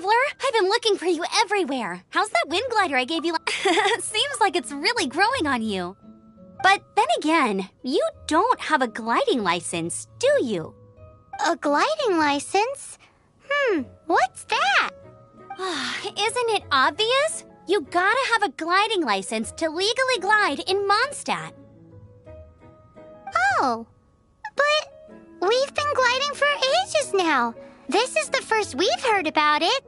traveler. I've been looking for you everywhere. How's that wind glider I gave you? Seems like it's really growing on you. But then again, you don't have a gliding license, do you? A gliding license? What's that? Isn't it obvious? You gotta have a gliding license to legally glide in Mondstadt. Oh, but we've been gliding for ages now. This is the first we've heard about it.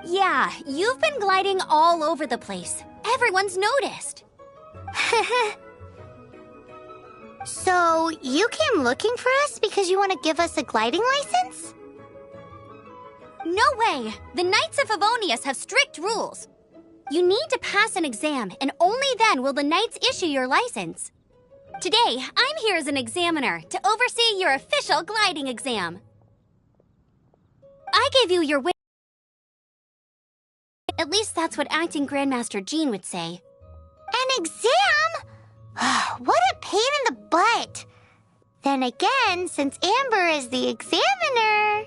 Yeah, you've been gliding all over the place. Everyone's noticed. So, you came looking for us because you want to give us a gliding license? No way! The Knights of Favonius have strict rules. You need to pass an exam, and only then will the Knights issue your license. Today, I'm here as an examiner to oversee your official gliding exam. I gave you your win. At least that's what Acting Grandmaster Jean would say. An exam? What a pain in the butt. Then again, since Amber is the examiner...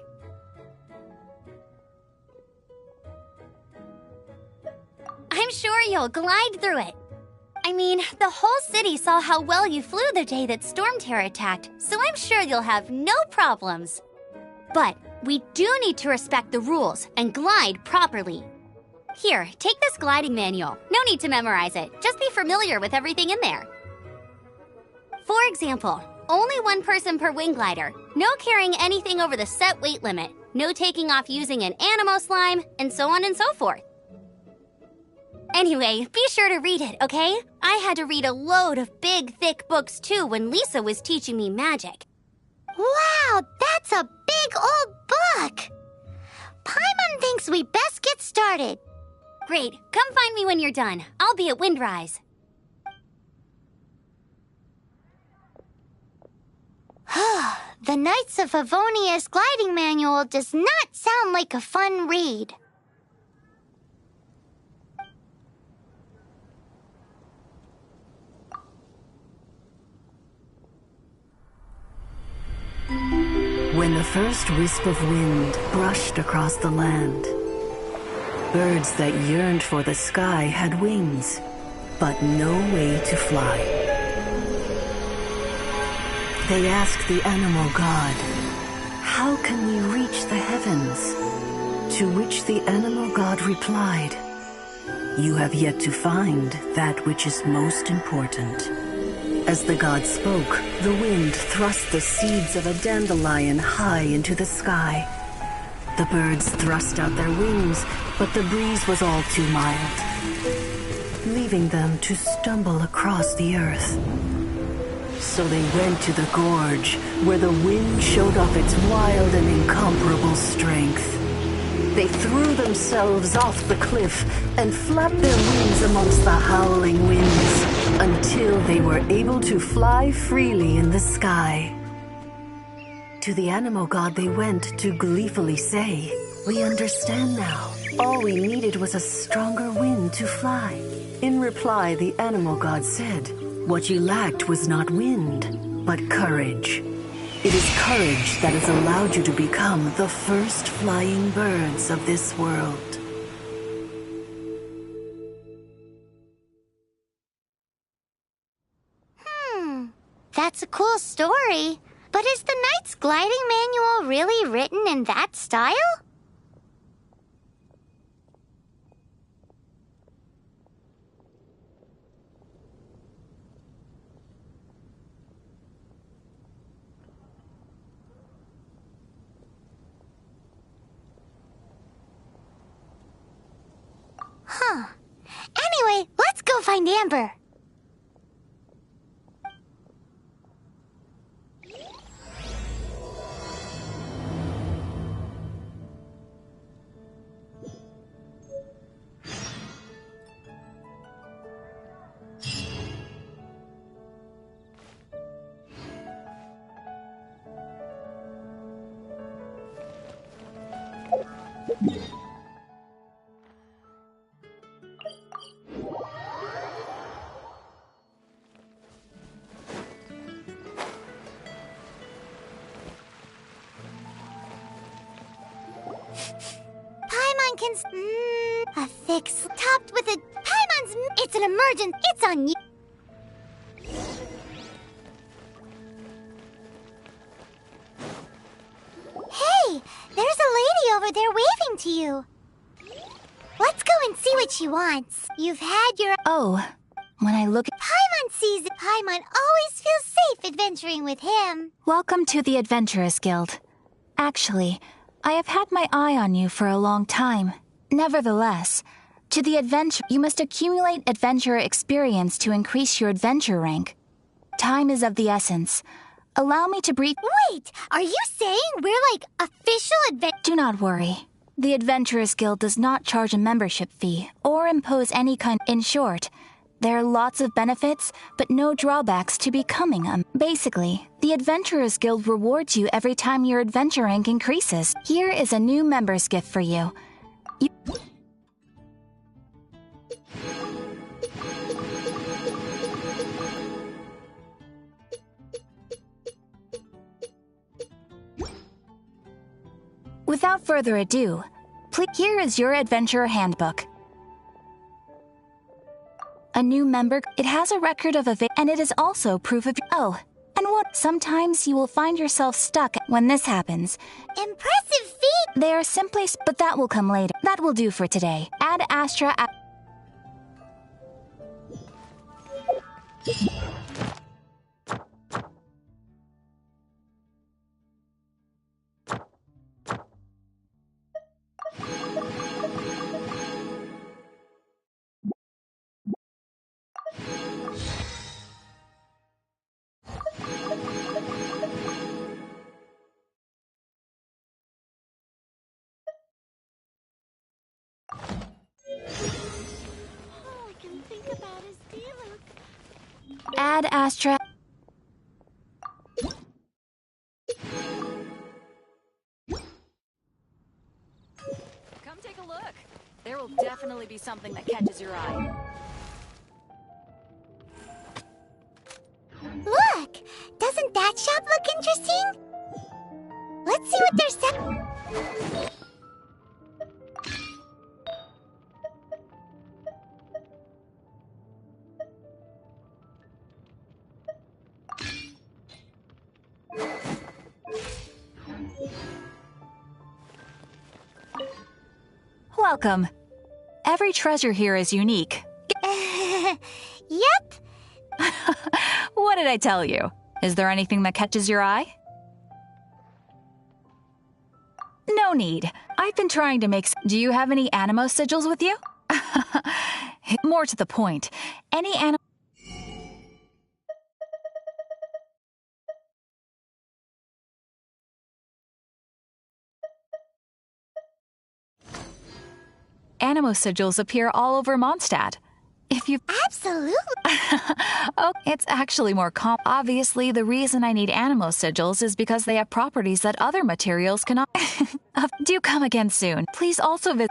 I'm sure you'll glide through it. I mean, the whole city saw how well you flew the day that Storm Terror attacked, so I'm sure you'll have no problems. But we do need to respect the rules and glide properly. Here, take this gliding manual. No need to memorize it. Just be familiar with everything in there. For example, only one person per wing glider, no carrying anything over the set weight limit, no taking off using an Animo slime, and so on and so forth. Anyway, be sure to read it, okay? I had to read a load of big, thick books too when Lisa was teaching me magic. Wow, that's a big old book! Paimon thinks we best get started. Great, come find me when you're done. I'll be at Windrise. The Knights of Favonius gliding manual does not sound like a fun read. When the first wisp of wind brushed across the land, birds that yearned for the sky had wings, but no way to fly. They asked the animal god, "How can we reach the heavens?" To which the animal god replied, "You have yet to find that which is most important." As the god spoke, the wind thrust the seeds of a dandelion high into the sky. The birds thrust out their wings, but the breeze was all too mild, leaving them to stumble across the earth. So they went to the gorge, where the wind showed off its wild and incomparable strength. They threw themselves off the cliff and flapped their wings amongst the howling winds until they were able to fly freely in the sky. To the animal god they went to gleefully say, "We understand now. All we needed was a stronger wind to fly." In reply, the animal god said, "What you lacked was not wind, but courage. It is courage that has allowed you to become the first flying birds of this world." That's a cool story. But is the Knight's gliding manual really written in that style? Anyway, let's go find Amber. A fix topped with a Paimon's. It's an emergent. It's on you. Hey, there's a lady over there waving to you. Let's go and see what she wants. You've had your... Oh, when I look... Paimon sees it. Paimon always feels safe adventuring with him. Welcome to the Adventurers Guild. Actually, I have had my eye on you for a long time. Nevertheless, to the adventure, you must accumulate adventurer experience to increase your adventure rank. Time is of the essence. Allow me to brief... Wait, are you saying we're like official Do not worry. The Adventurers Guild does not charge a membership fee or impose any kind... In short, there are lots of benefits, but no drawbacks to becoming a... Basically, the Adventurers Guild rewards you every time your adventure rank increases. Here is a new member's gift for you. Without further ado, here is your adventurer handbook. A new member, it has a record of and it is also proof of... Oh, and what? Sometimes you will find yourself stuck when this happens. Impressive feat! They are simply... But that will come later. That will do for today. Ad Astra... Ad Astra... Come take a look. There will definitely be something that catches your eye. Look! Doesn't that shop look interesting? Let's see what they're selling. Welcome. Every treasure here is unique. Yep. What did I tell you? Is there anything that catches your eye? No need. I've been trying to make... Do you have any Animo sigils with you? More to the point, any Animo... Animo sigils appear all over Mondstadt. If you... Absolutely. Oh, it's actually more Obviously, the reason I need Animo sigils is because they have properties that other materials cannot... Do come again soon. Please also visit...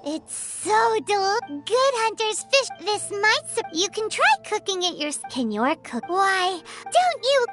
It's so good, Hunter's fish. This might... You can try cooking it yourself. Can your cook... Why, don't you...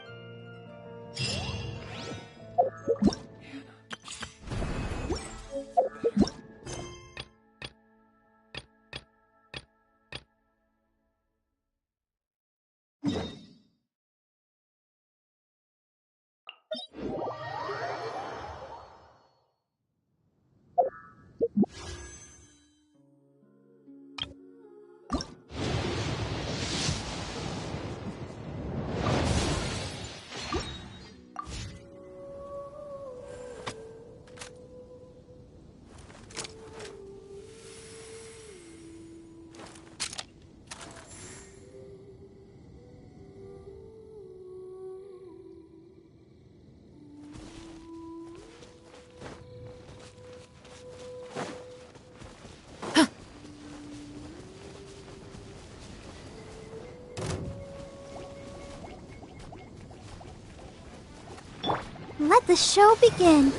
Let the show begin.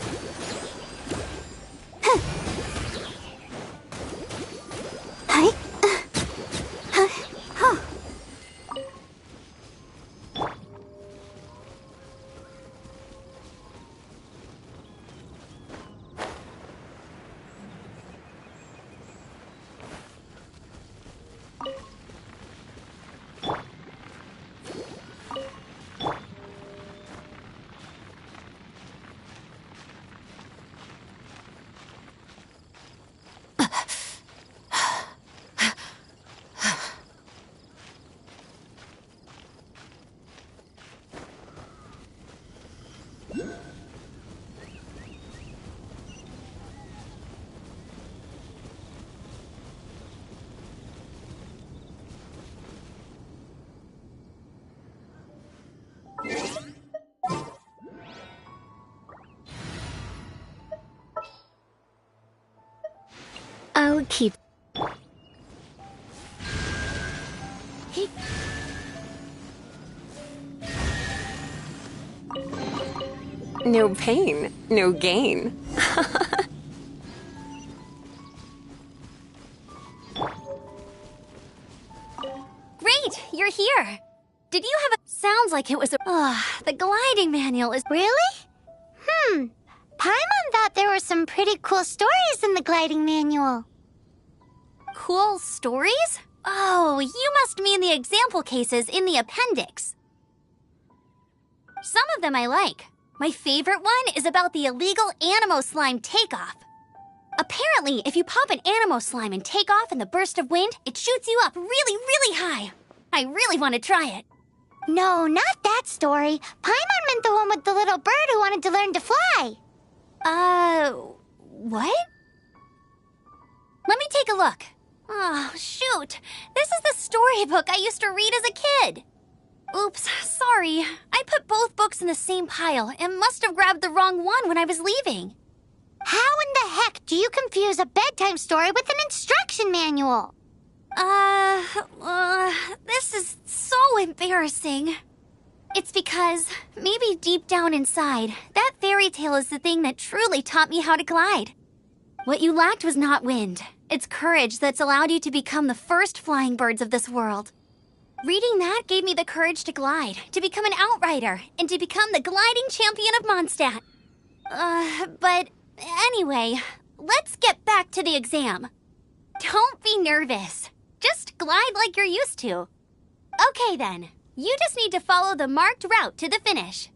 Hi. I'll keep. No pain, no gain. Great, you're here. Did you have a... Sounds like it was a... the gliding manual is... Really? Paimon thought there were some pretty cool stories in the gliding manual. Cool stories? Oh, you must mean the example cases in the appendix. Some of them I like. My favorite one is about the illegal Animo Slime takeoff. Apparently, if you pop an Animo Slime and take off in the burst of wind, it shoots you up really, really high. I really want to try it. No, not that story. Paimon meant the one with the little bird who wanted to learn to fly. What? Let me take a look. Oh, shoot. This is the storybook I used to read as a kid. Oops, sorry. I put both books in the same pile and must have grabbed the wrong one when I was leaving. How in the heck do you confuse a bedtime story with an instruction manual? This is so embarrassing. It's because, maybe deep down inside, that fairy tale is the thing that truly taught me how to glide. What you lacked was not wind. It's courage that's allowed you to become the first flying birds of this world. Reading that gave me the courage to glide, to become an outrider, and to become the gliding champion of Mondstadt. But anyway, let's get back to the exam. Don't be nervous. Just glide like you're used to. Okay then, you just need to follow the marked route to the finish.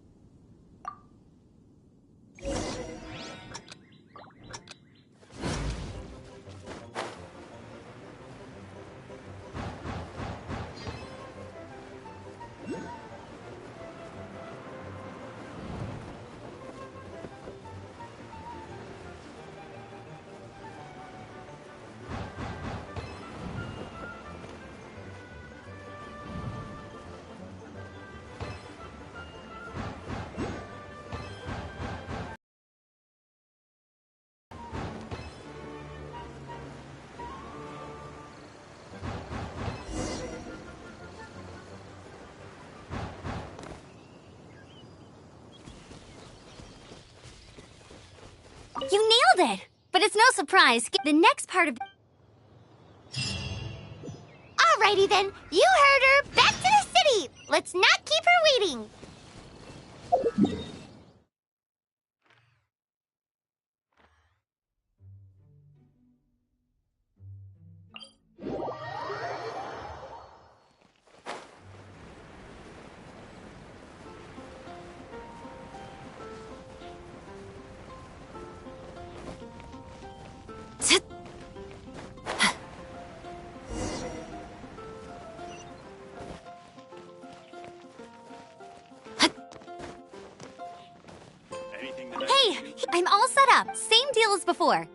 You nailed it! But it's no surprise. The next part of... Alrighty then, you heard her. Back to the city. Let's not keep her waiting. Hey, I'm all set up. Same deal as before.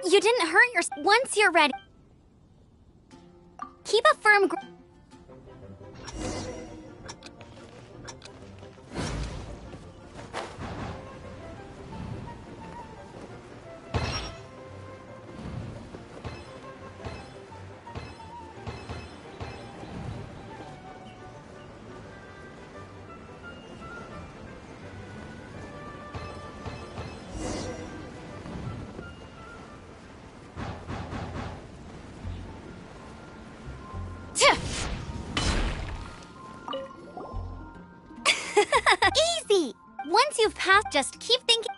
You didn't hurt yourself. Once you're ready, keep a firm grip. Easy! Once you've passed, just keep thinking.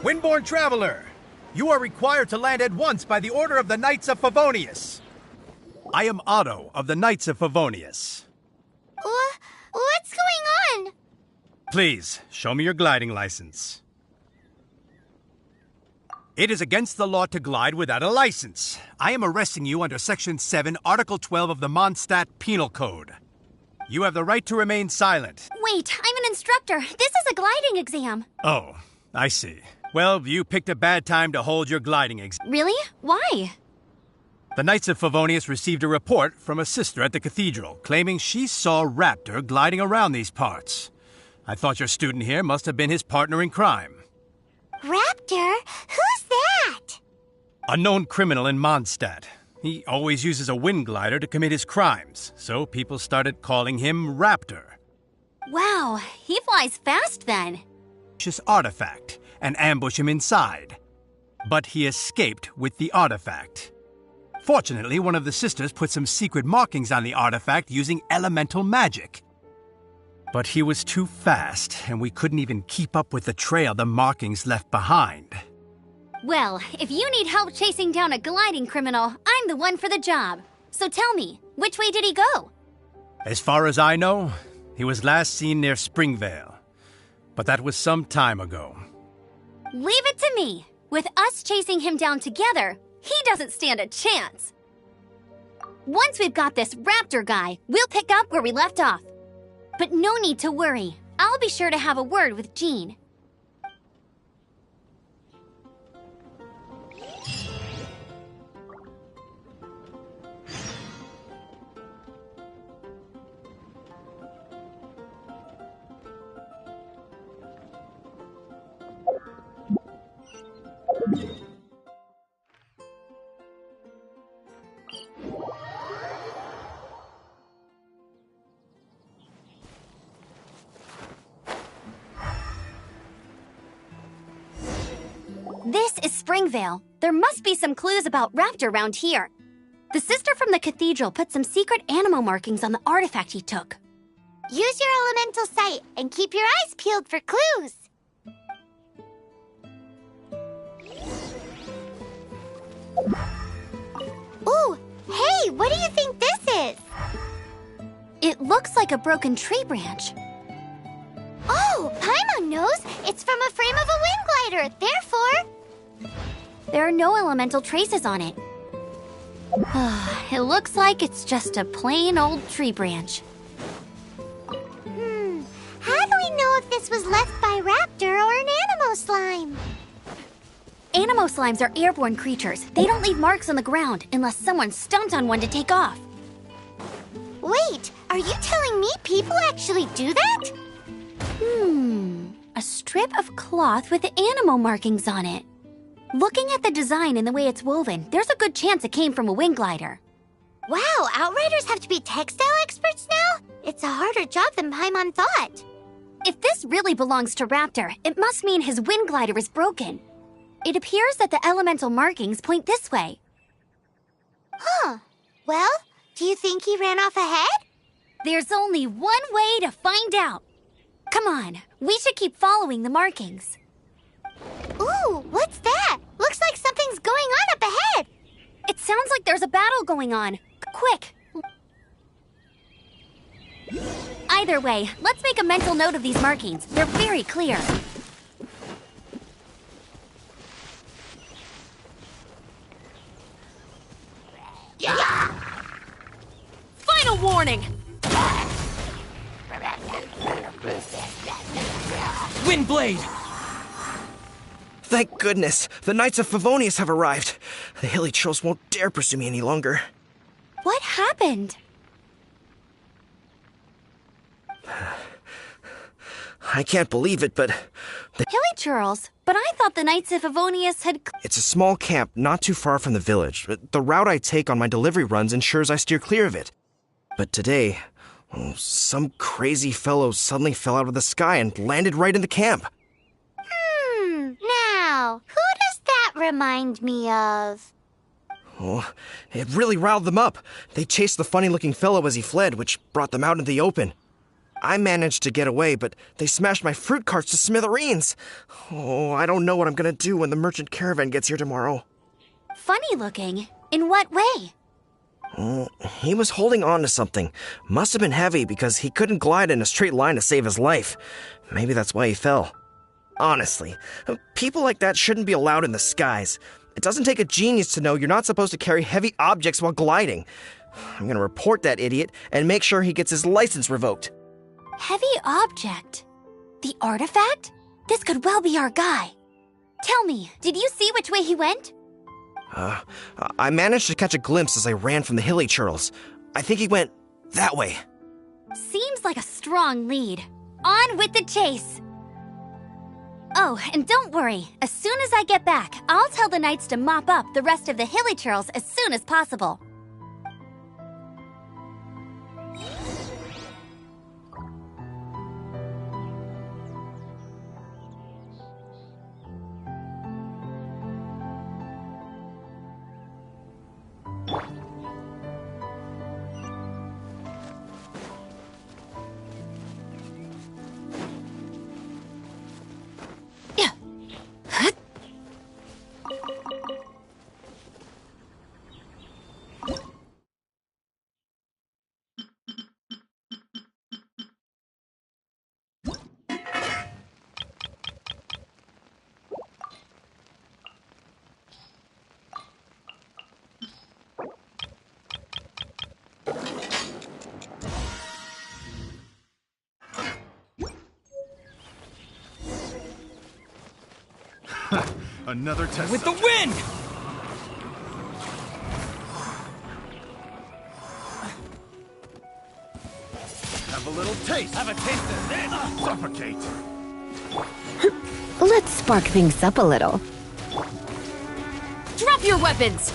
Windborn Traveler, you are required to land at once by the order of the Knights of Favonius. I am Otto of the Knights of Favonius. What's going on? Please, show me your gliding license. It is against the law to glide without a license. I am arresting you under Section 7, Article 12 of the Mondstadt Penal Code. You have the right to remain silent. Wait, I'm an instructor. This is a gliding exam. Oh, I see. Well, you picked a bad time to hold your gliding exam. Really? Why? The Knights of Favonius received a report from a sister at the cathedral claiming she saw Raptor gliding around these parts. I thought your student here must have been his partner in crime. Raptor? Who's that? A known criminal in Mondstadt. He always uses a wind glider to commit his crimes, so people started calling him Raptor. Wow, he flies fast then. Artifact and ambush him inside. But he escaped with the artifact. Fortunately, one of the sisters put some secret markings on the artifact using elemental magic. But he was too fast, and we couldn't even keep up with the trail the markings left behind. Well, if you need help chasing down a gliding criminal, I'm the one for the job. So tell me, which way did he go? As far as I know, he was last seen near Springvale. But that was some time ago. Leave it to me. With us chasing him down together, he doesn't stand a chance. Once we've got this Raptor guy, we'll pick up where we left off. But no need to worry. I'll be sure to have a word with Jean. This is Springvale. There must be some clues about Raptor around here. The sister from the cathedral put some secret animal markings on the artifact he took. Use your elemental sight and keep your eyes peeled for clues. Ooh, hey, what do you think this is? It looks like a broken tree branch. Oh, Paimon knows. It's from a frame of a wind glider. Therefore, there are no elemental traces on it. It looks like it's just a plain old tree branch. how do we know if this was left by Raptor or an Anemo slime? Anemo slimes are airborne creatures. They don't leave marks on the ground unless someone stomped on one to take off. Wait, are you telling me people actually do that? A strip of cloth with Anemo markings on it. Looking at the design and the way it's woven, there's a good chance it came from a wind glider. Wow, Outriders have to be textile experts now? It's a harder job than Paimon thought. If this really belongs to Raptor, it must mean his wind glider is broken. It appears that the elemental markings point this way. Huh. Well, do you think he ran off ahead? There's only one way to find out. Come on, we should keep following the markings. Ooh, what's that? Looks like something's going on up ahead. It sounds like there's a battle going on. Quick! Either way, let's make a mental note of these markings. They're very clear. Final warning! Windblade! Thank goodness, the Knights of Favonius have arrived. The Hilichurls won't dare pursue me any longer. What happened? I can't believe it, but Hilichurls? But I thought the Knights of Favonius had... it's a small camp not too far from the village. The route I take on my delivery runs ensures I steer clear of it. But today, some crazy fellow suddenly fell out of the sky and landed right in the camp. Now, who does that remind me of? Oh, it really riled them up. They chased the funny-looking fellow as he fled, which brought them out into the open. I managed to get away, but they smashed my fruit carts to smithereens. Oh, I don't know what I'm gonna do when the merchant caravan gets here tomorrow. Funny looking? In what way? He was holding on to something. Must have been heavy because he couldn't glide in a straight line to save his life. Maybe that's why he fell. Honestly, people like that shouldn't be allowed in the skies. It doesn't take a genius to know you're not supposed to carry heavy objects while gliding. I'm gonna report that idiot and make sure he gets his license revoked. Heavy object? The artifact? This could well be our guy. Tell me, did you see which way he went? I managed to catch a glimpse as I ran from the Hilichurls. I think he went that way. Seems like a strong lead. On with the chase! Oh, and don't worry. As soon as I get back, I'll tell the Knights to mop up the rest of the Hilichurls as soon as possible. Another test With the wind! Have a little taste. Have a taste of this. Suffocate. Let's spark things up a little. Drop your weapons!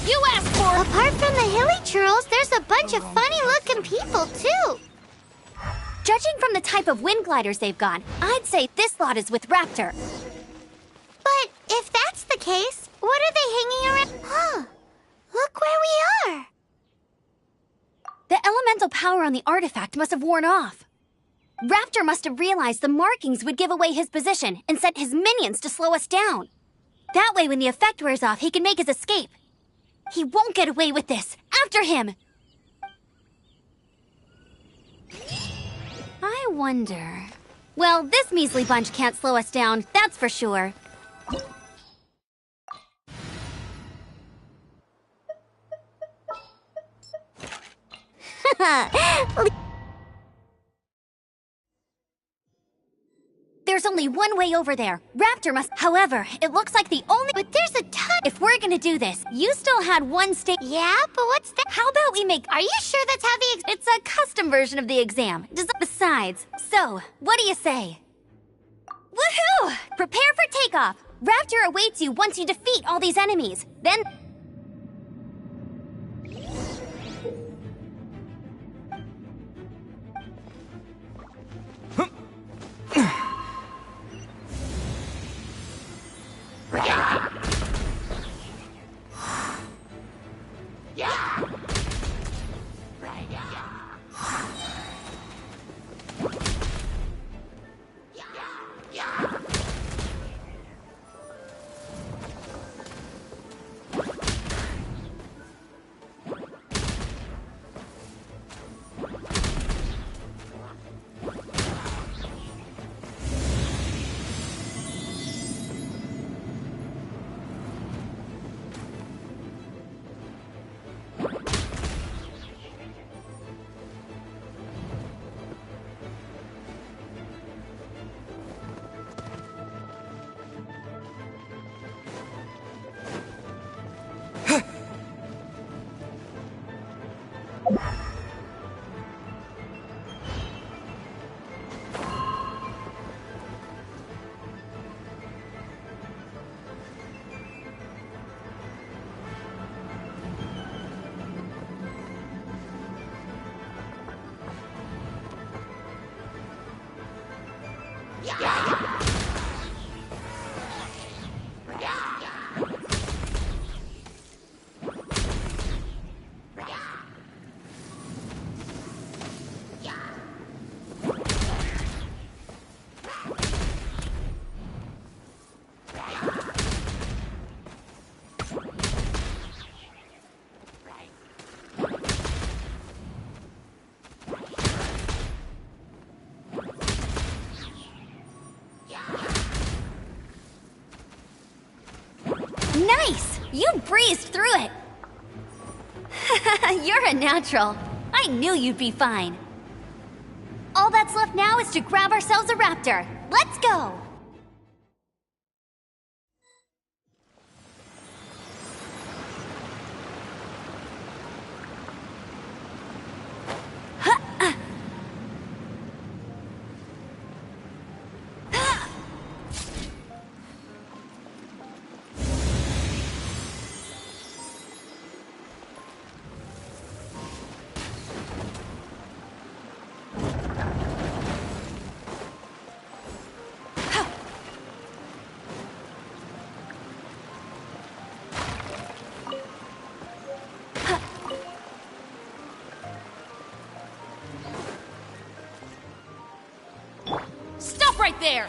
You asked for... Apart from the Hilichurls, there's a bunch of funny-looking people, too. Judging from the type of wind gliders they've got, I'd say this lot is with Raptor. But if that's the case, what are they hanging around? Huh. Look where we are. The elemental power on the artifact must have worn off. Raptor must have realized the markings would give away his position and sent his minions to slow us down. That way, when the effect wears off, he can make his escape. He won't get away with this. After him! I wonder... Well, this measly bunch can't slow us down, that's for sure. There's only one way over there. Raptor must... However, it looks like the only... But there's a ton... If we're gonna do this, you still had one state... Yeah, but what's that? How about we make... Are you sure that's how the... It's a custom version of the exam. Besides, so, what do you say? Woohoo! Prepare for takeoff. Raptor awaits you once you defeat all these enemies. Then... Nice! You breezed through it! You're a natural. I knew you'd be fine. All that's left now is to grab ourselves a raptor. Let's go! Stop right there!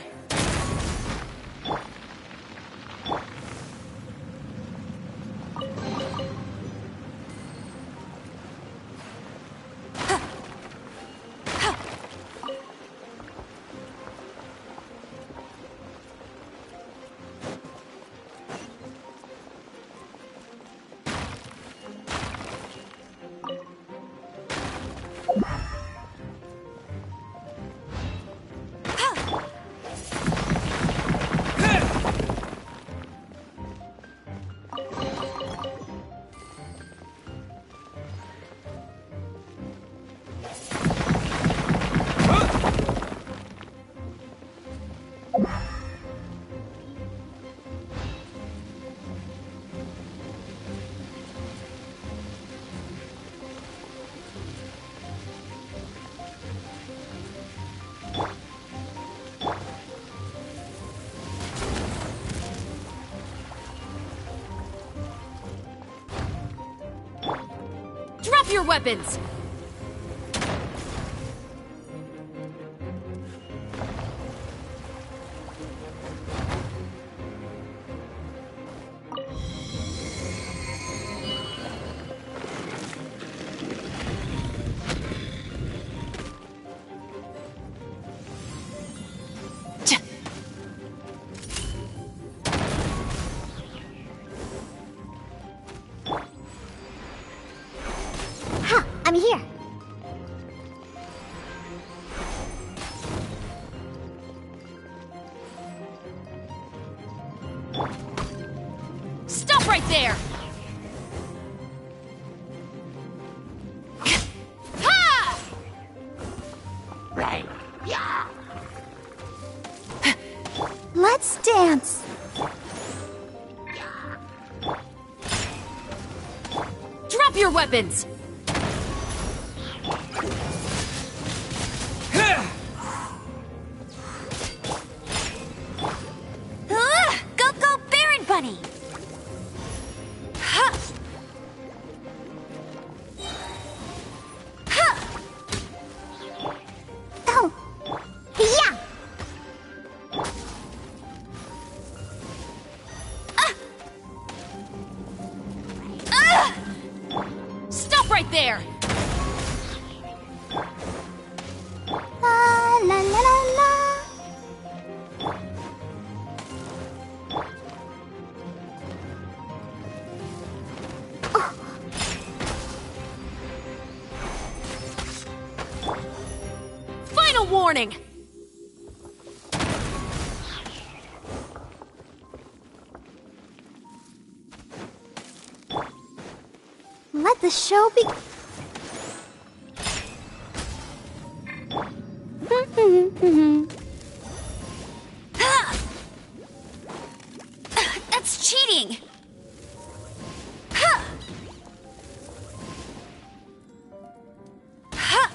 Drop your weapons! I'm here. Stop right there! Ha! Let's dance. Drop your weapons! Go, go, Baron Bunny! Ha! Ha! Oh. Yeah. Stop right there! La la la la la. Final warning! Let the show be. That's cheating! Ha! Ha!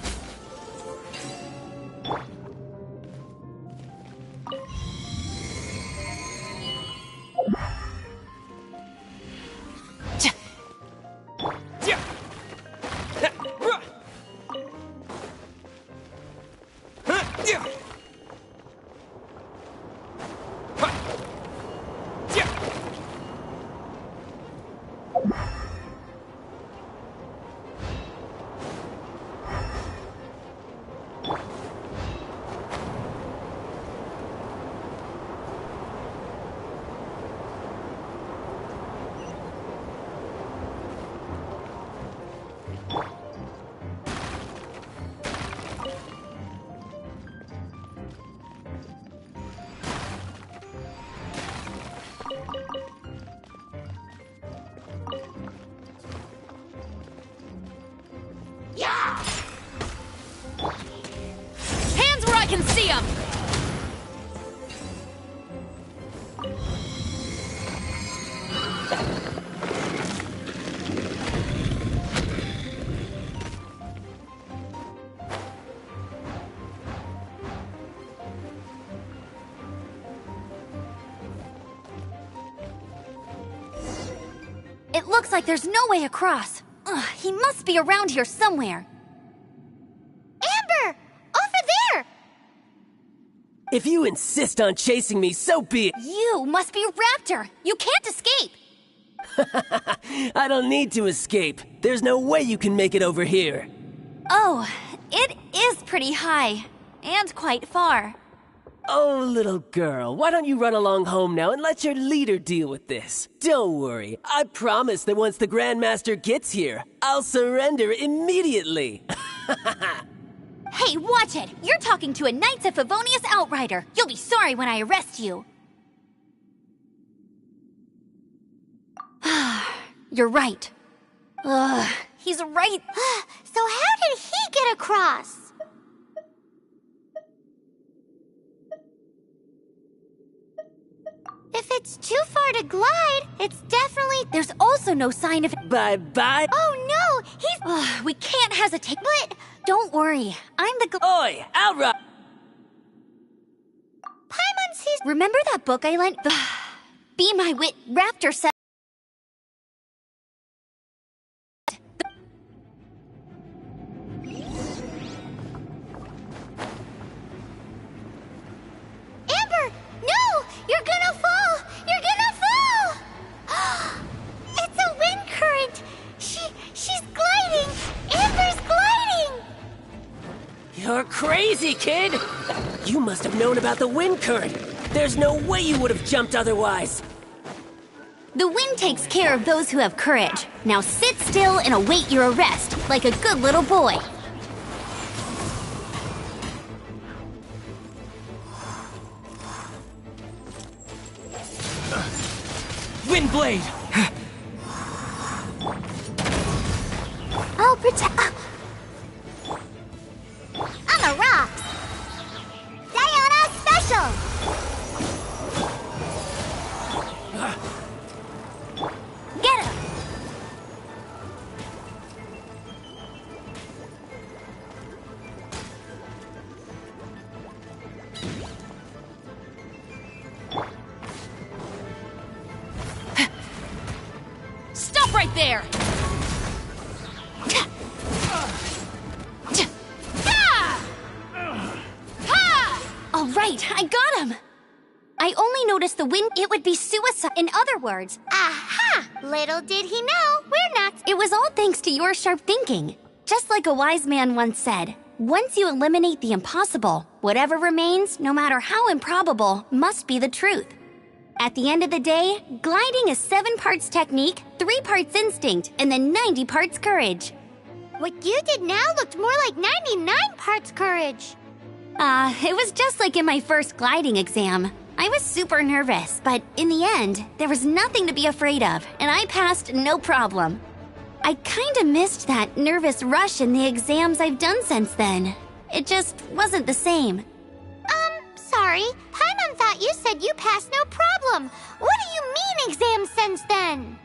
Hands where I can see them! It looks like there's no way across. Ugh, he must be around here somewhere. Amber! Over there! If you insist on chasing me, so be it. You must be Raptor. You can't escape. I don't need to escape. There's no way you can make it over here. Oh, it is pretty high. And quite far. Oh, little girl, why don't you run along home now and let your leader deal with this? Don't worry, I promise that once the Grandmaster gets here, I'll surrender immediately. Hey, watch it! You're talking to a Knights of Favonius outrider. You'll be sorry when I arrest you. You're right. Ugh, he's right. So how did he get across? If it's too far to glide, it's definitely... There's also no sign of... Bye-bye. Oh no! He's... Ugh, we can't hesitate. But... Don't worry. I'm the... Oi, outright! Paimon sees... Remember that book I lent? Be My Wit Raptor said... Amber! No! You're gonna fall! You're gonna fall! It's a wind current! She's gliding! Amber's gliding! You're crazy, kid! You must have known about the wind current. There's no way you would have jumped otherwise. The wind takes care of those who have courage. Now sit still and await your arrest, like a good little boy. Windblade! I'll protect... I'm a rock! Diana Special! Get him! Stop right there! All right, I got him! I only noticed the wind. It would be suicide. In other words, Aha! Little did he know, we're not... it was all thanks to your sharp thinking. Just like a wise man once said, once you eliminate the impossible, whatever remains, no matter how improbable, must be the truth. At the end of the day, gliding is 7 parts technique, 3 parts instinct, and then 90 parts courage. What you did now looked more like 99 parts courage. It was just like in my first gliding exam. I was super nervous, but in the end, there was nothing to be afraid of, and I passed no problem. I kinda missed that nervous rush in the exams I've done since then. It just wasn't the same. Sorry. Paimon thought you said you passed no problem. What do you mean exam since then?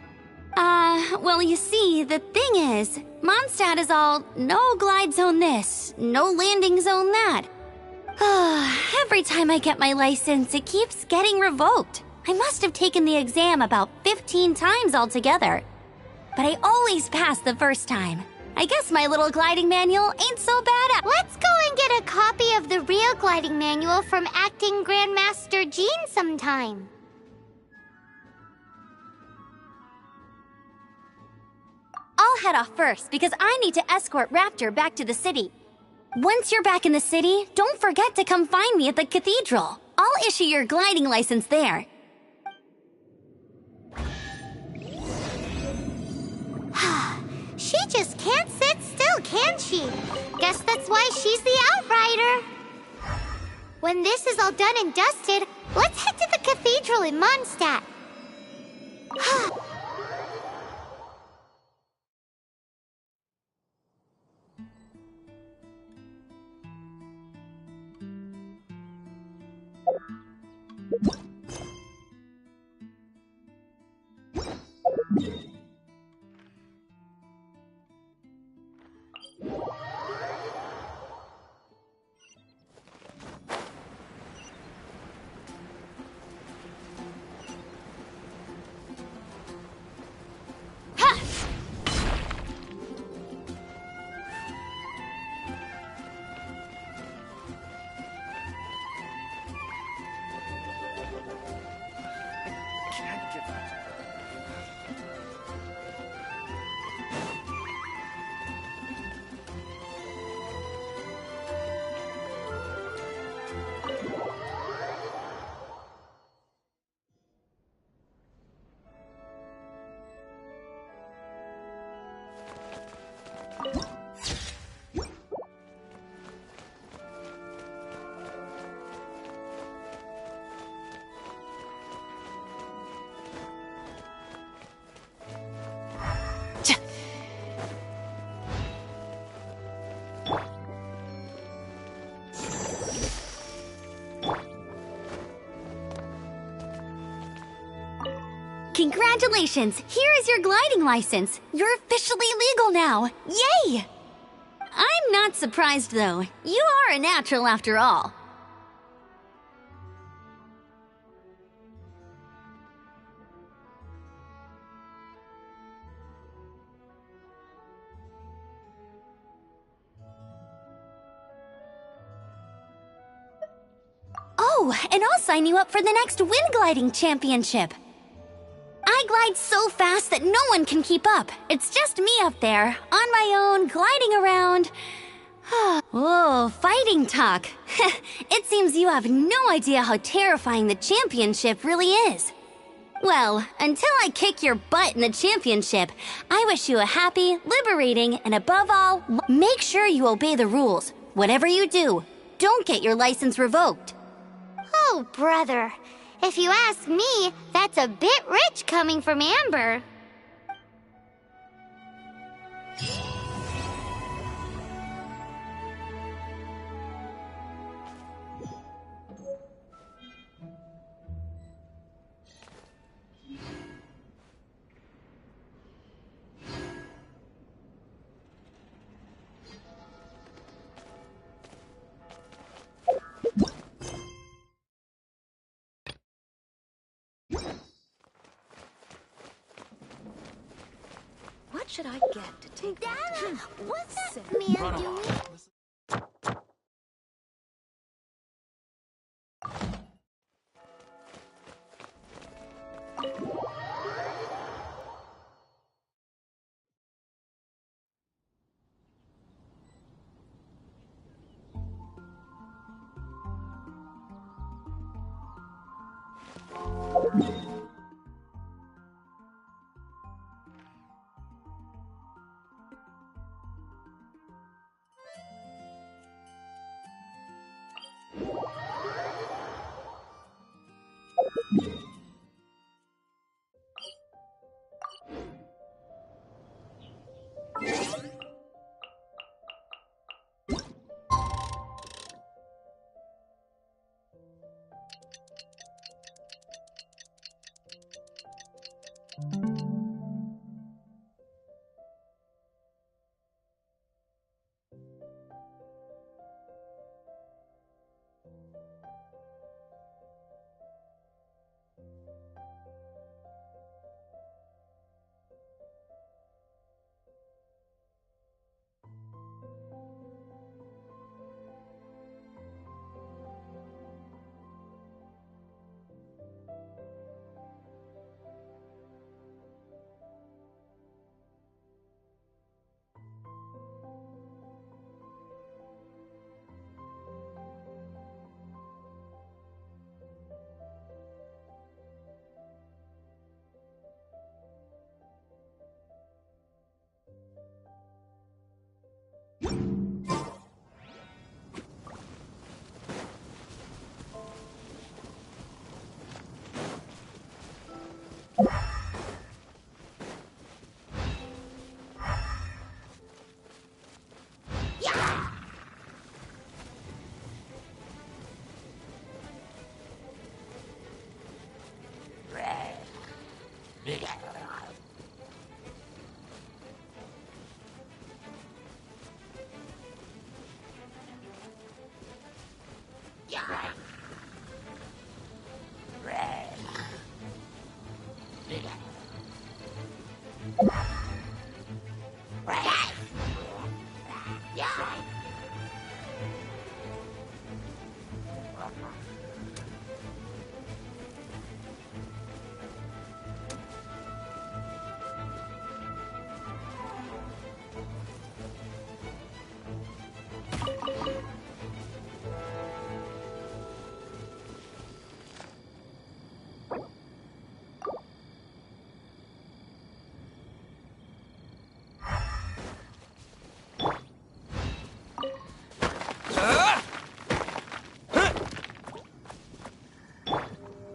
Well, you see, the thing is, Mondstadt is all, no glide zone this, no landing zone that. Every time I get my license, it keeps getting revoked. I must have taken the exam about 15 times altogether. But I always pass the first time. I guess my little gliding manual ain't so bad. Let's go and get a copy of the real gliding manual from acting Grandmaster Jean sometime. I'll head off first because I need to escort Raptor back to the city. Once you're back in the city, don't forget to come find me at the cathedral. I'll issue your gliding license there. She just can't sit still, can she? Guess that's why she's the Outrider. When this is all done and dusted, let's head to the cathedral in Mondstadt. Congratulations! Here is your gliding license. You're officially legal now. Yay! I'm not surprised, though. You are a natural after all. Oh, and I'll sign you up for the next wind gliding championship. I glide so fast that no one can keep up. It's just me up there, on my own, gliding around. Whoa, fighting talk. It seems you have no idea how terrifying the championship really is. Well, until I kick your butt in the championship, I wish you a happy, liberating, and above all, make sure you obey the rules. Whatever you do, don't get your license revoked. Oh, brother. If you ask me, that's a bit rich coming from Amber. What should I get to take Dada, back to what's that Sid? man doing?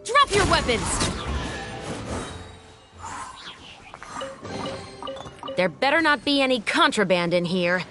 Drop your weapons! There better not be any contraband in here.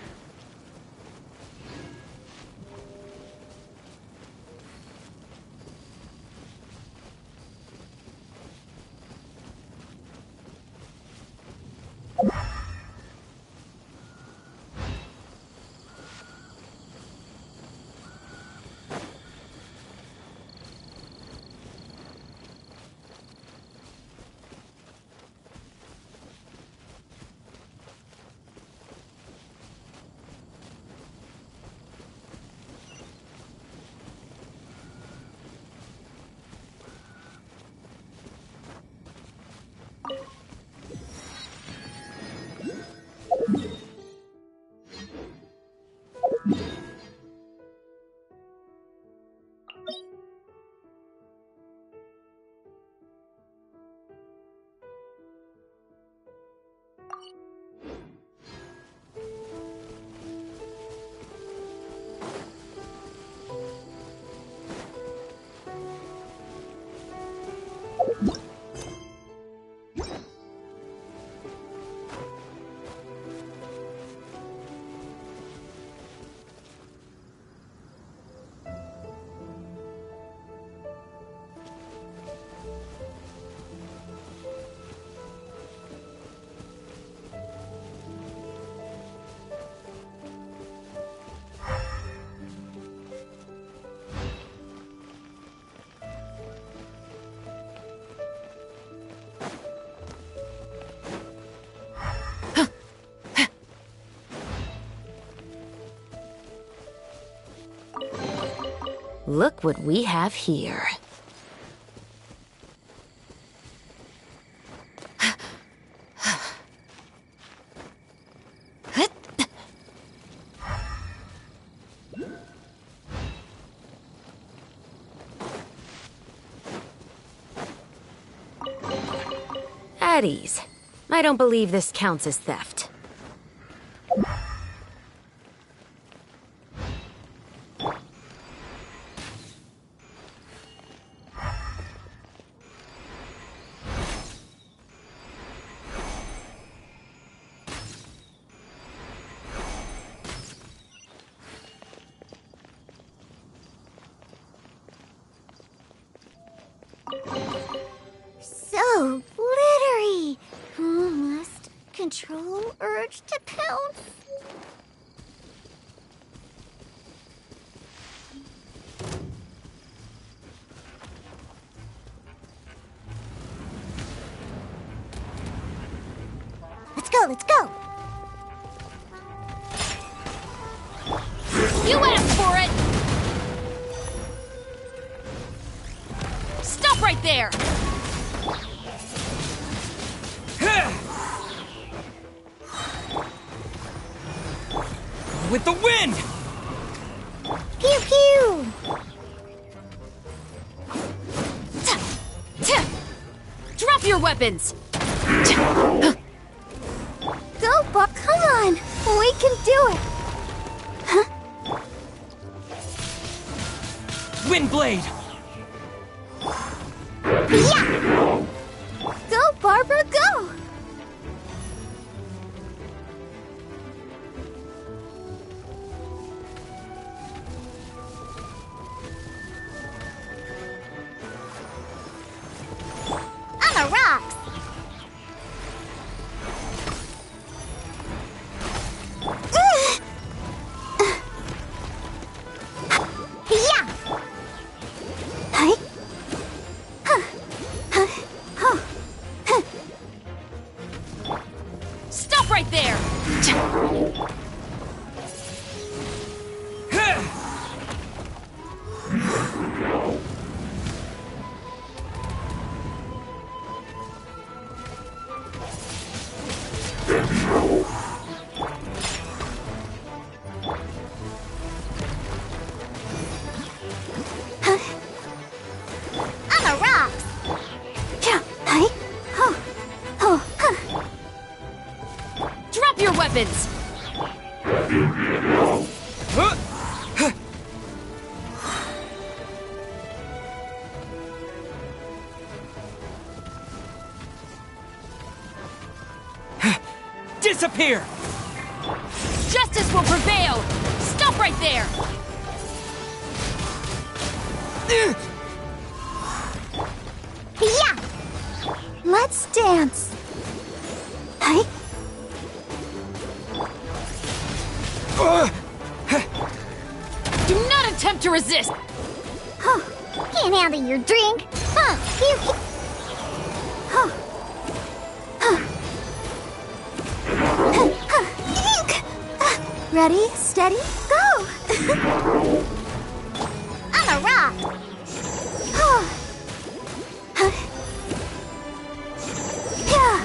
Look what we have here. At ease. I don't believe this counts as theft. So glittery! Must control urge to pounce. Let's go! You asked for it! Stop right there! With the wind! Pew pew! Drop your weapons! Go, Buck, come on! We can do it! Windblade! Yeah! Go, Barbara, go! On the rocks! Yeah! heavens! Disappear! Justice will prevail! Stop right there! Yeah! Let's dance. Hey? Do not attempt to resist! Huh. Can't handle your drink. Huh. You... Huh. Huh. Ink! Ready, steady, go! I'm a rock! Yeah.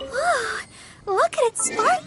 Whoa, look at it spark!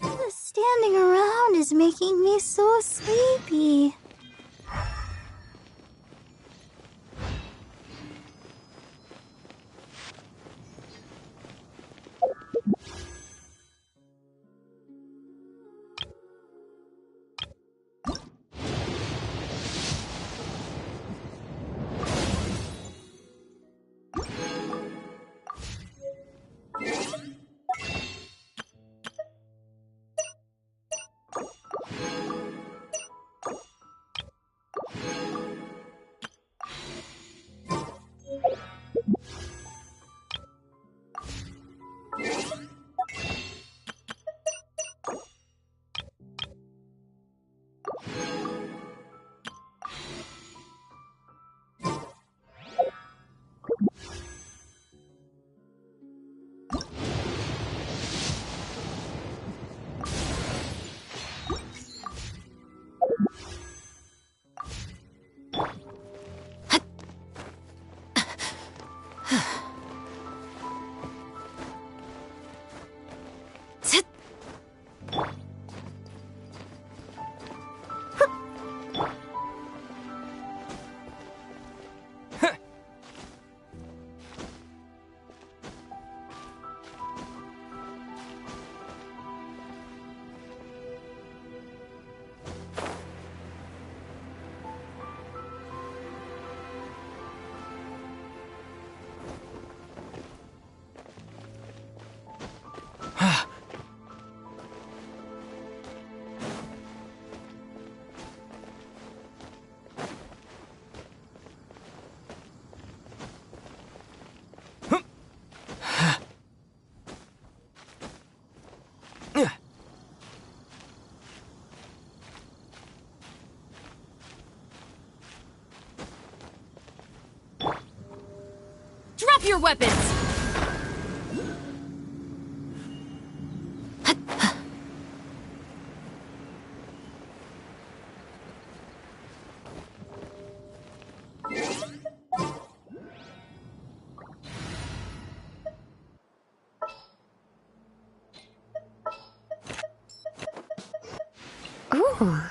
The standing around is making me so sleepy. your weapons! Ooh.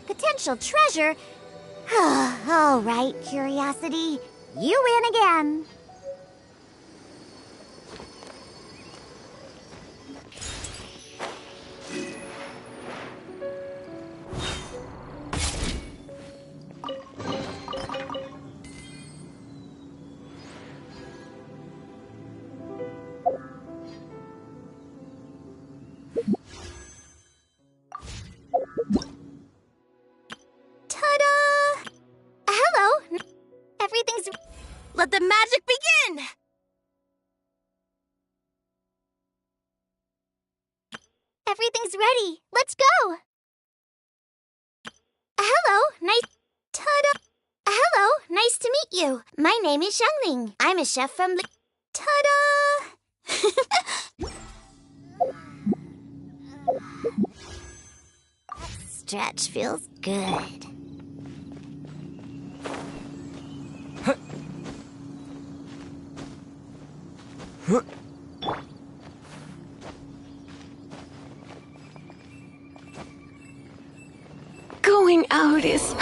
Potential treasure? All right, Curiosity. You win again. Ta-da! Hello. Everything's... Let the magic begin! Everything's ready. Let's go. Hello. Nice... Ta-da! Hello. Nice to meet you. My name is Xiangling. I'm a chef from... Ta-da! Stretch feels good. Going out is...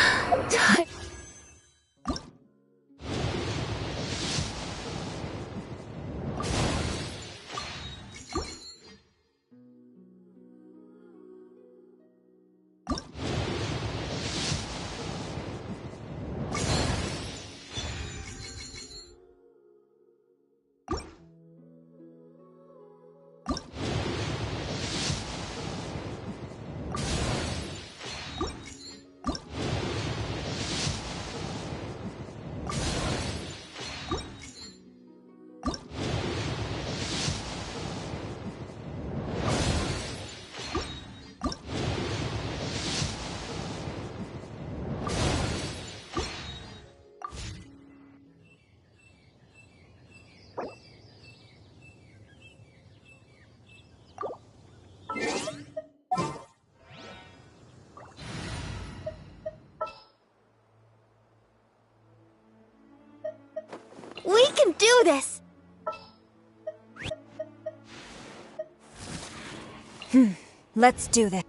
We can do this! Let's do this.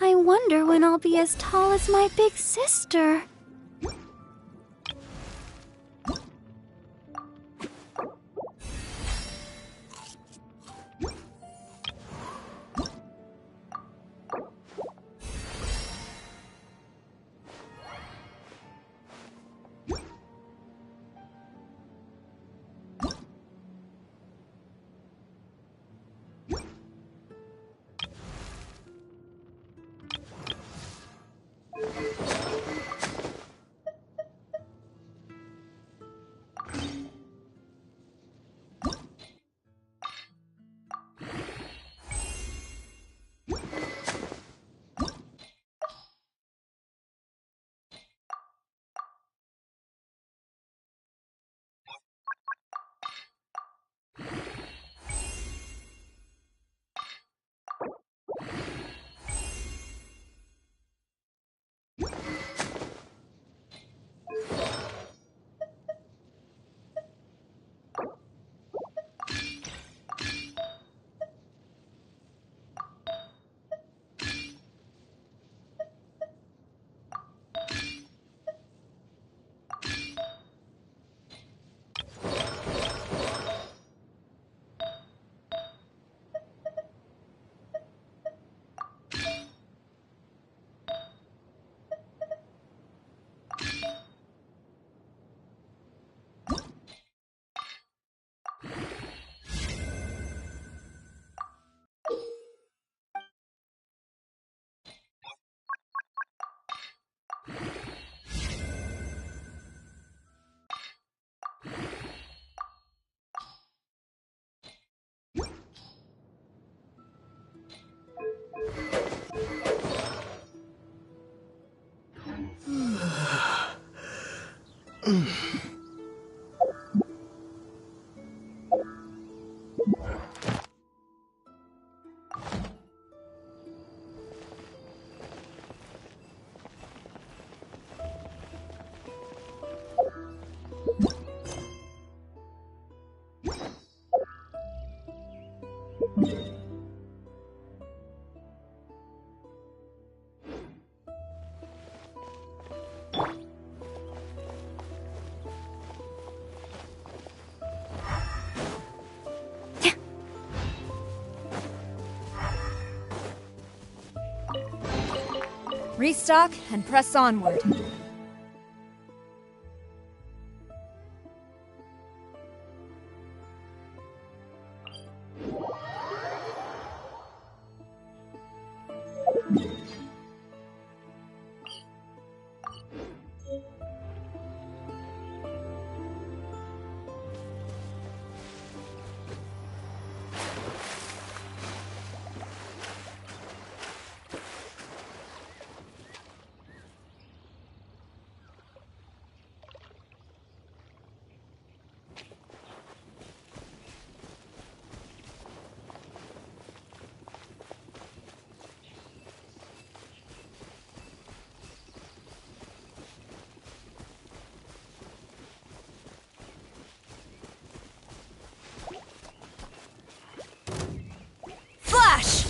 I wonder when I'll be as tall as my big sister. Restock and press onward. Flash!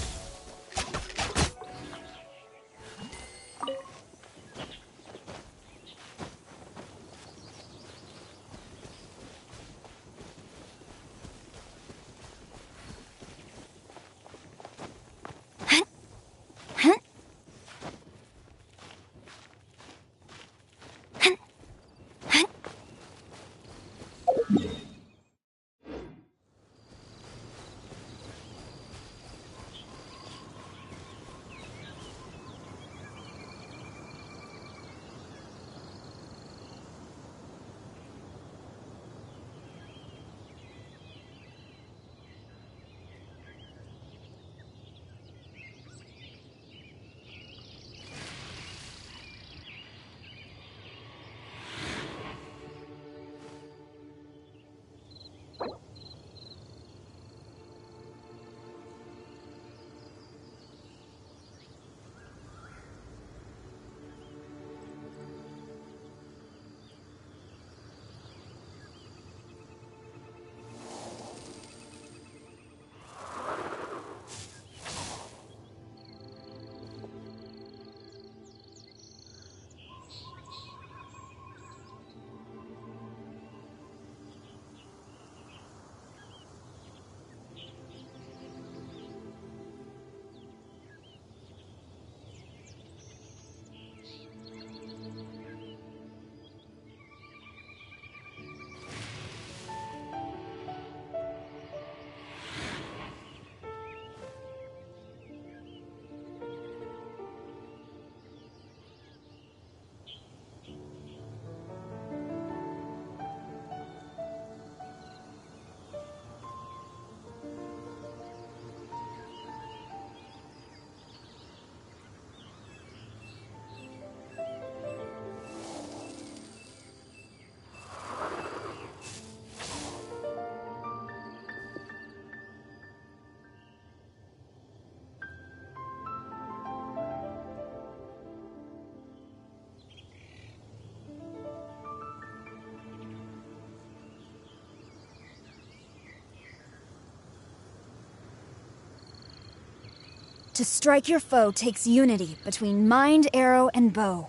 To strike your foe takes unity between mind, arrow, and bow.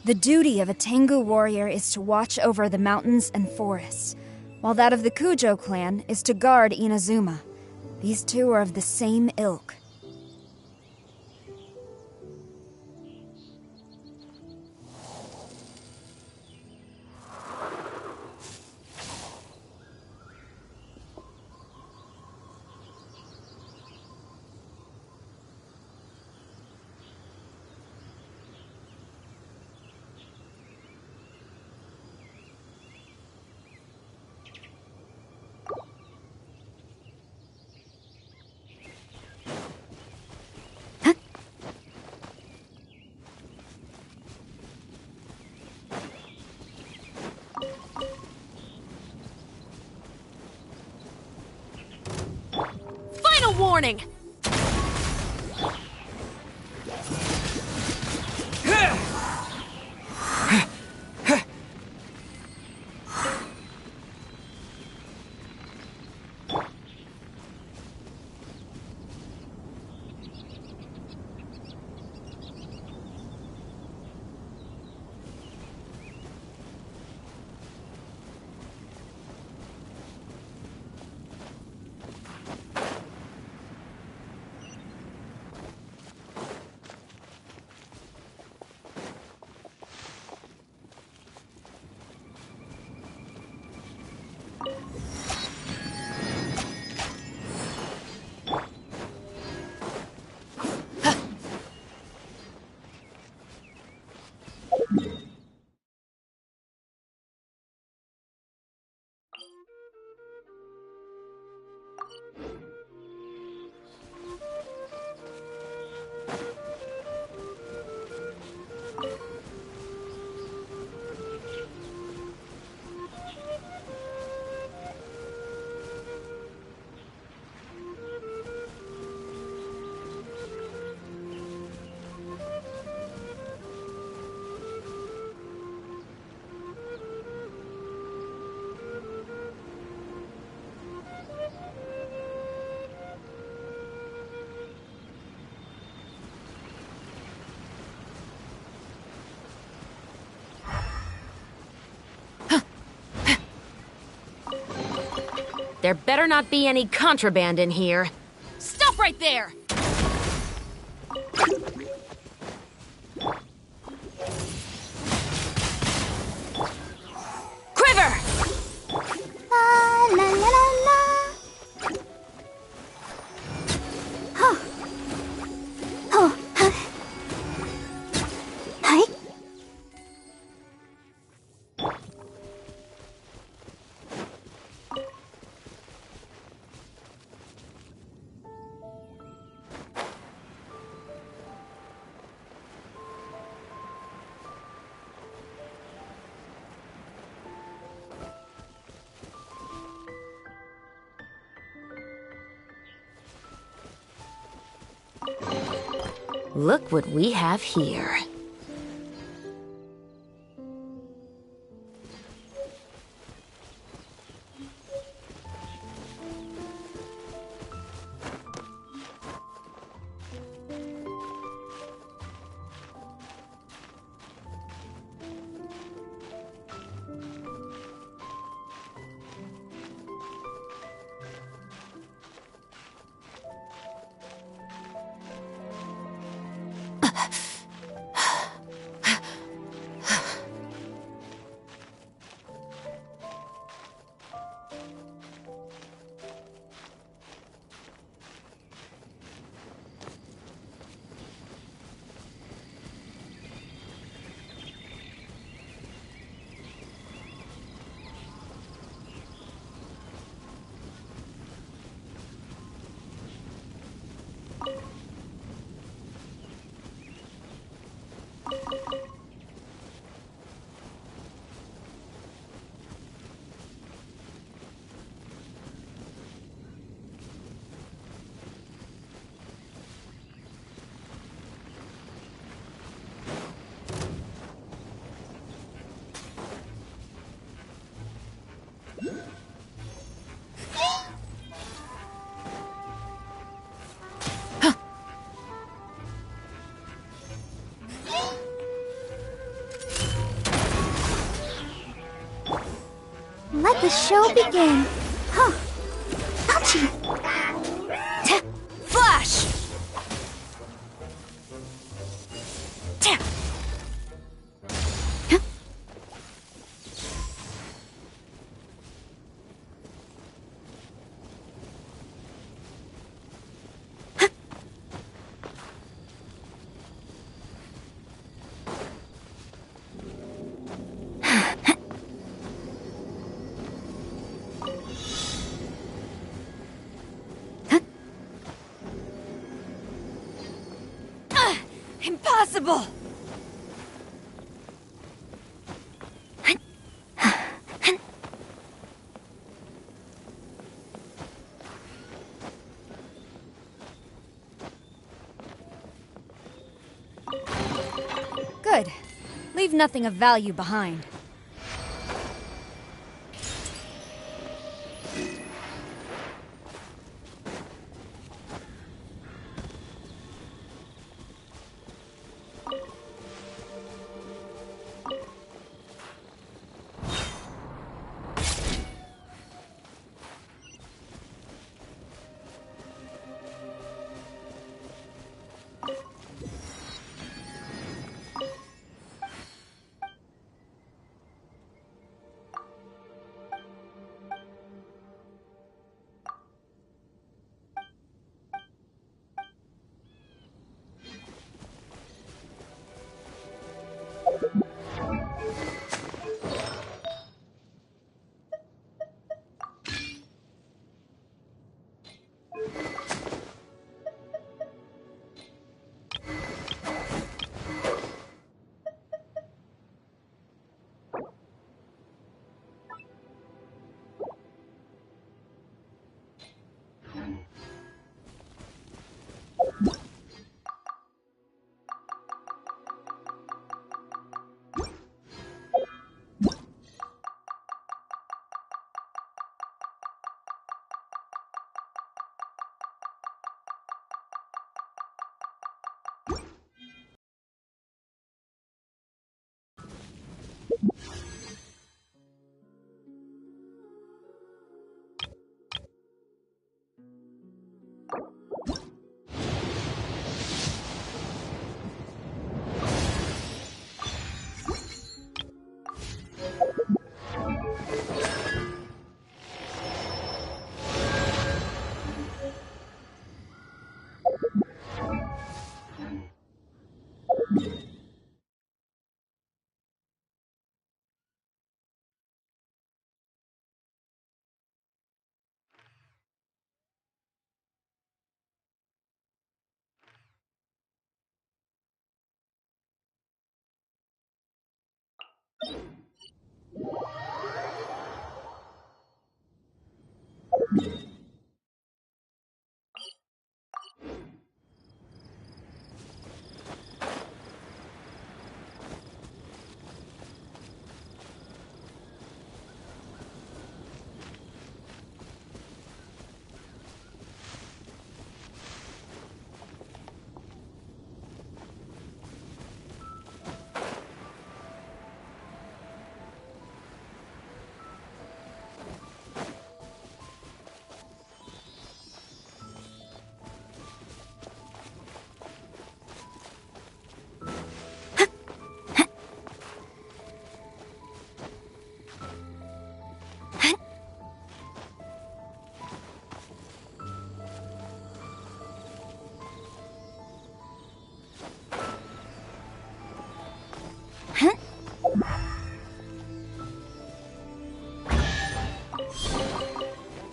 The duty of a Tengu warrior is to watch over the mountains and forests, while that of the Kujo clan is to guard Inazuma. These two are of the same ilk. Final warning! There better not be any contraband in here. Stop right there! Quiver! La la la la la. Huh. Oh. Hi. Look what we have here. the show begin. Huh. Ouchie. Flash! Impossible! Good. Leave nothing of value behind.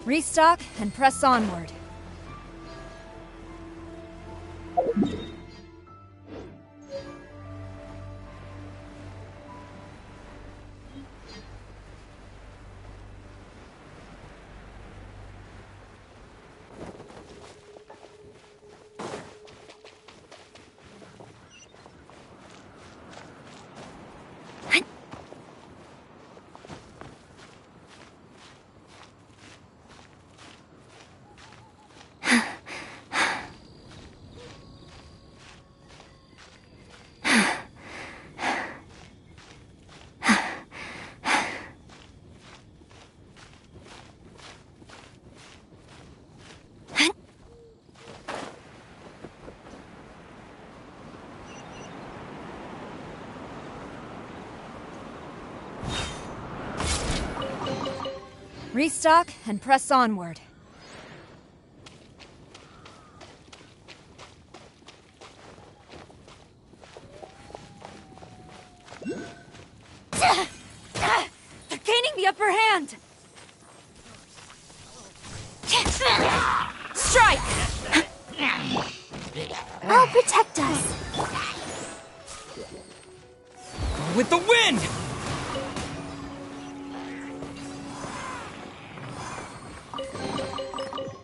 Restock and press onward. Restock and press onward. They're gaining the upper hand! Strike! I'll protect us. With the wind!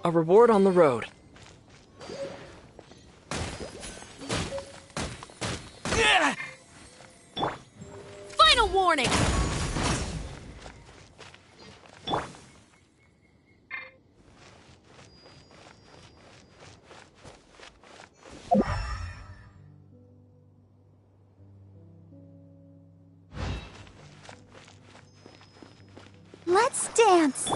A reward on the road. Final warning! Let's dance.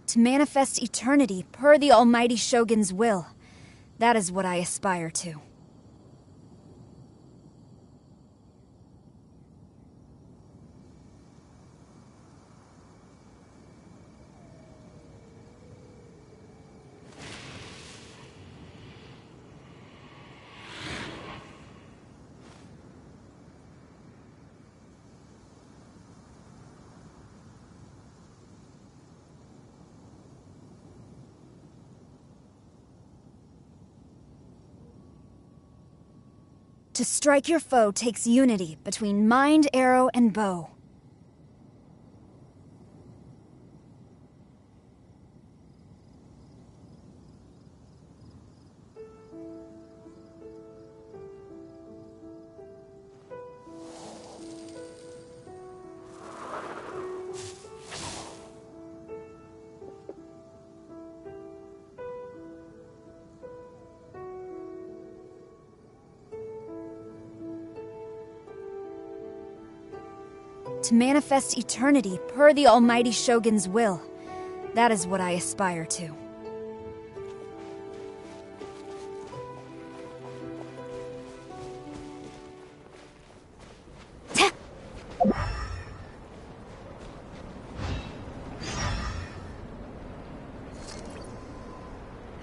To manifest eternity per the Almighty Shogun's will. That is what I aspire to. To strike your foe takes unity between mind, arrow, and bow. To manifest eternity per the Almighty Shogun's will. That is what I aspire to.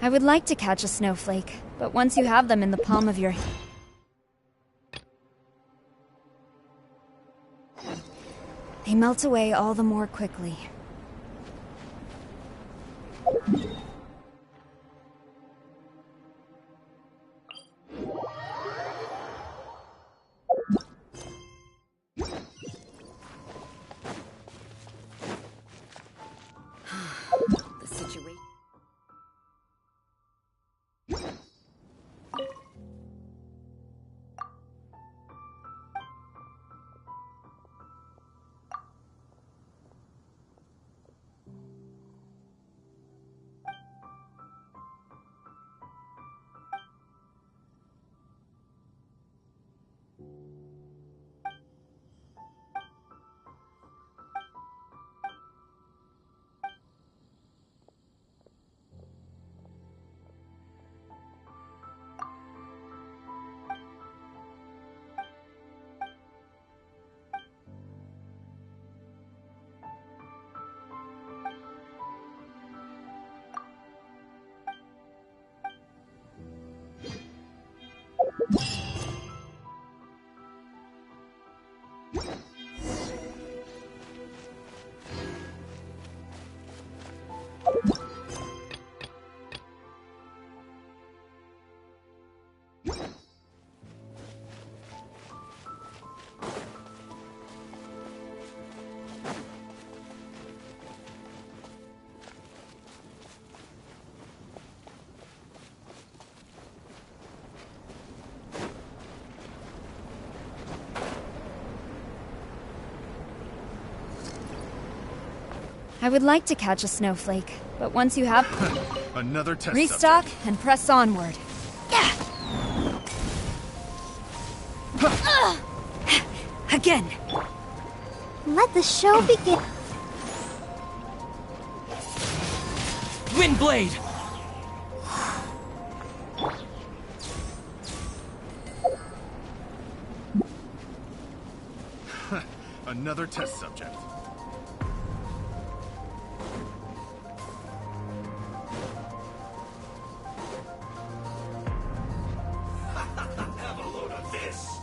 I would like to catch a snowflake, but once you have them in the palm of your... They melt away all the more quickly. The situation. I would like to catch a snowflake, but once you have... Another test Restock subject. and press onward. Again! Let the show begin. Windblade! Another test subject. Have a load of this!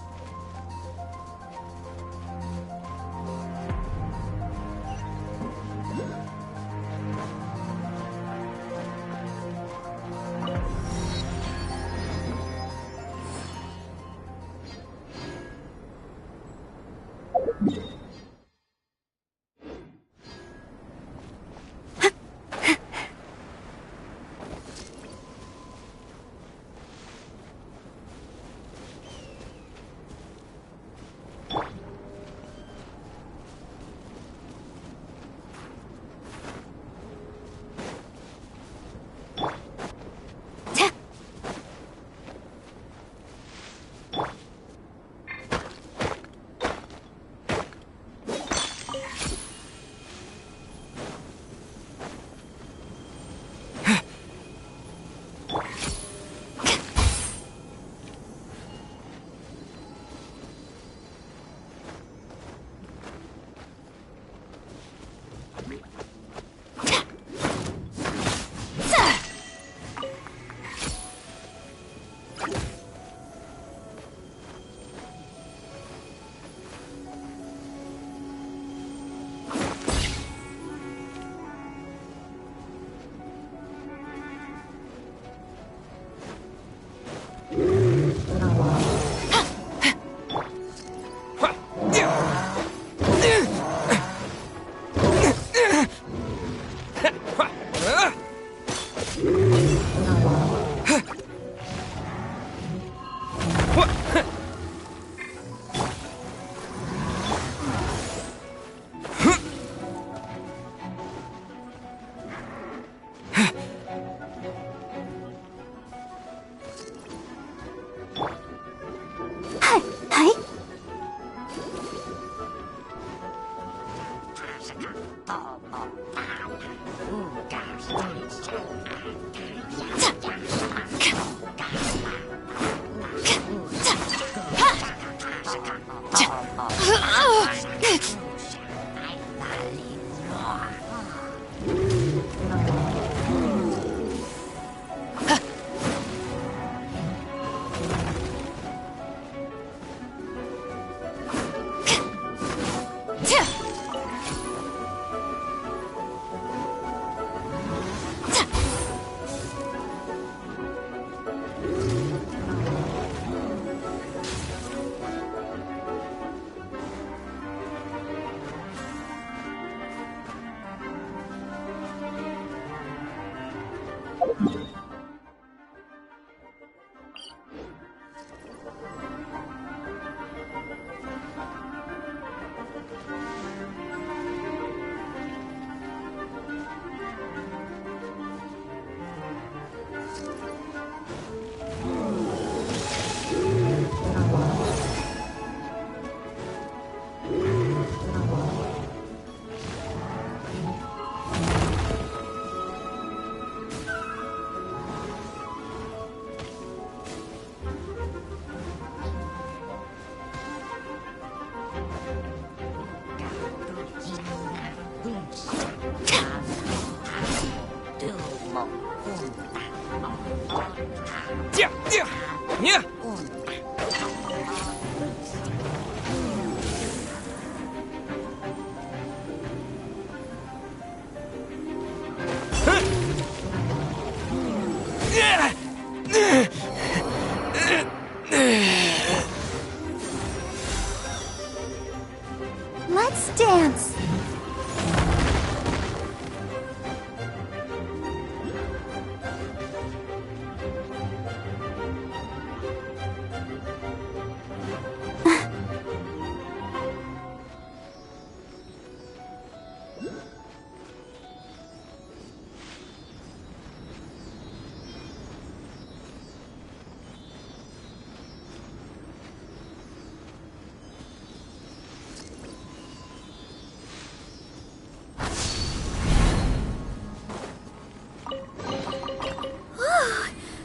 Let's dance.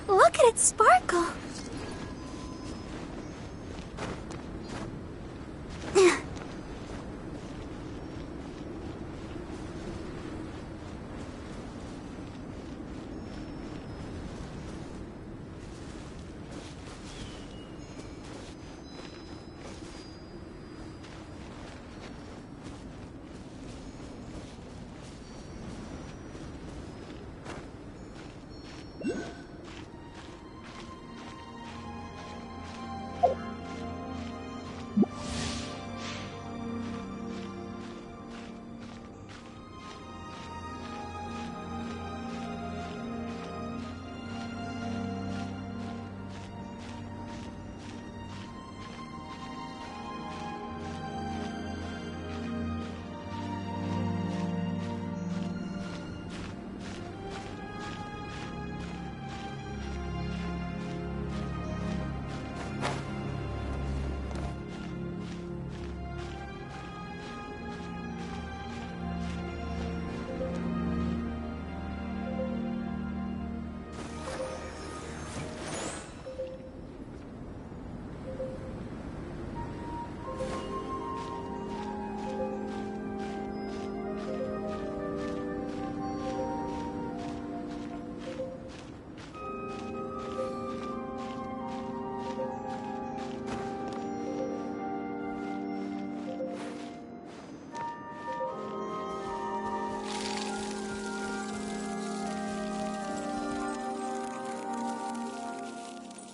Look at it sparkle.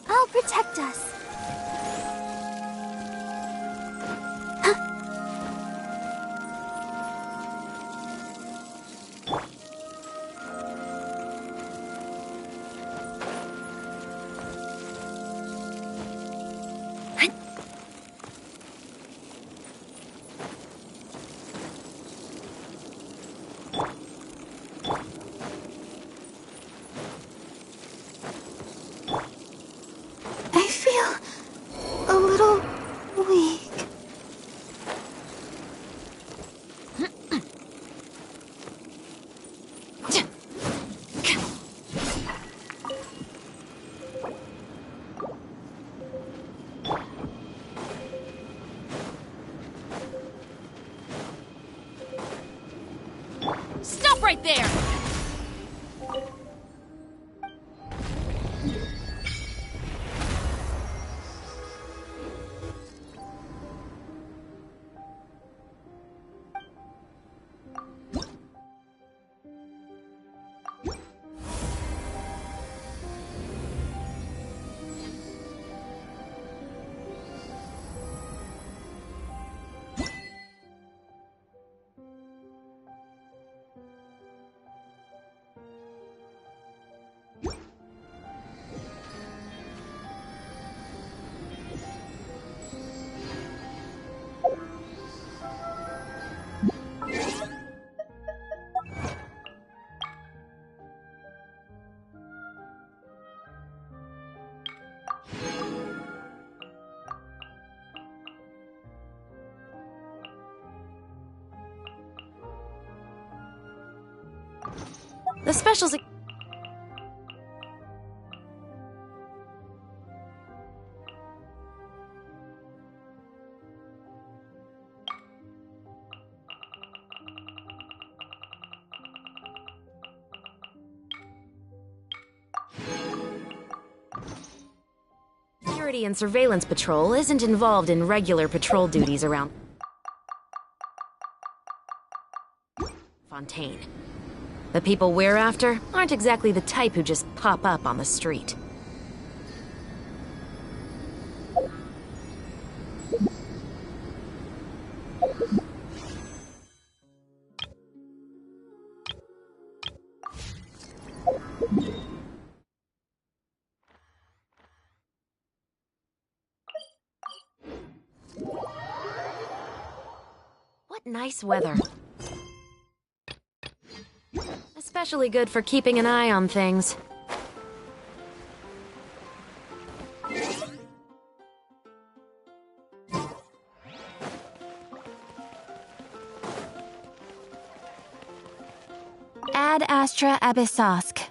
I'll protect us. I feel a little weak. Stop right there! specials... Security and surveillance patrol isn't involved in regular patrol duties around Fontaine. The people we're after aren't exactly the type who just pop up on the street. What nice weather. Especially good for keeping an eye on things. Ad Astra Abyssosque.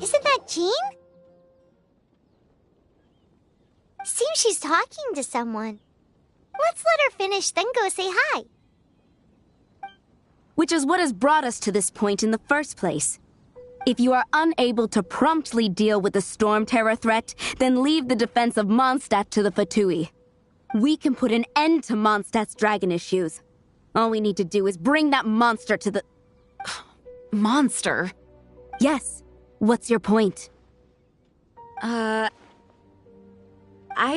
Isn't that Jean? Seems she's talking to someone. Let's let her finish, then go say hi. Which is what has brought us to this point in the first place. If you are unable to promptly deal with the Storm Terror threat, then leave the defense of Mondstadt to the Fatui. We can put an end to Mondstadt's dragon issues. All we need to do is bring that monster to the... Monster? Yes. What's your point? I'd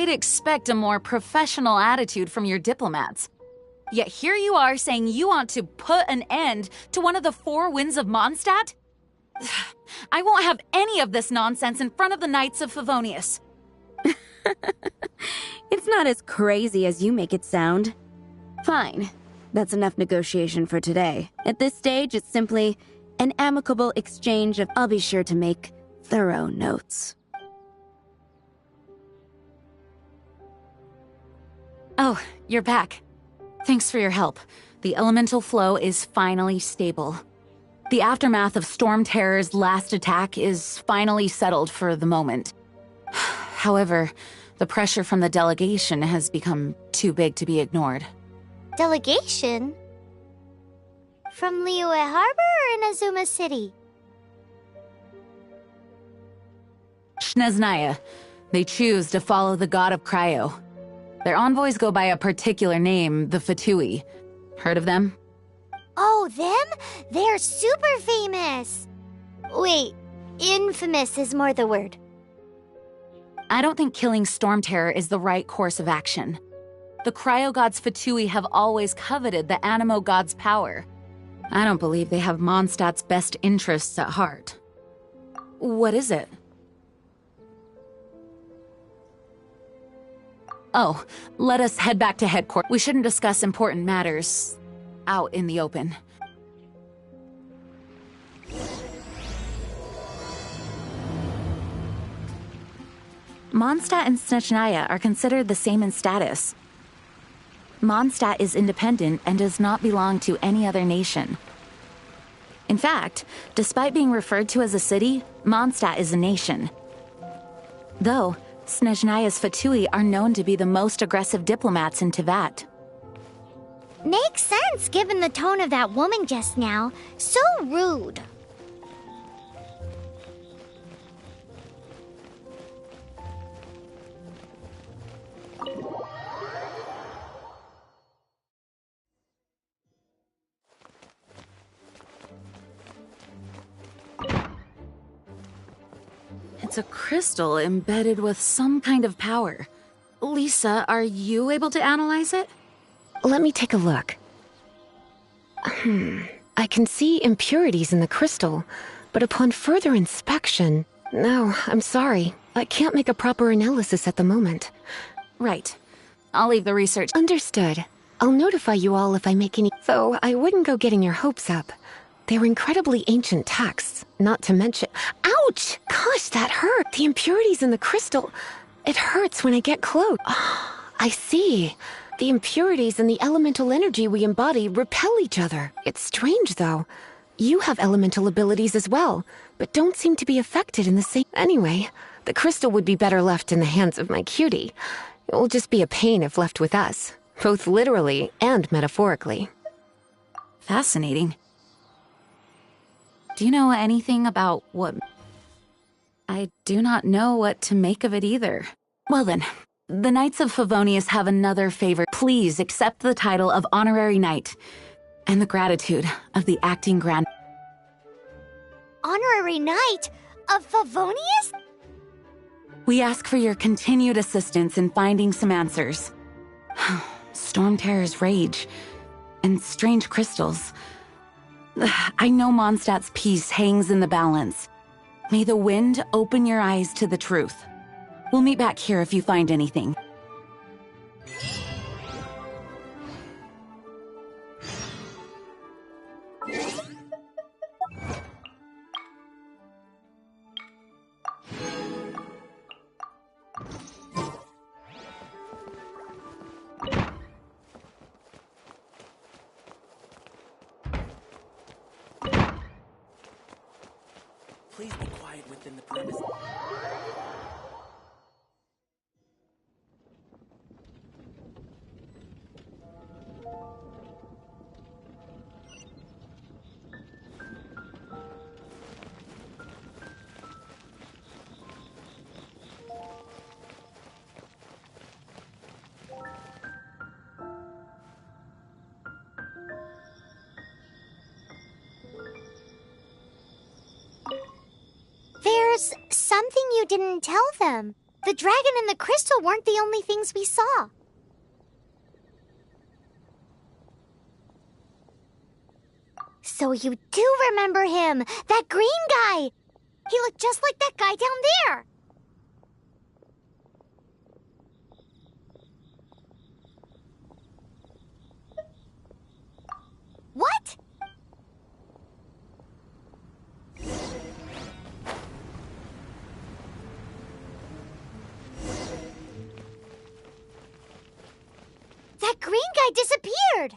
expect a more professional attitude from your diplomats. Yet here you are saying you want to put an end to one of the four winds of Mondstadt? I won't have any of this nonsense in front of the Knights of Favonius. It's not as crazy as you make it sound. Fine. That's enough negotiation for today. At this stage, it's simply an amicable exchange of... I'll be sure to make thorough notes. Oh, you're back. Thanks for your help. The elemental flow is finally stable. The aftermath of Storm Terror's last attack is finally settled for the moment. However, the pressure from the delegation has become too big to be ignored. Delegation? From Liyue Harbor or Inazuma City? Snezhnaya. They choose to follow the god of Cryo. Their envoys go by a particular name, the Fatui. Heard of them? Oh, them? They're super famous! Wait, infamous is more the word. I don't think killing Storm Terror is the right course of action. The Cryo God's Fatui have always coveted the Anemo God's power. I don't believe they have Mondstadt's best interests at heart. What is it? Oh, let us head back to headquarters. We shouldn't discuss important matters out in the open. Mondstadt and Snezhnaya are considered the same in status. Mondstadt is independent and does not belong to any other nation. In fact, despite being referred to as a city, Mondstadt is a nation. Though, Snezhnaya's Fatui are known to be the most aggressive diplomats in Teyvat. Makes sense given the tone of that woman just now. So rude. It's a crystal embedded with some kind of power. Lisa, are you able to analyze it? Let me take a look. I can see impurities in the crystal, but upon further inspection... No, I'm sorry. I can't make a proper analysis at the moment. Right. I'll leave the research. Understood. I'll notify you all if I make any... Though, I wouldn't go getting your hopes up. They're incredibly ancient texts, not to mention... Ouch! Gosh, that hurt! The impurities in the crystal... It hurts when I get close. Oh, I see. The impurities and the elemental energy we embody repel each other. It's strange, though. You have elemental abilities as well, but don't seem to be affected in the same... Anyway, the crystal would be better left in the hands of my cutie. It will just be a pain if left with us, both literally and metaphorically. Fascinating. Do you know anything about what... I do not know what to make of it either. Well then, the Knights of Favonius have another favor. Please accept the title of Honorary Knight, and the gratitude of the Acting Grand... Honorary Knight of Favonius? We ask for your continued assistance in finding some answers. Storm Terror's rage, and strange crystals. I know Mondstadt's peace hangs in the balance. May the wind open your eyes to the truth. We'll meet back here if you find anything. Please be quiet within the premises. There's something you didn't tell them. The dragon and the crystal weren't the only things we saw. So you do remember him, that green guy. He looked just like that guy down there. What? That green guy disappeared!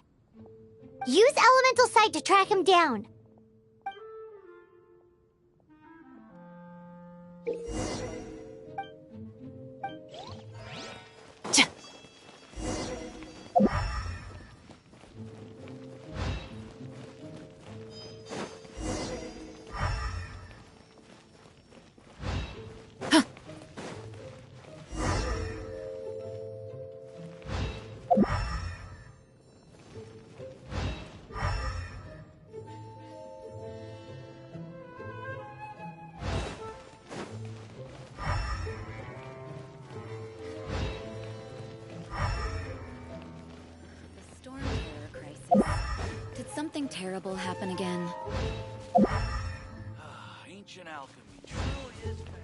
Use Elemental Sight to track him down. Did something terrible happen again? Ancient alchemy truly is bad.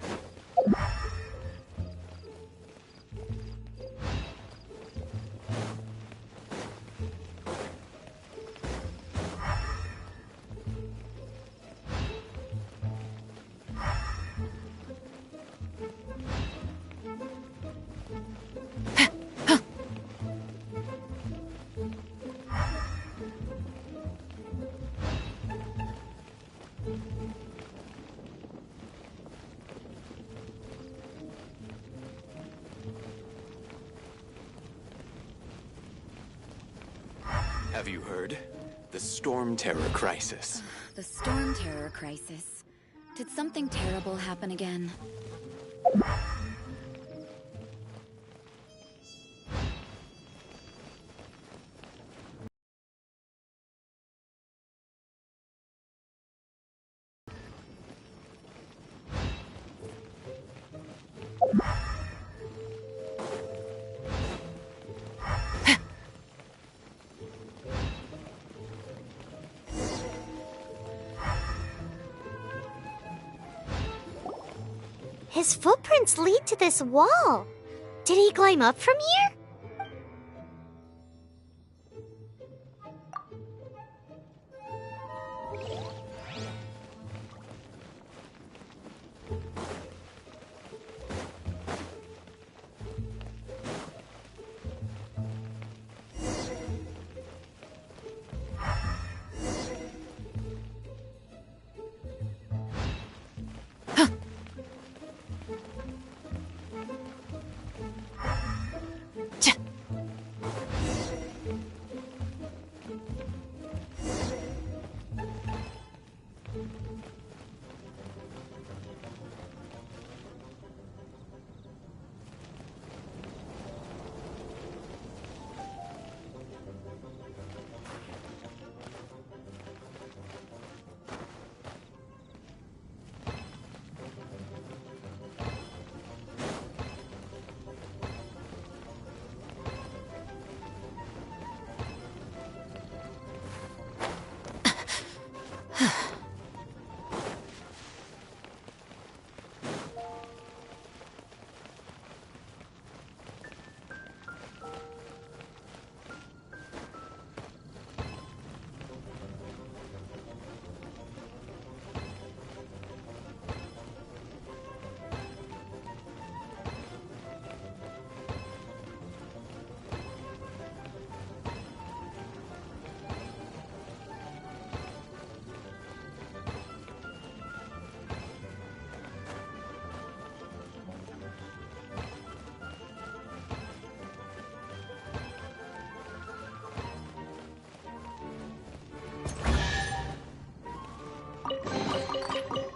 Have you heard? The Storm Terror crisis. The Storm Terror crisis. Did something terrible happen again? His footprints lead to this wall. Did he climb up from here?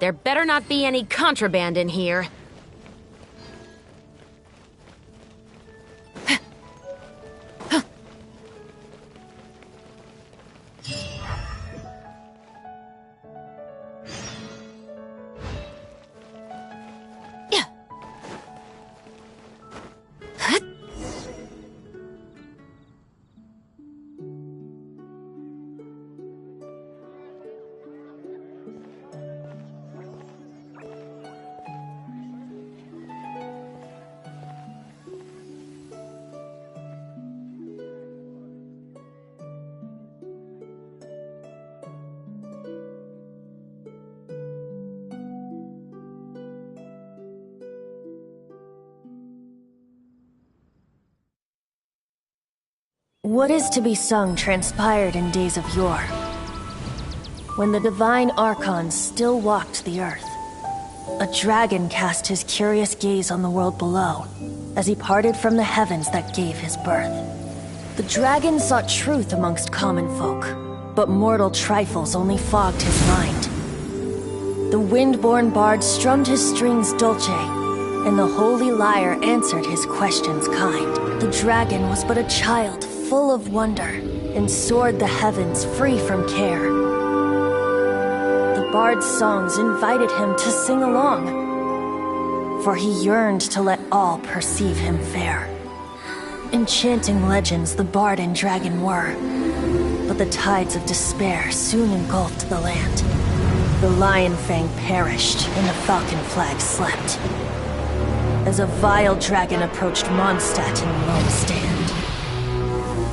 There better not be any contraband in here. What is to be sung transpired in days of yore, when the divine archons still walked the earth. A dragon cast his curious gaze on the world below, as he parted from the heavens that gave his birth. The dragon sought truth amongst common folk, but mortal trifles only fogged his mind. The wind-born bard strummed his strings dulce, and the holy lyre answered his questions kind. The dragon was but a child full of wonder, and soared the heavens free from care. The bard's songs invited him to sing along, for he yearned to let all perceive him fair. Enchanting legends the bard and dragon were, but the tides of despair soon engulfed the land. The Lion Fang perished, and the Falcon Flag slept, as a vile dragon approached Mondstadt in lone stand.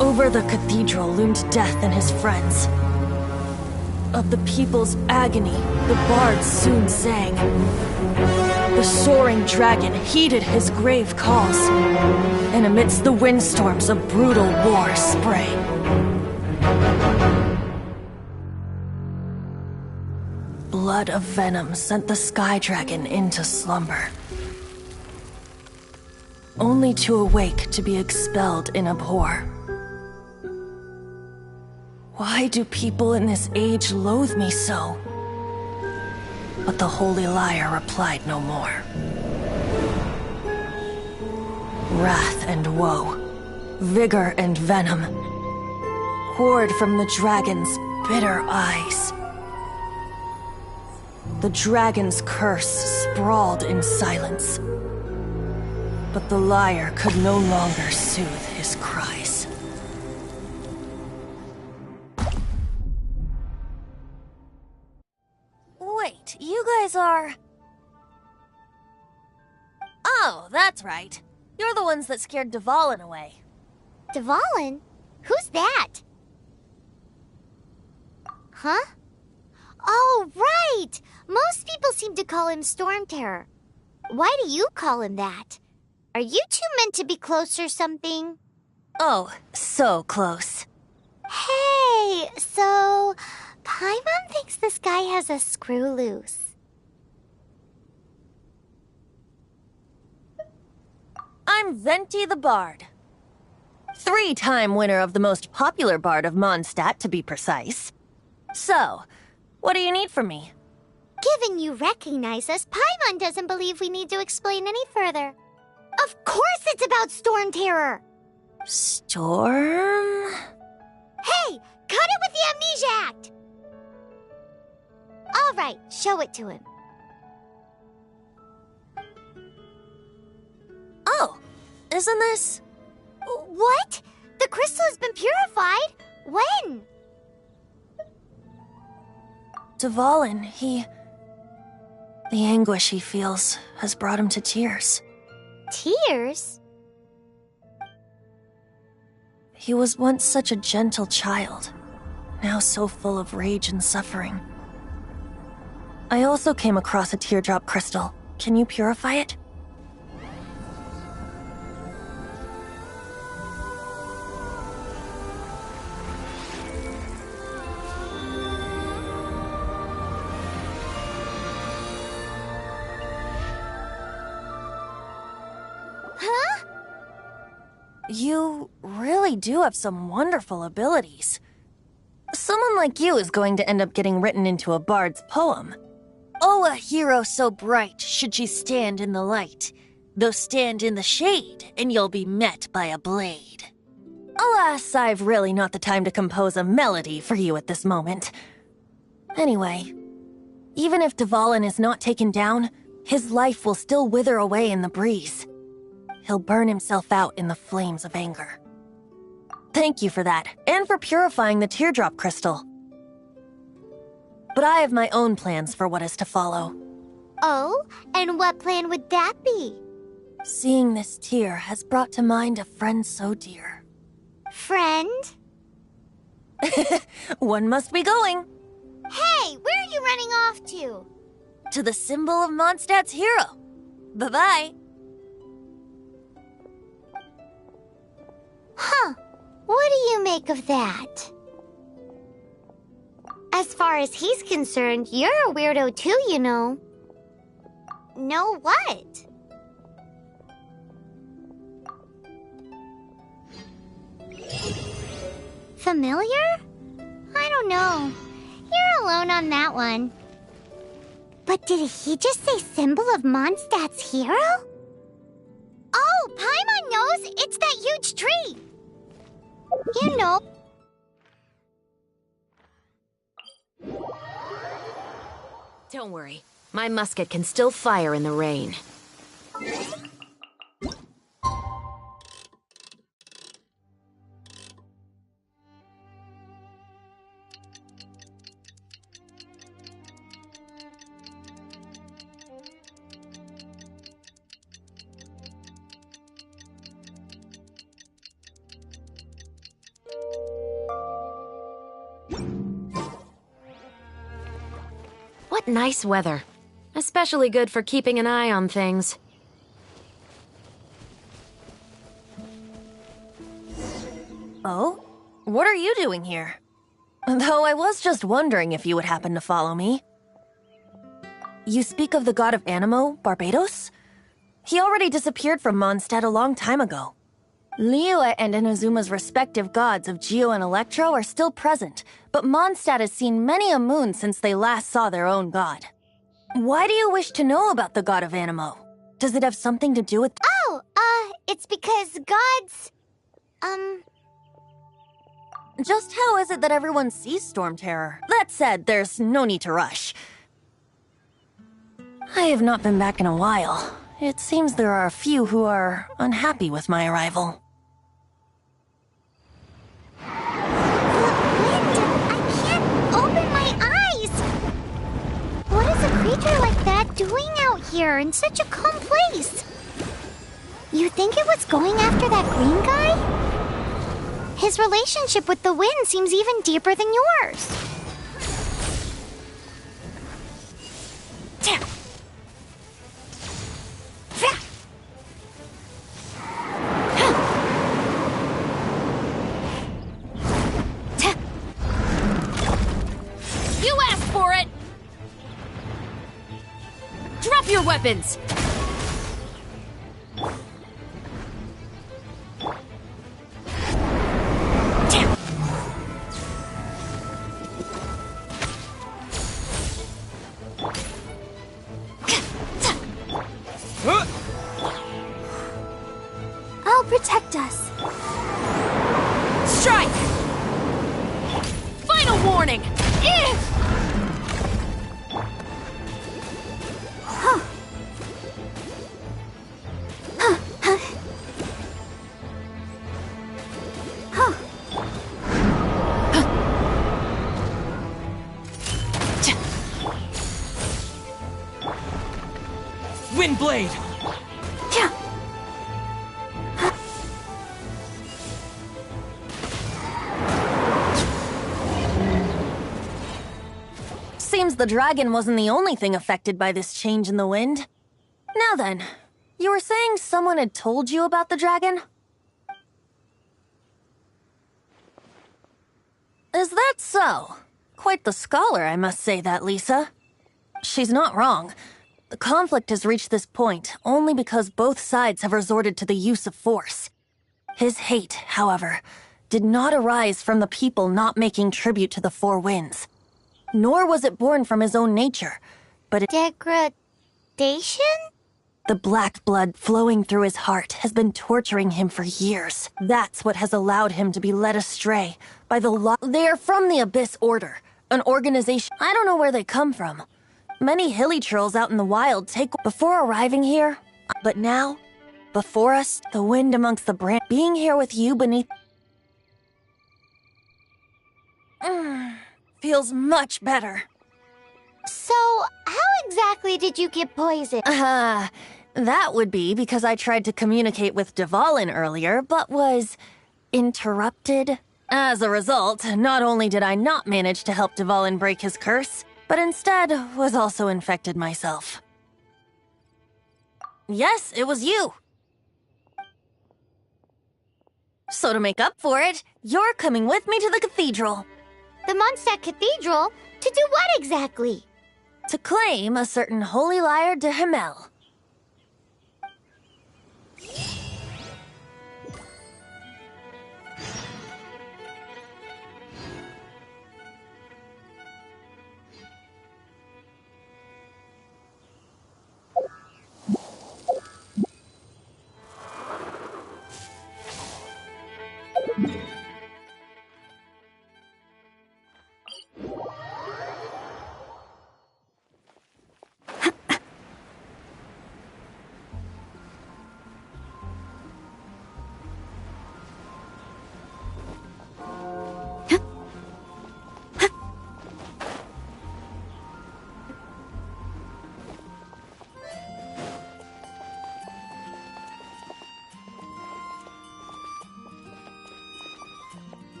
Over the cathedral loomed Death and his friends. Of the people's agony, the bards soon sang. The soaring dragon heeded his grave calls, and amidst the windstorms a brutal war sprang. Blood of venom sent the sky dragon into slumber, only to awake to be expelled in abhor. Why do people in this age loathe me so? But the Holy Liar replied no more. Wrath and woe, vigor and venom, poured from the dragon's bitter eyes. The dragon's curse sprawled in silence. But the liar could no longer soothe his cries. Wait, you guys are... Oh, that's right. You're the ones that scared Dvalin away. Dvalin? Who's that? Huh? Oh, right! Most people seem to call him Storm Terror. Why do you call him that? Are you two meant to be close or something? Oh, so close. Hey, so... Paimon thinks this guy has a screw loose. I'm Venti the Bard. 3-time winner of the most popular bard of Mondstadt, to be precise. So, what do you need from me? Given you recognize us, Paimon doesn't believe we need to explain any further. Of course it's about Storm Terror! Storm? Hey! Cut it with the Amnesia Act! Alright, show it to him. Oh, isn't this... What? The crystal has been purified? When? Dvalin, the anguish he feels has brought him to tears. Tears? He was once such a gentle child, now so full of rage and suffering. I also came across a teardrop crystal. Can you purify it? Huh? You really do have some wonderful abilities. Someone like you is going to end up getting written into a bard's poem. Oh, a hero so bright should she stand in the light, though stand in the shade, and you'll be met by a blade. Alas, I've really not the time to compose a melody for you at this moment. Anyway, even if Dvalin is not taken down, his life will still wither away in the breeze. He'll burn himself out in the flames of anger. Thank you for that, and for purifying the teardrop crystal. But I have my own plans for what is to follow. Oh, and what plan would that be? Seeing this tear has brought to mind a friend so dear. Friend? One must be going. Hey, where are you running off to? To the symbol of Mondstadt's hero. Bye-bye. Huh. What do you make of that? As far as he's concerned, you're a weirdo too, you know. Know what? Familiar? I don't know. You're alone on that one. But did he just say symbol of Mondstadt's hero? Oh, Paimon knows! It's that huge tree! You know... Don't worry. My musket can still fire in the rain. What nice weather. Especially good for keeping an eye on things. Oh? What are you doing here? Though I was just wondering if you would happen to follow me. You speak of the god of Anemo, Barbatos? He already disappeared from Mondstadt a long time ago. Liyue and Inazuma's respective gods of Geo and Electro are still present, but Mondstadt has seen many a moon since they last saw their own god. Why do you wish to know about the god of Anemo? Does it have something to do with— it's because gods, Just how is it that everyone sees Storm Terror? That said, there's no need to rush. I have not been back in a while. It seems there are a few who are unhappy with my arrival. open my eyes! What is a creature like that doing out here in such a calm place? You think it was going after that green guy? His relationship with the wind seems even deeper than yours. You asked for it! Drop your weapons! I'll protect us. Strike! Final warning! Windblade! Seems the dragon wasn't the only thing affected by this change in the wind. Now then, you were saying someone had told you about the dragon? Is that so? Quite the scholar, I must say that, Lisa. She's not wrong. The conflict has reached this point only because both sides have resorted to the use of force. His hate, however, did not arise from the people not making tribute to the Four Winds. Nor was it born from his own nature, but Degradation? The black blood flowing through his heart has been torturing him for years. That's what has allowed him to be led astray by the law. They are from the Abyss Order, an organization. I don't know where they come from. Many hilly trolls out in the wild take before arriving here. But now, before us, the wind amongst the branch, being here with you beneath... feels much better. So, how exactly did you get poisoned? That would be because I tried to communicate with Dvalin earlier, but was interrupted. As a result, not only did I not manage to help Dvalin break his curse, but instead was also infected myself. Yes, it was you. So to make up for it, you're coming with me to the cathedral. The Mondstadt Cathedral? To do what exactly? To claim a certain holy lyre de Himmel.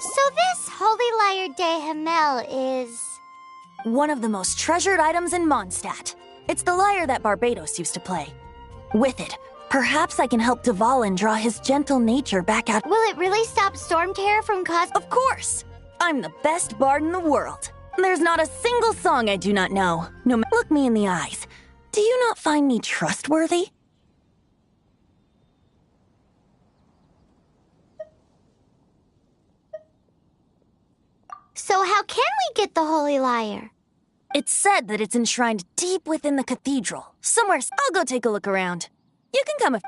So this holy lyre de Himmel is... one of the most treasured items in Mondstadt. It's the lyre that Barbatos used to play. With it, perhaps I can help Dvalin draw his gentle nature back out. Will it really stop Storm Terror from causing... Of course! I'm the best bard in the world. There's not a single song I do not know. Look me in the eyes. Do you not find me trustworthy? how can we get the Holy Lyre? It's said that it's enshrined deep within the cathedral. Somewhere. I'll go take a look around. You can come if...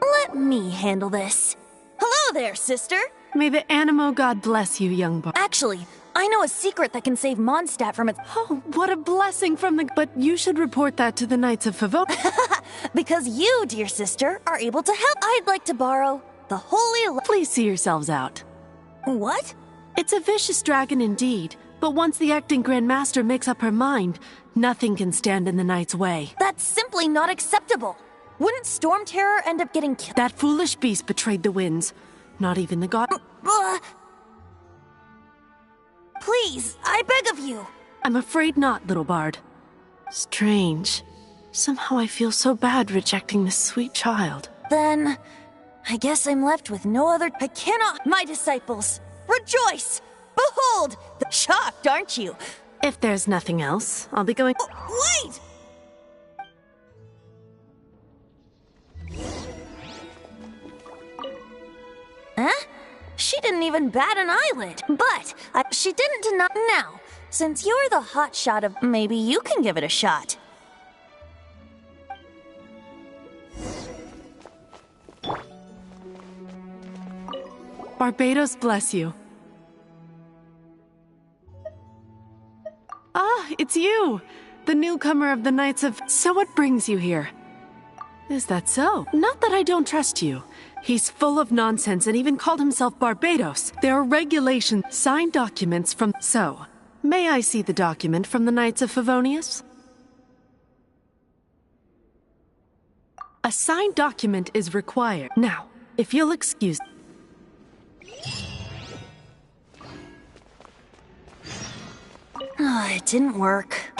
Let me handle this. Hello there, sister! May the Animo God bless you, young boy. Actually, I know a secret that can save Mondstadt from its... Oh, what a blessing from the... But you should report that to the Knights of Favonius. Because you, dear sister, are able to help. I'd like to borrow the Holy... Please see yourselves out. What? It's a vicious dragon indeed, but once the acting Grand Master makes up her mind, nothing can stand in the Knight's way. That's simply not acceptable. Wouldn't Storm Terror end up getting killed? That foolish beast betrayed the winds. Not even the god... Please, I beg of you. I'm afraid not, little bard. Strange. Somehow I feel so bad rejecting this sweet child. Then, I guess I'm left with no other... I cannot... My disciples, rejoice! Behold! Shocked, aren't you? If there's nothing else, I'll be going... Wait! Huh? She didn't even bat an eyelid. But she didn't deny. Now, since you're the hotshot of, maybe you can give it a shot. Barbatos bless you. Ah, it's you! The newcomer of the Knights of... So what brings you here? Is that so? Not that I don't trust you. He's full of nonsense and even called himself Barbatos. There are regulations, signed documents from... So, may I see the document from the Knights of Favonius? A signed document is required. Now, if you'll excuse... It didn't work.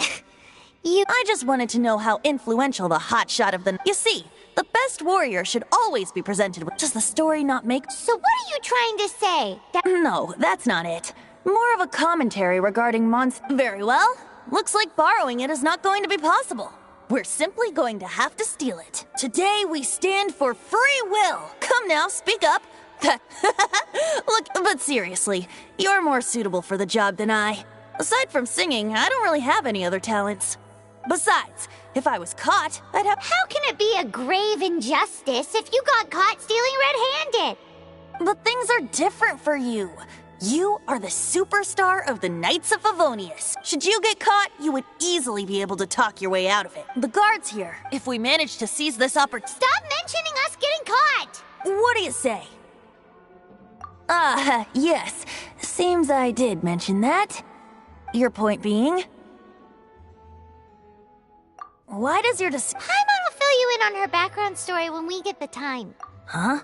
I just wanted to know how influential the hotshot of the... You see, the best warrior should always be presented with... Does the story not make... So what are you trying to say? No, that's not it. More of a commentary regarding Very well. Looks like borrowing it is not going to be possible. We're simply going to have to steal it. Today we stand for free will. Come now, speak up. Look, but seriously, you're more suitable for the job than I. Aside from singing, I don't really have any other talents. Besides, if I was caught, I'd have... How can it be a grave injustice if you got caught stealing red-handed? But things are different for you. You are the superstar of the Knights of Favonius. Should you get caught, you would easily be able to talk your way out of it. The guards here, if we manage to seize this opportunity... Stop mentioning us getting caught! What do you say? Yes. Seems I did mention that. Your point being? Why does your Paimon will fill you in on her background story when we get the time. Huh?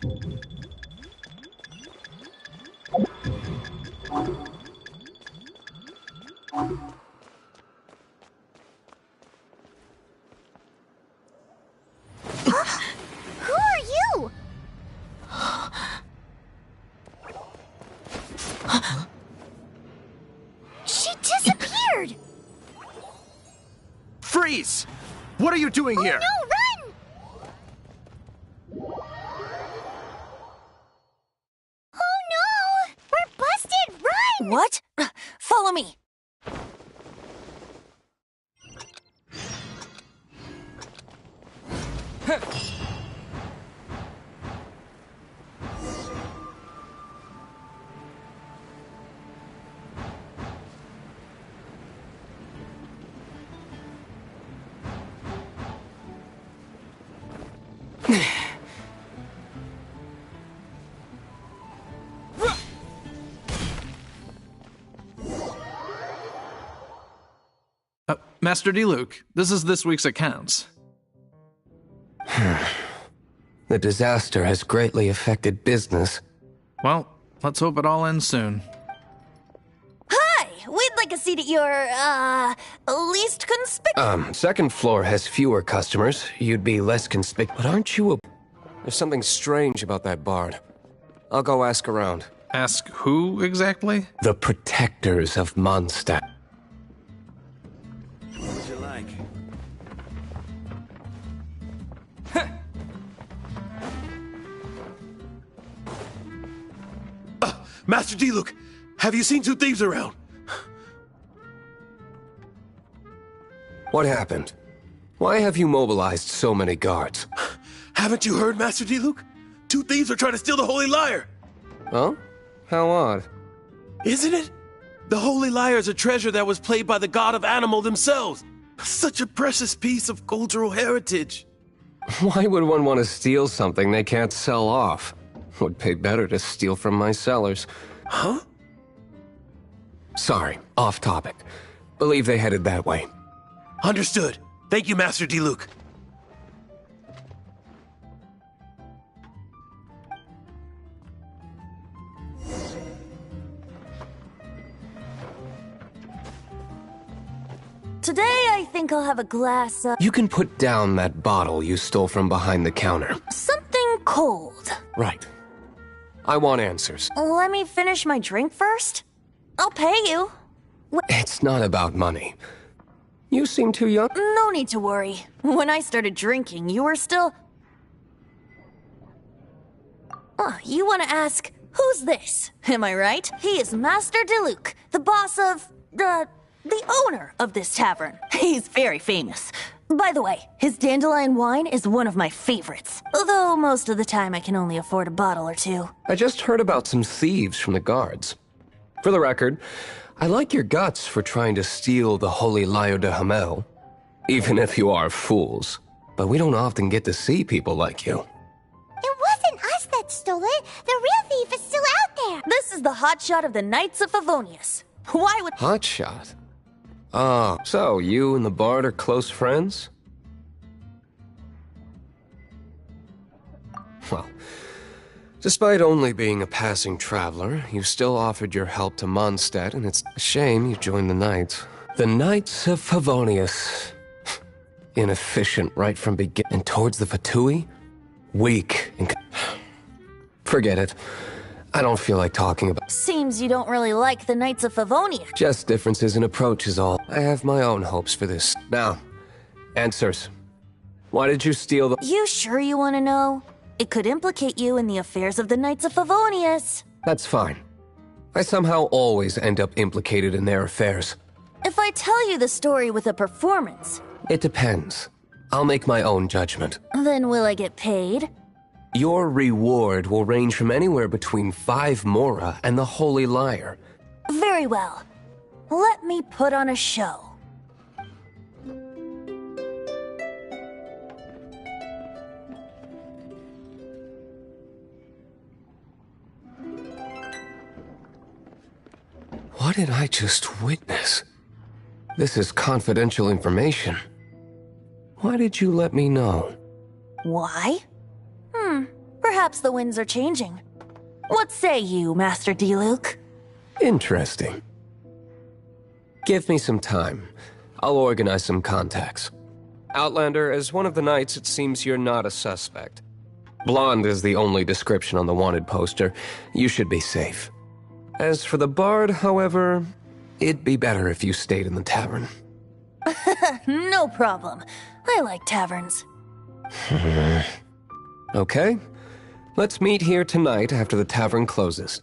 Who are you? She disappeared! Freeze! What are you doing here? No, run! Oh no! We're busted! Run! What? Follow me. Master Diluc, this is this week's accounts. The disaster has greatly affected business. Well, let's hope it all ends soon. Hi! We'd like a seat at your, least conspicuous. Second floor has fewer customers. You'd be less conspicuous. But aren't you a... There's something strange about that bard. I'll go ask around. Ask who, exactly? The protectors of Mondstadt. What would you like? Master Diluc, have you seen two thieves around? What happened? Why have you mobilized so many guards? Haven't you heard, Master Diluc? Two thieves are trying to steal the Holy Lyre. Oh? How odd. Isn't it? The Holy Lyre is a treasure that was played by the god of animal themselves. Such a precious piece of cultural heritage. Why would one want to steal something they can't sell off? Would pay better to steal from my sellers. Huh? Sorry, off topic. Believe they headed that way. Understood. Thank you, Master Diluc. Today, I think I'll have a glass of... You can put down that bottle you stole from behind the counter. something cold. Right. I want answers. Let me finish my drink first. I'll pay you. It's not about money. You seem too young. No need to worry. When I started drinking, you were still... you want to ask, who's this? Am I right? He is Master Diluc, the boss of... the owner of this tavern. He's very famous. By the way, his dandelion wine is one of my favorites. Although most of the time I can only afford a bottle or two. I just heard about some thieves from the guards. For the record, I like your guts for trying to steal the Holy Lyre de Hamel. Even if you are fools. But we don't often get to see people like you. It wasn't us that stole it. The real thief is still out there. This is the hotshot of the Knights of Favonius. Why would... Hotshot? Oh, so you and the bard are close friends? Well, despite only being a passing traveler, you still offered your help to Mondstadt, and it's a shame you joined the Knights. The Knights of Favonius. Inefficient right from beginning. And towards the Fatui? Weak and... Forget it. I don't feel like talking about... Seems you don't really like the Knights of Favonia. Just differences in approach is all. I have my own hopes for this. Now, answers. Why did you steal the... You sure you want to know? It could implicate you in the affairs of the Knights of Favonius. That's fine. I somehow always end up implicated in their affairs. If I tell you the story with a performance... It depends. I'll make my own judgment. Then will I get paid? Your reward will range from anywhere between 5 mora and the Holy Lyre. Very well. Let me put on a show. What did I just witness? This is confidential information. Why did you let me know? Why? Perhaps the winds are changing. What say you, Master Diluc? Interesting. Give me some time. I'll organize some contacts. Outlander, as one of the knights, it seems you're not a suspect. Blonde is the only description on the wanted poster. You should be safe. As for the bard, however, it'd be better if you stayed in the tavern. No problem. I like taverns. Okay. Let's meet here tonight after the tavern closes.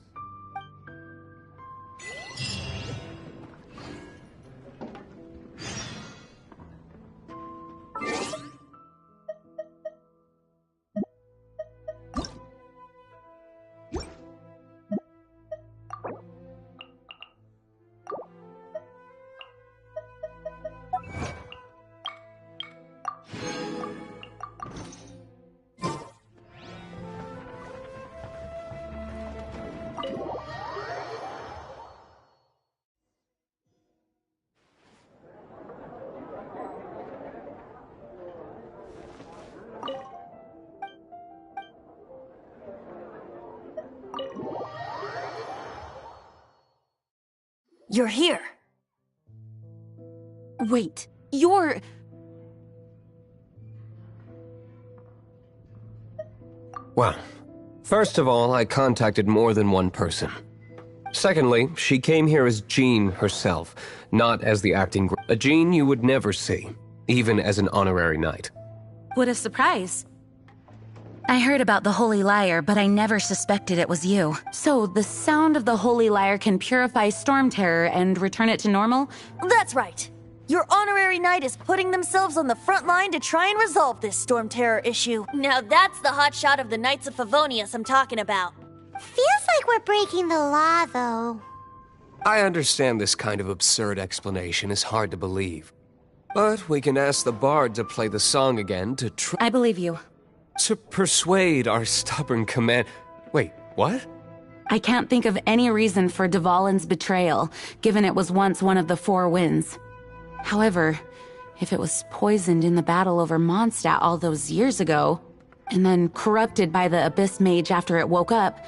You're here. Wait, you're... Well, first of all, I contacted more than one person. Secondly, she came here as Jean herself, not as the acting a Jean you would never see, even as an honorary knight. What a surprise. I heard about the Holy Lyre, but I never suspected it was you. So, the sound of the Holy Lyre can purify Storm Terror and return it to normal? That's right. Your honorary knight is putting themselves on the front line to try and resolve this Storm Terror issue. Now that's the hotshot of the Knights of Favonius I'm talking about. Feels like we're breaking the law, though. I understand this kind of absurd explanation is hard to believe. But we can ask the bard to play the song again to try... I believe you. To persuade our stubborn command... Wait, what? I can't think of any reason for Dvalin's betrayal, given it was once one of the Four Winds. However, if it was poisoned in the battle over Mondstadt all those years ago, and then corrupted by the Abyss Mage after it woke up,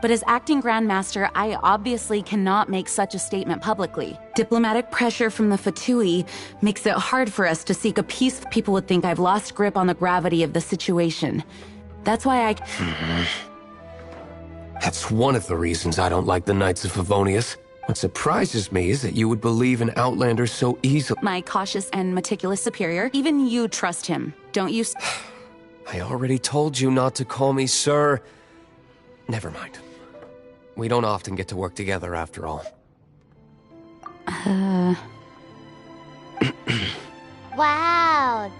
but as acting Grandmaster, I obviously cannot make such a statement publicly. Diplomatic pressure from the Fatui makes it hard for us to seek a peace. People would think I've lost grip on the gravity of the situation. That's why I... That's one of the reasons I don't like the Knights of Favonius. What surprises me is that you would believe an Outlander so easily. My cautious and meticulous superior, even you trust him, don't you? I already told you not to call me sir. Never mind. We don't often get to work together after all. Wow,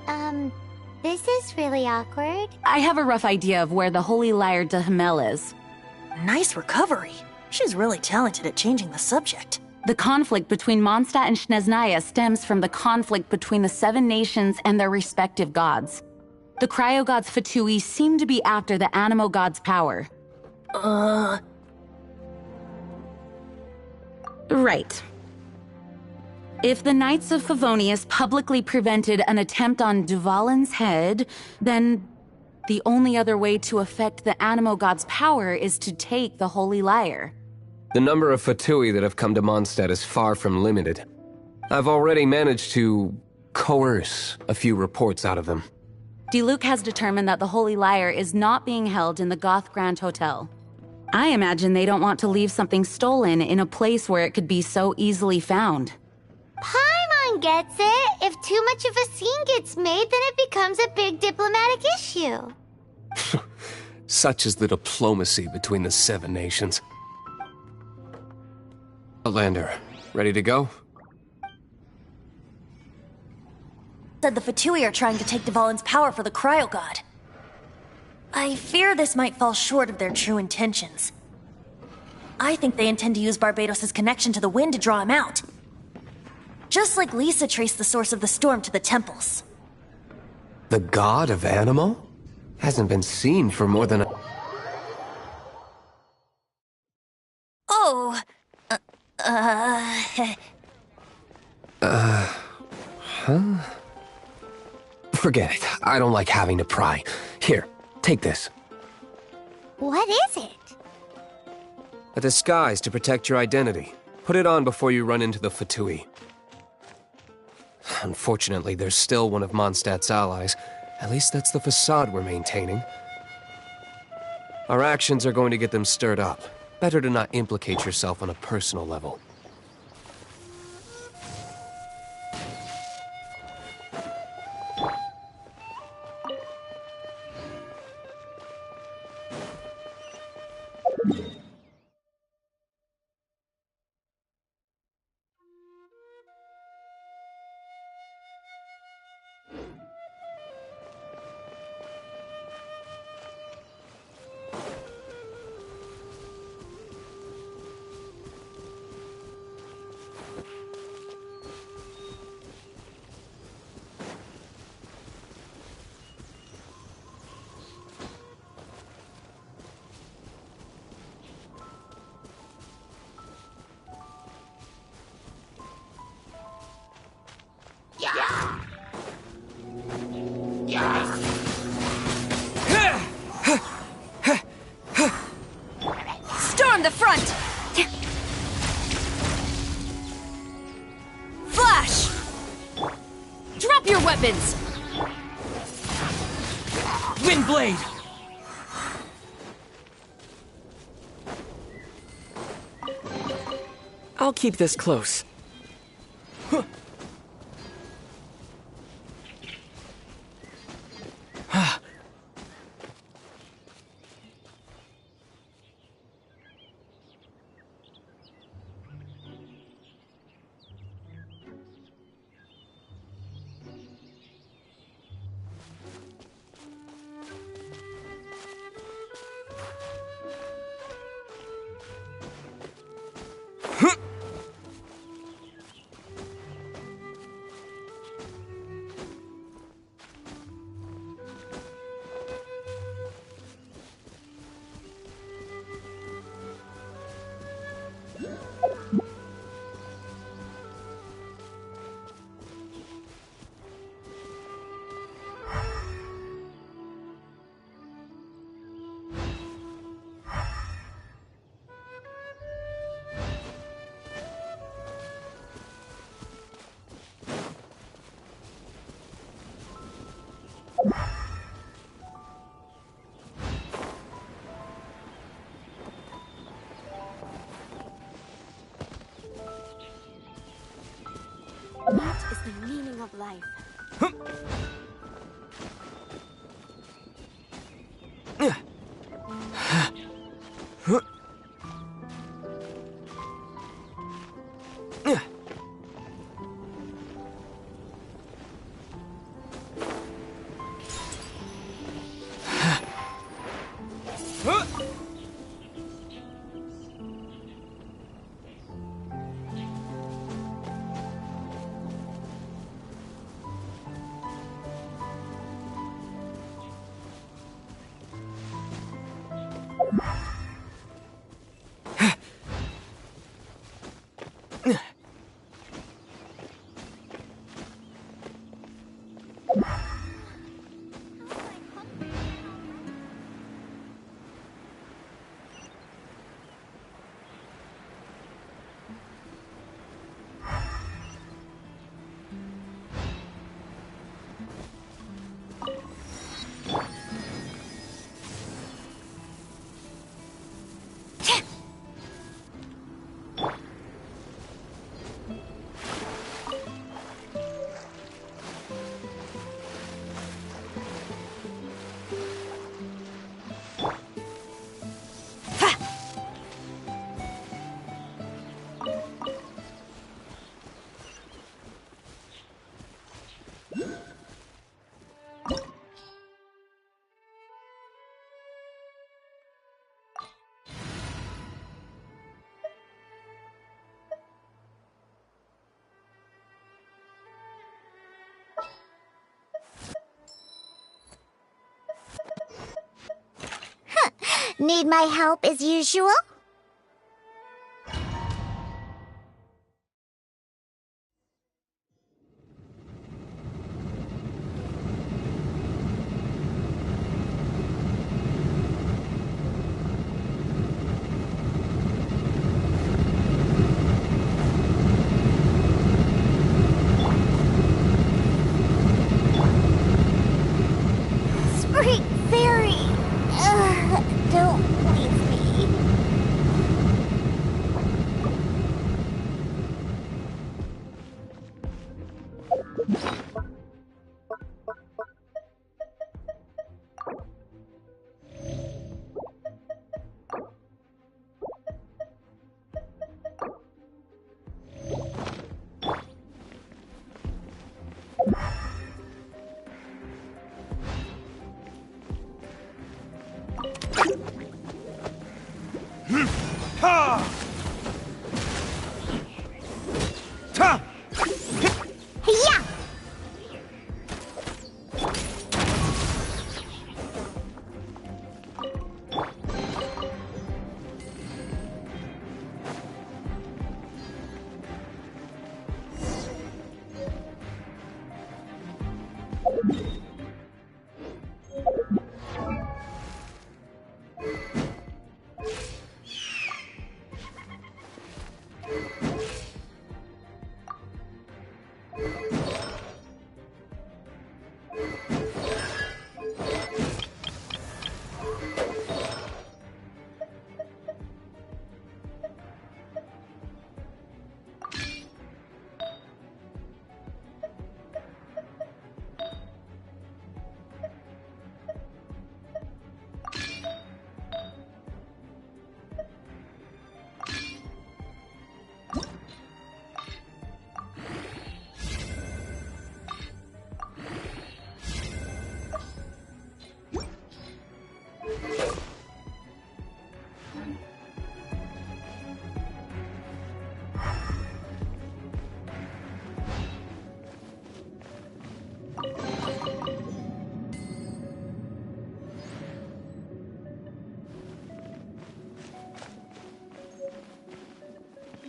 this is really awkward. I have a rough idea of where the Holy Lyre de Himmel is. Nice recovery. She's really talented at changing the subject. The conflict between Mondstadt and Snezhnaya stems from the conflict between the Seven Nations and their respective gods. The cryo-gods Fatui seem to be after the Animo god's power. Right. If the Knights of Favonius publicly prevented an attempt on Dvalin's head, then the only other way to affect the Animo god's power is to take the Holy Lyre. The number of Fatui that have come to Mondstadt is far from limited. I've already managed to coerce a few reports out of them. Diluc has determined that the Holy Lyre is not being held in the Goth Grand Hotel. I imagine they don't want to leave something stolen in a place where it could be so easily found. Paimon gets it. If too much of a scene gets made, then it becomes a big diplomatic issue. Such is the diplomacy between the Seven Nations. Outlander, ready to go? Said the Fatui are trying to take Dvalin's power for the Cryo God. I fear this might fall short of their true intentions. I think they intend to use Barbados' connection to the wind to draw him out. Just like Lisa traced the source of the storm to the temples. The god of Animo? Hasn't been seen for more than a... Oh... Huh? Forget it. I don't like having to pry. Here, take this. What is it? A disguise to protect your identity. Put it on before you run into the Fatui. Unfortunately, there's still one of Mondstadt's allies. At least that's the facade we're maintaining. Our actions are going to get them stirred up. Better to not implicate yourself on a personal level. Storm the front! Flash! Drop your weapons! Windblade! I'll keep this close. What is the meaning of life? Need my help as usual?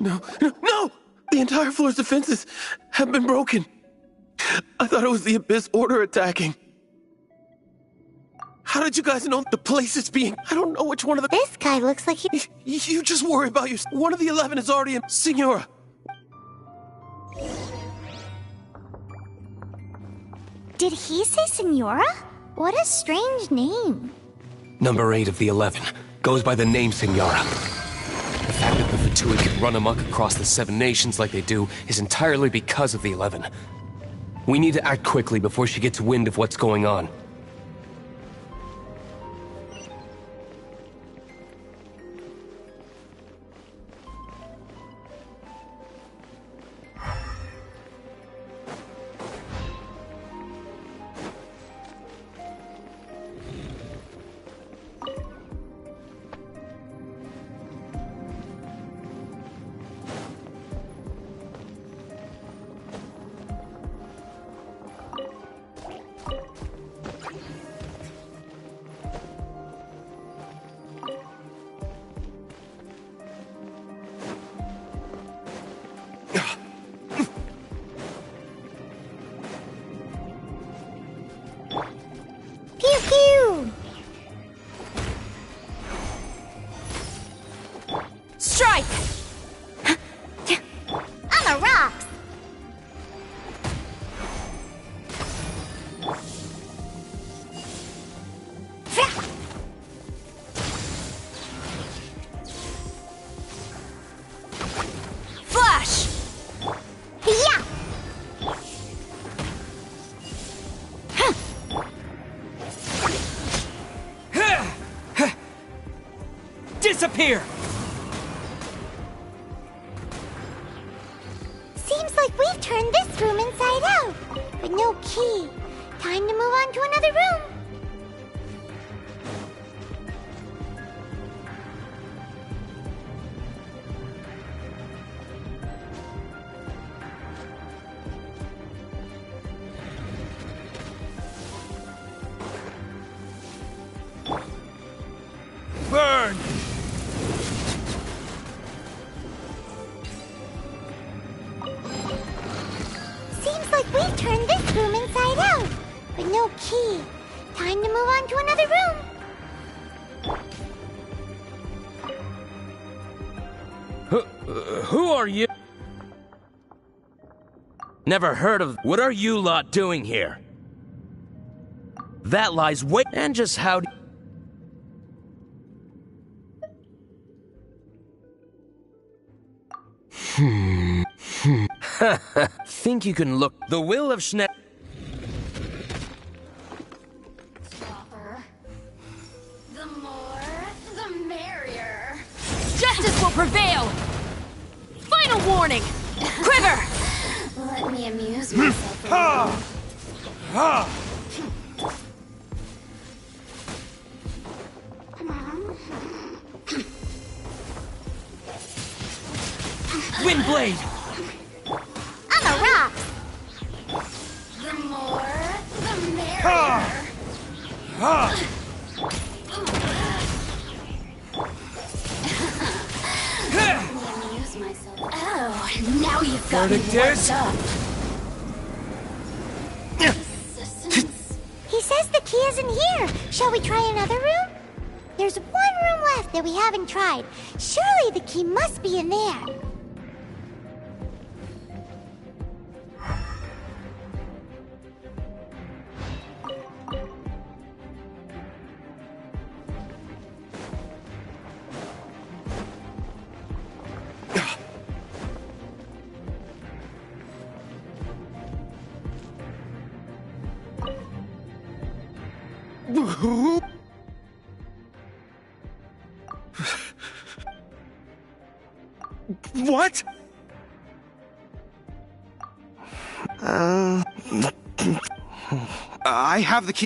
No! The entire floor's defenses have been broken. I thought it was the Abyss Order attacking. How did you guys know the place is being... I don't know which one of the... This guy looks like he... You just worry about your... One of the 11 is already in... Signora! Did he say Signora? What a strange name. Number 8 of the 11 goes by the name Signora. The fact that the Fatui can run amok across the 7 nations like they do is entirely because of the 11. We need to act quickly before she gets wind of what's going on. Strike! On the rocks! Flash! Yeah! Disappear! Seems like we've turned this room inside out, but no key. Time to move on to another room. Burn! Seems like we've turned this room inside out, but no key. Time to move on to another room. Who are you? Never heard of... What are you lot doing here? That lies way... And just how... Think you can look the will of Schne... The more, the merrier. Justice will prevail! Final warning! Quiver! Let me amuse myself a little. Windblade! On the rocks! The more, the merrier. Let me amuse myself. Oh, now you've got me worked up. He says the key isn't here. Shall we try another room? There's one room left that we haven't tried. Surely the key must be in there. What? I have the key.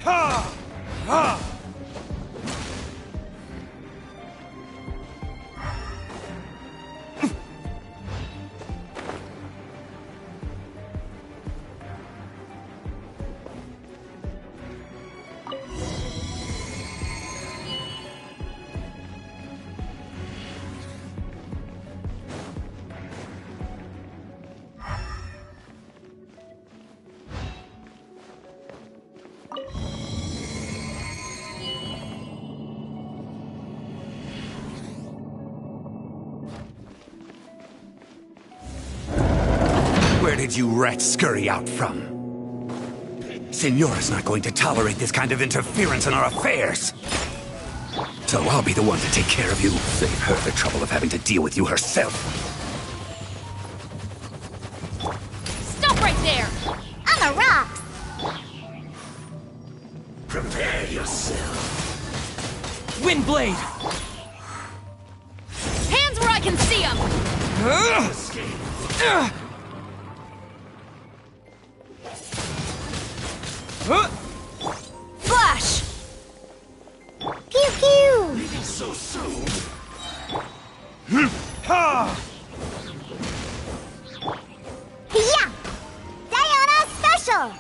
Ha! Ha! Where did you rats scurry out from? Signora's not going to tolerate this kind of interference in our affairs. So I'll be the one to take care of you. Save her the trouble of having to deal with you herself. Stop right there! On the rocks! Prepare yourself. Windblade! Hands where I can see them! Flash! Pew pew! Leaving so soon? Ha! Yeah! Diana Special!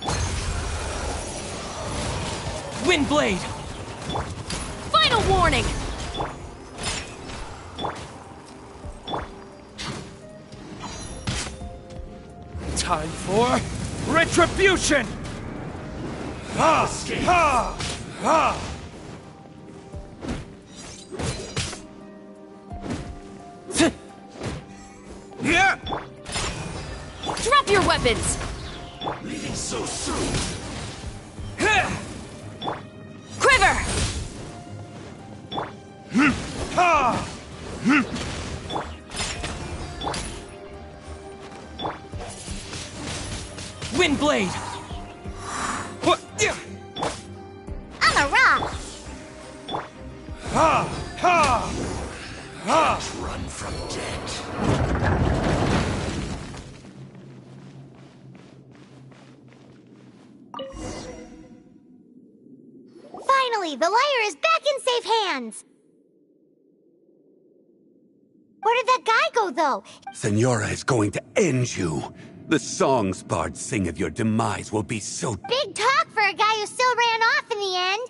Windblade! Final warning! Time for retribution! Ha! Ha! Ha! Yeah! Drop your weapons! Leaving so soon? Quiver! Ha! Windblade! What? On the rock! Ha! Ha! Ha! Run from death. Finally, the lyre is back in safe hands! Where did that guy go, though? Signora is going to end you. The songs bards sing of your demise will be so... Big talk for a guy who still ran off in the end.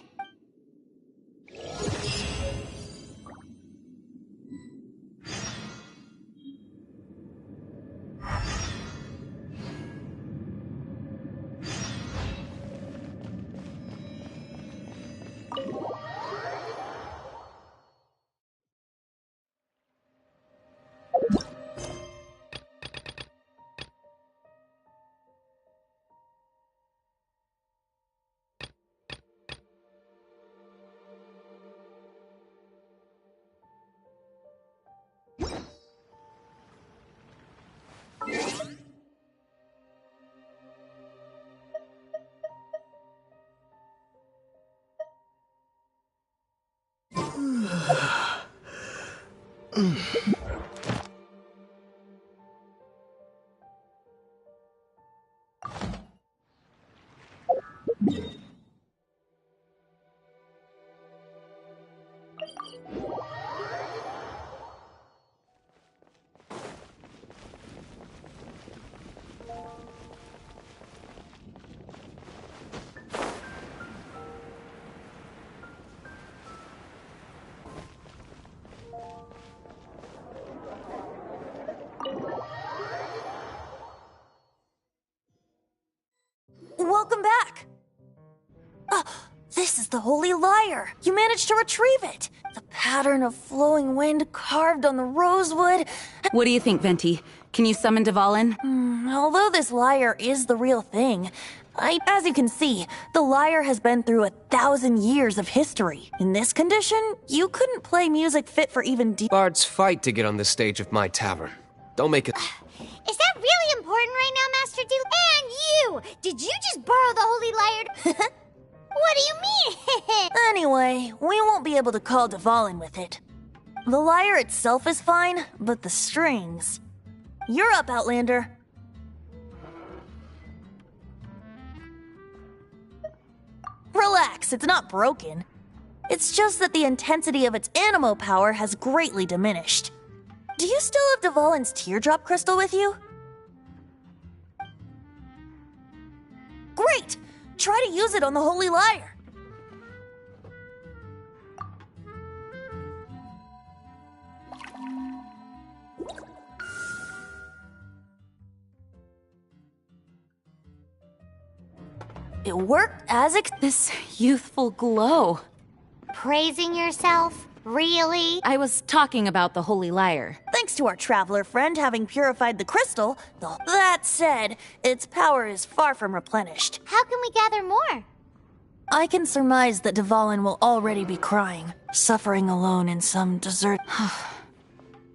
Welcome back! This is the Holy Lyre! You managed to retrieve it! The pattern of flowing wind carved on the rosewood. What do you think, Venti? Can you summon Dvalin? Although this lyre is the real thing, as you can see, the lyre has been through 1,000 years of history. In this condition, you couldn't play music fit for even Bards fight to get on the stage of my tavern. Don't make it... Is that really important right now, Master D? And you! Did you just borrow the Holy Lyre? What do you mean? Anyway, we won't be able to call Dvalin with it. The lyre itself is fine, but the strings... You're up, Outlander. Relax, it's not broken. It's just that the intensity of its animo power has greatly diminished. Do you still have Dvalin's teardrop crystal with you? Great! Try to use it on the Holy Lyre. It worked as This youthful glow. Praising yourself? Really? I was talking about the Holy Lyre. Thanks to our traveler friend having purified the crystal, that said, its power is far from replenished. How can we gather more? I can surmise that Dvalin will already be crying, suffering alone in some desert...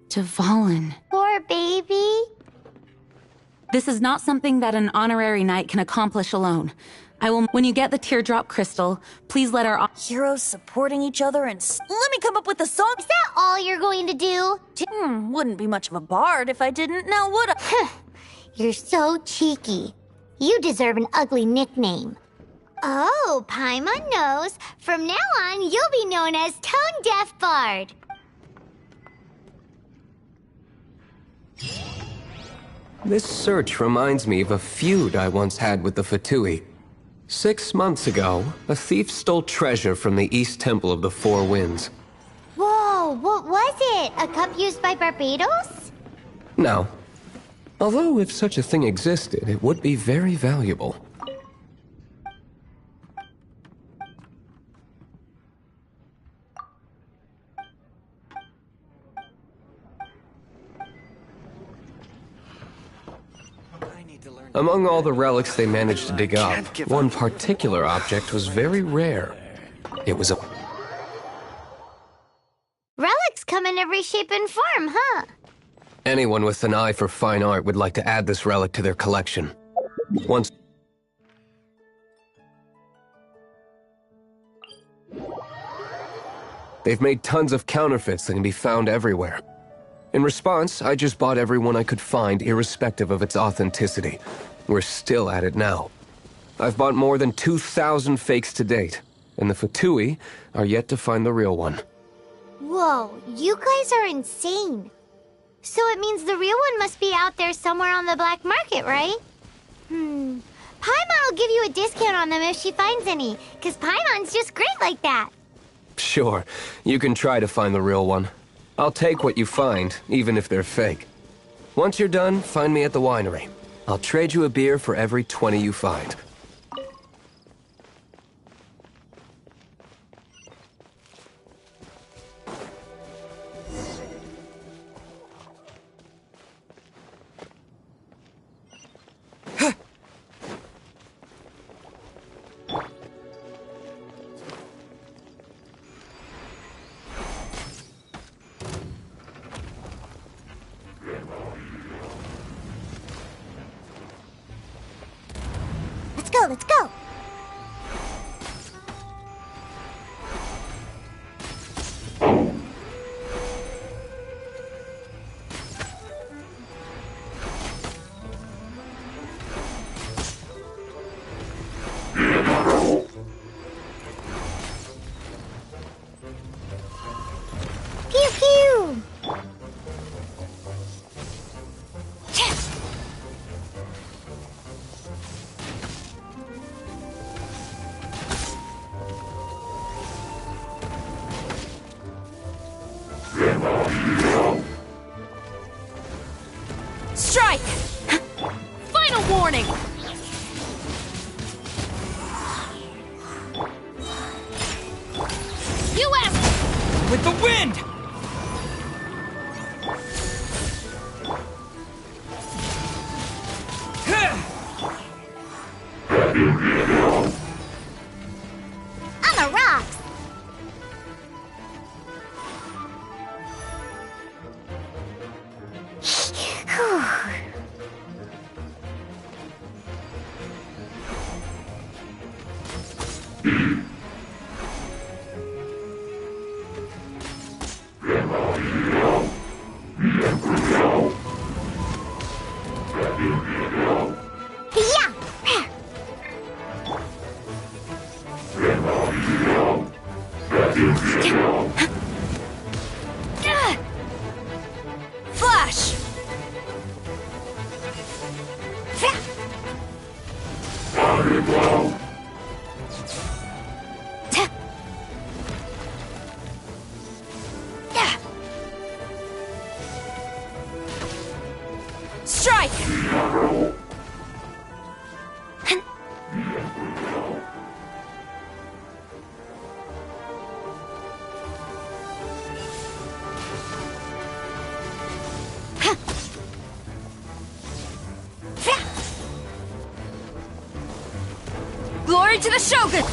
Dvalin. Poor baby. This is not something that an honorary knight can accomplish alone. When you get the teardrop crystal, please let our heroes supporting each other and let me come up with a song. Is that all you're going to do? Wouldn't be much of a bard if I didn't, now would I? You're so cheeky. You deserve an ugly nickname. Oh, Paimon knows. From now on, you'll be known as Tone Deaf Bard. This search reminds me of a feud I once had with the Fatui. 6 months ago, a thief stole treasure from the East Temple of the Four Winds. Whoa, what was it? A cup used by Barbados? No. Although if such a thing existed, it would be very valuable. Among all the relics they managed to dig up, one particular object was very rare. It was a... Relics come in every shape and form, huh? Anyone with an eye for fine art would like to add this relic to their collection. Once... They've made tons of counterfeits that can be found everywhere. In response, I just bought every one I could find, irrespective of its authenticity. We're still at it now. I've bought more than 2,000 fakes to date, and the Fatui are yet to find the real one. Whoa, you guys are insane. So it means the real one must be out there somewhere on the black market, right? Paimon will give you a discount on them if she finds any, because Paimon's just great like that. Sure, you can try to find the real one. I'll take what you find, even if they're fake. Once you're done, find me at the winery. I'll trade you a beer for every 20 you find. Let's go! You asked! With the wind! On the rocks! Flash! Strike! Glory to the Shogun!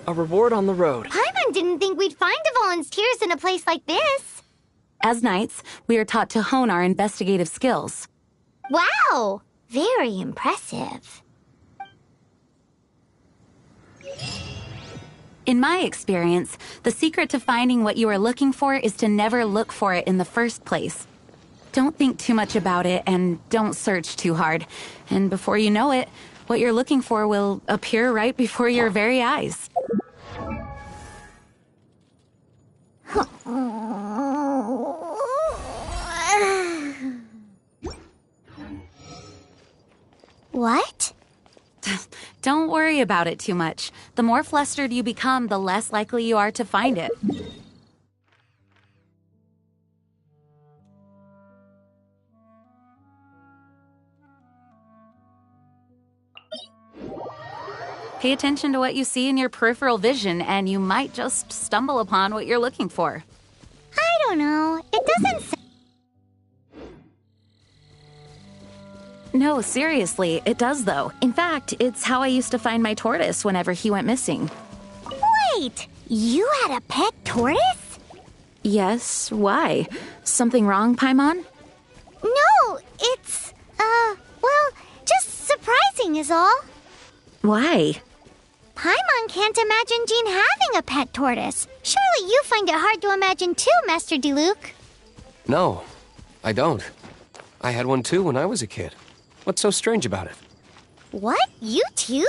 A reward on the road. Paimon didn't think we'd find the volunteers in a place like this. As knights, we are taught to hone our investigative skills. Wow! Very impressive. In my experience, the secret to finding what you are looking for is to never look for it in the first place. Don't think too much about it and don't search too hard. And before you know it, what you're looking for will appear right before your very eyes. What? Don't worry about it too much. The more flustered you become, the less likely you are to find it. Pay attention to what you see in your peripheral vision, and you might just stumble upon what you're looking for. I don't know. It doesn't No, seriously, it does though. In fact, it's how I used to find my tortoise whenever he went missing. Wait! You had a pet tortoise? Yes, why? Something wrong, Paimon? No, it's, well, just surprising is all. Why? Paimon can't imagine Jean having a pet tortoise. Surely you find it hard to imagine too, Master Diluc. No, I don't. I had one too when I was a kid. What's so strange about it? What? You too?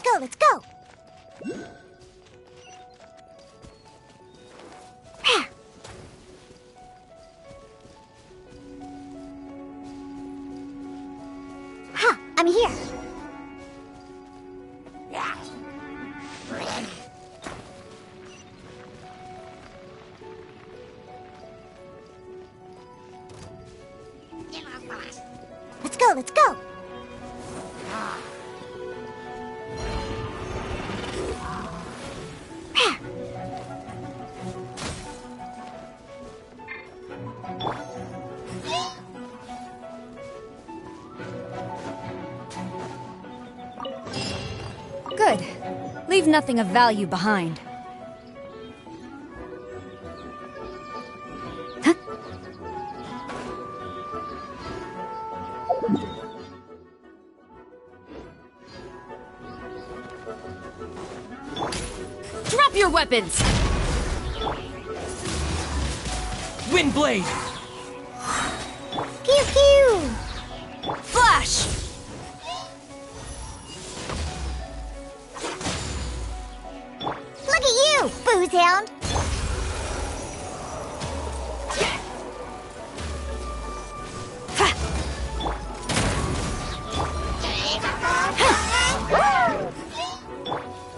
go, let's go! Ha! I'm here! Let's go, let's go! Good. Leave nothing of value behind. Drop your weapons! Windblade! Pew pew! Flash! Look at you, booze hound!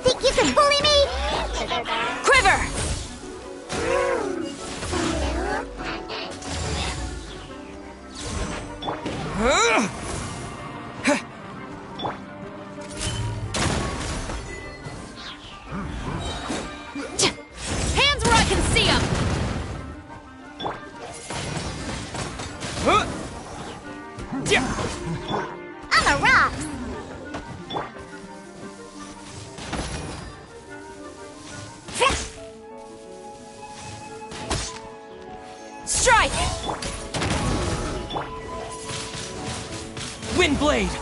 Think you can bully me? Quiver! Hands where I can see them! I'm a rock! Strike! Windblade!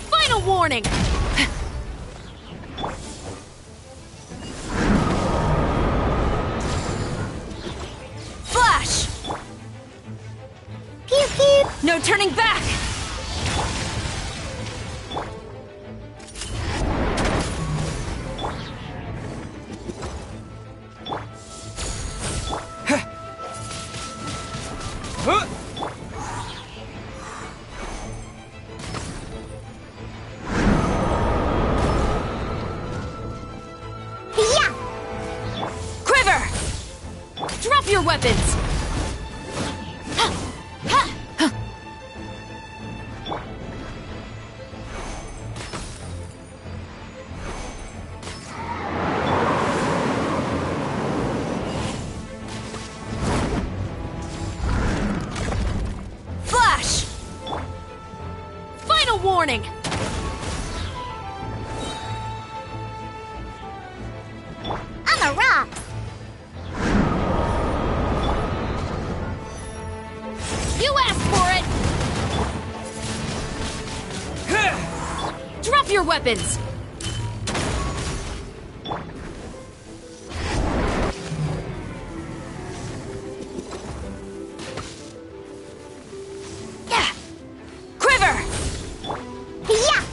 Final warning! Flash! Pew pew! No turning back! Quiver! Drop your weapons! Flash! Final warning! I'm a rock! You asked for it! your weapons! Quiver! Yeah!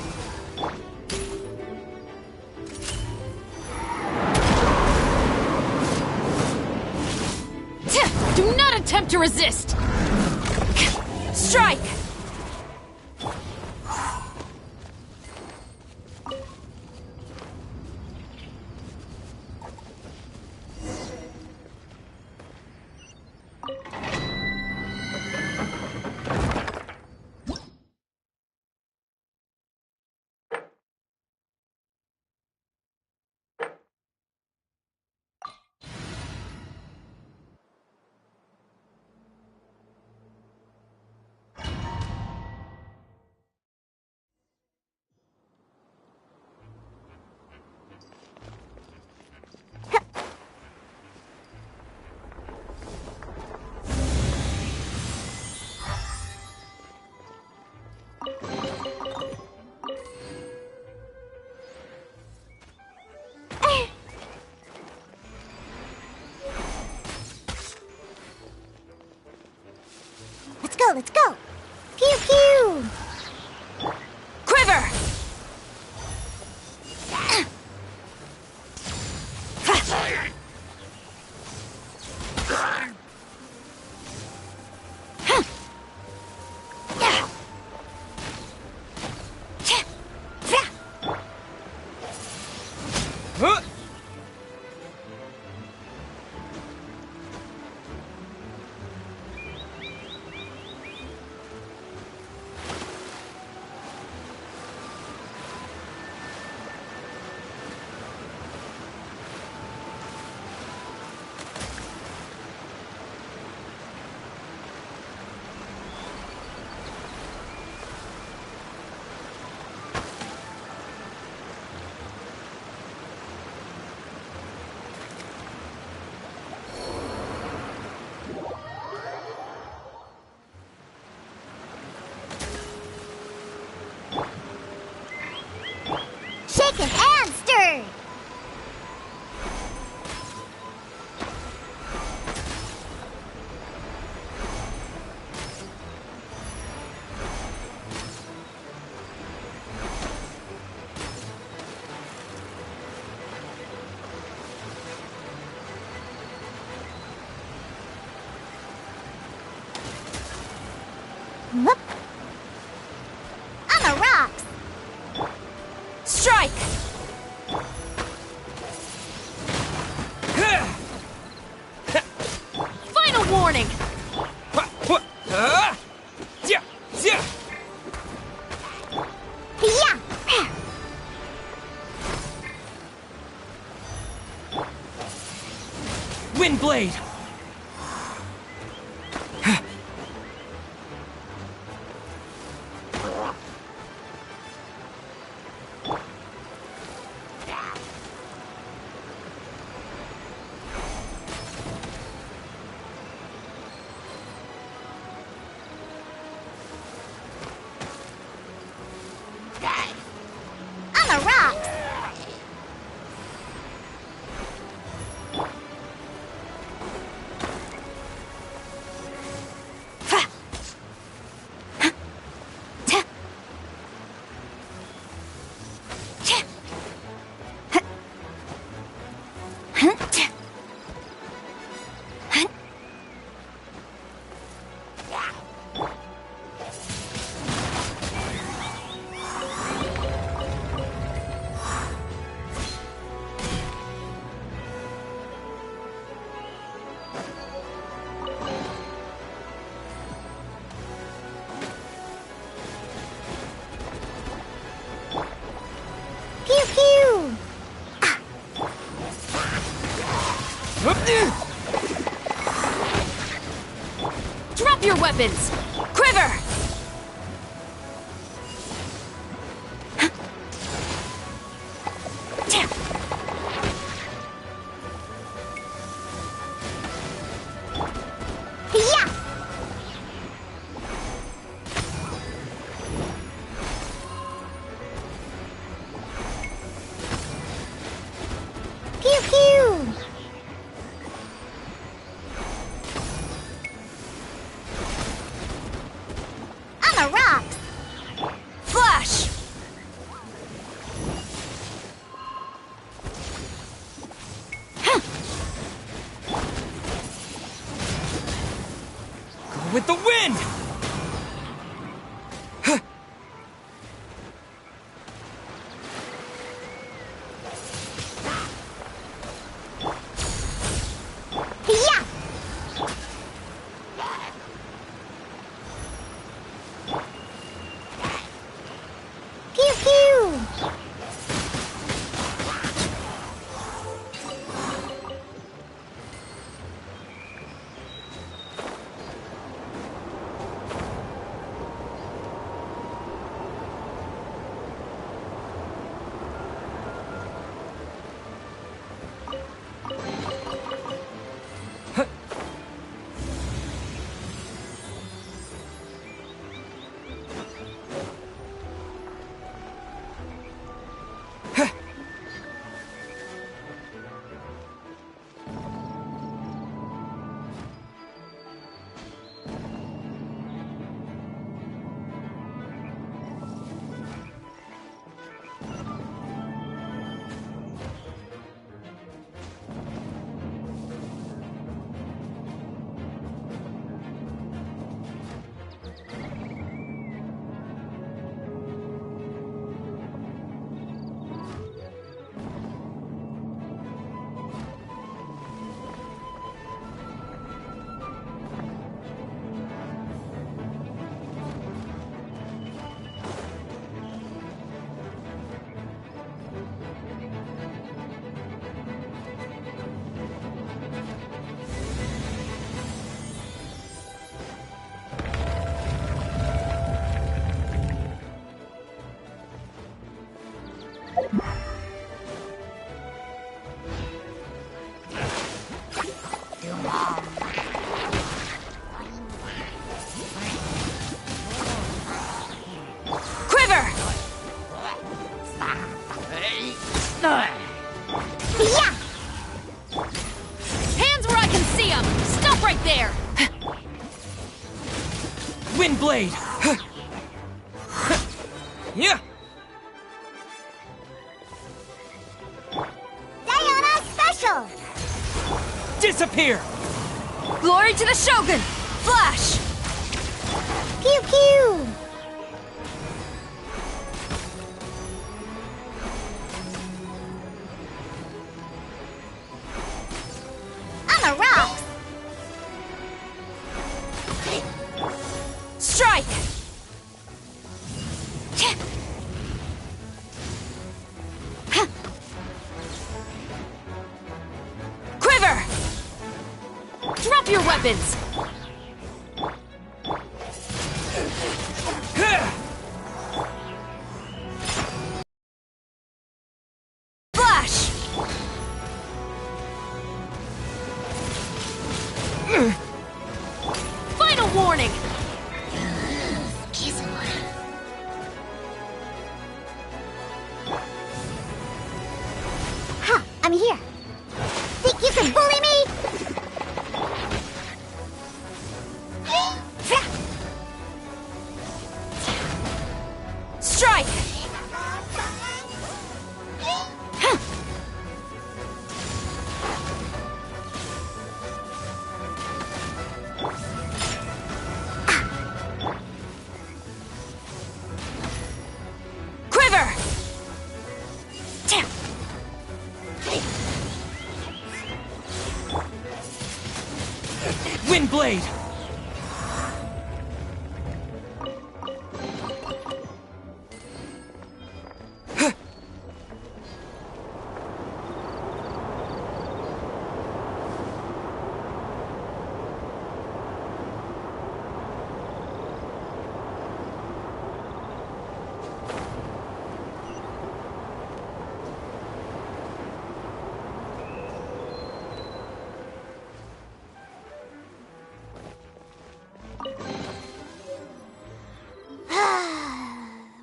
Do not attempt to resist! Strike! Let's go! Pew pew! Quiver! Shaken and stirred! Whoop. On the rocks! Strike! Final warning! Yeah! Windblade! On the rocks! Pew pew! Drop your weapons! Quiver! Yeah! the rocks! Flash! Go with the wind! Yeah! Pew pew! Quiver! Yeah! Hands where I can see them! Stop right there! Windblade! Yeah! Diana Special! Disappear! Glory to the Shogun! Flash! Pew pew! On the rocks! Strike! Quiver! Drop your weapons! Flash! Final warning! Ha! I'm here! Think you can bully me? Strike! Quiver! Windblade!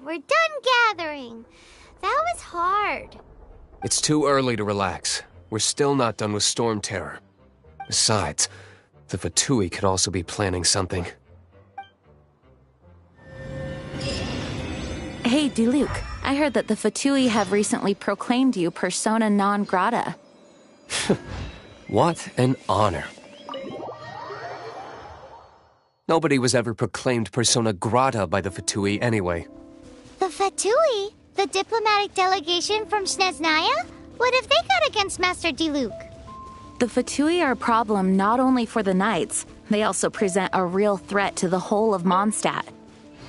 We're done gathering. That was hard. It's too early to relax. We're still not done with Storm Terror. Besides, the Fatui could also be planning something. Hey, Diluc, I heard that the Fatui have recently proclaimed you persona non grata. What an honor. Nobody was ever proclaimed persona grata by the Fatui anyway. The Fatui? The diplomatic delegation from Snezhnaya? What have they got against Master Diluc? The Fatui are a problem not only for the Knights, they also present a real threat to the whole of Mondstadt.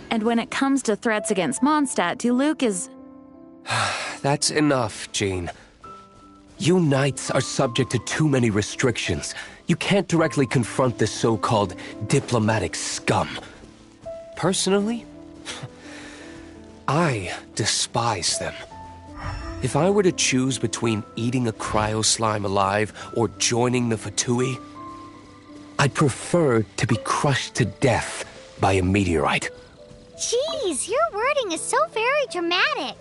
And when it comes to threats against Mondstadt, Diluc is... That's enough, Jean. You Knights are subject to too many restrictions. You can't directly confront this so-called diplomatic scum. Personally, I despise them. If I were to choose between eating a cryo slime alive or joining the Fatui, I'd prefer to be crushed to death by a meteorite. Jeez, your wording is so very dramatic.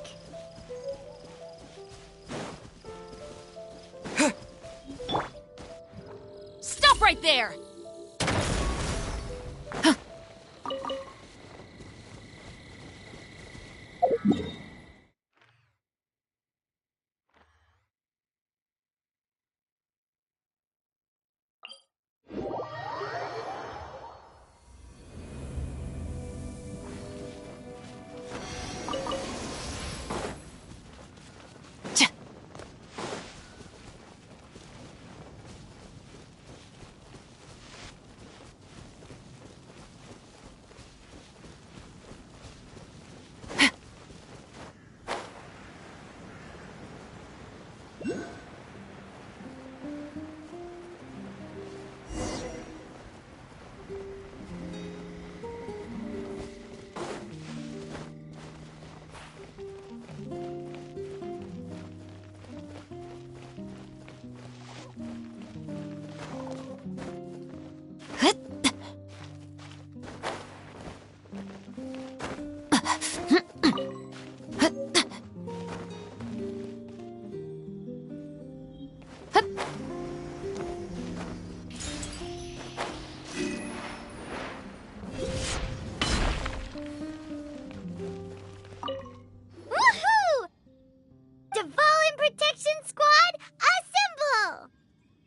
Stop right there!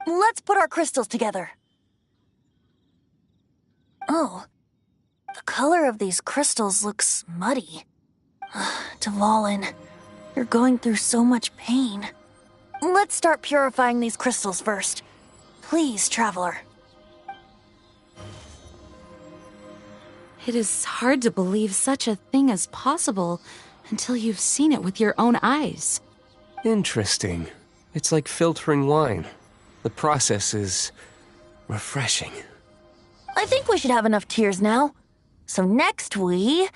Let's put our crystals together. Oh, the color of these crystals looks muddy. Dvalin, you're going through so much pain. Let's start purifying these crystals first. Please, Traveler. It is hard to believe such a thing is possible until you've seen it with your own eyes. Interesting. It's like filtering wine. The process is refreshing. I think we should have enough tears now. So next we...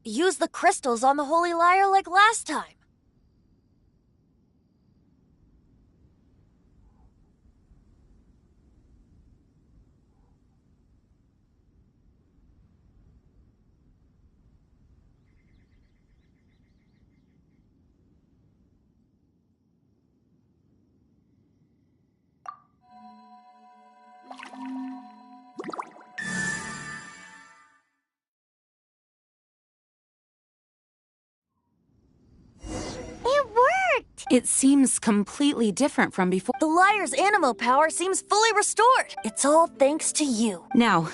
use the crystals on the Holy Lyre like last time. It seems completely different from before. The Lyre's animo power seems fully restored. It's all thanks to you. Now,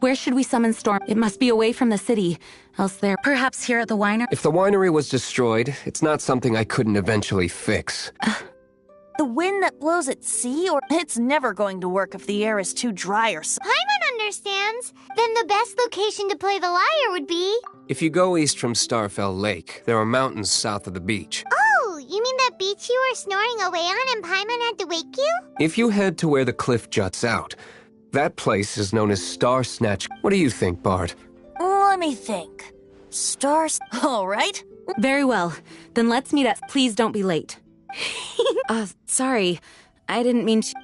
where should we summon Storm? It must be away from the city, else they're perhaps here at the winery. If the winery was destroyed, it's not something I couldn't eventually fix. The wind that blows at sea, or it's never going to work if the air is too dry or so. Paimon understands. Then the best location to play the lyre would be... If you go east from Starfell Lake, there are mountains south of the beach. Oh, you mean that beach you were snoring away on and Paimon had to wake you? If you head to where the cliff juts out, that place is known as Star Snatch. What do you think, Bard? Let me think. Stars... All right. Very well. Then let's meet at... Please don't be late. Sorry. I didn't mean to...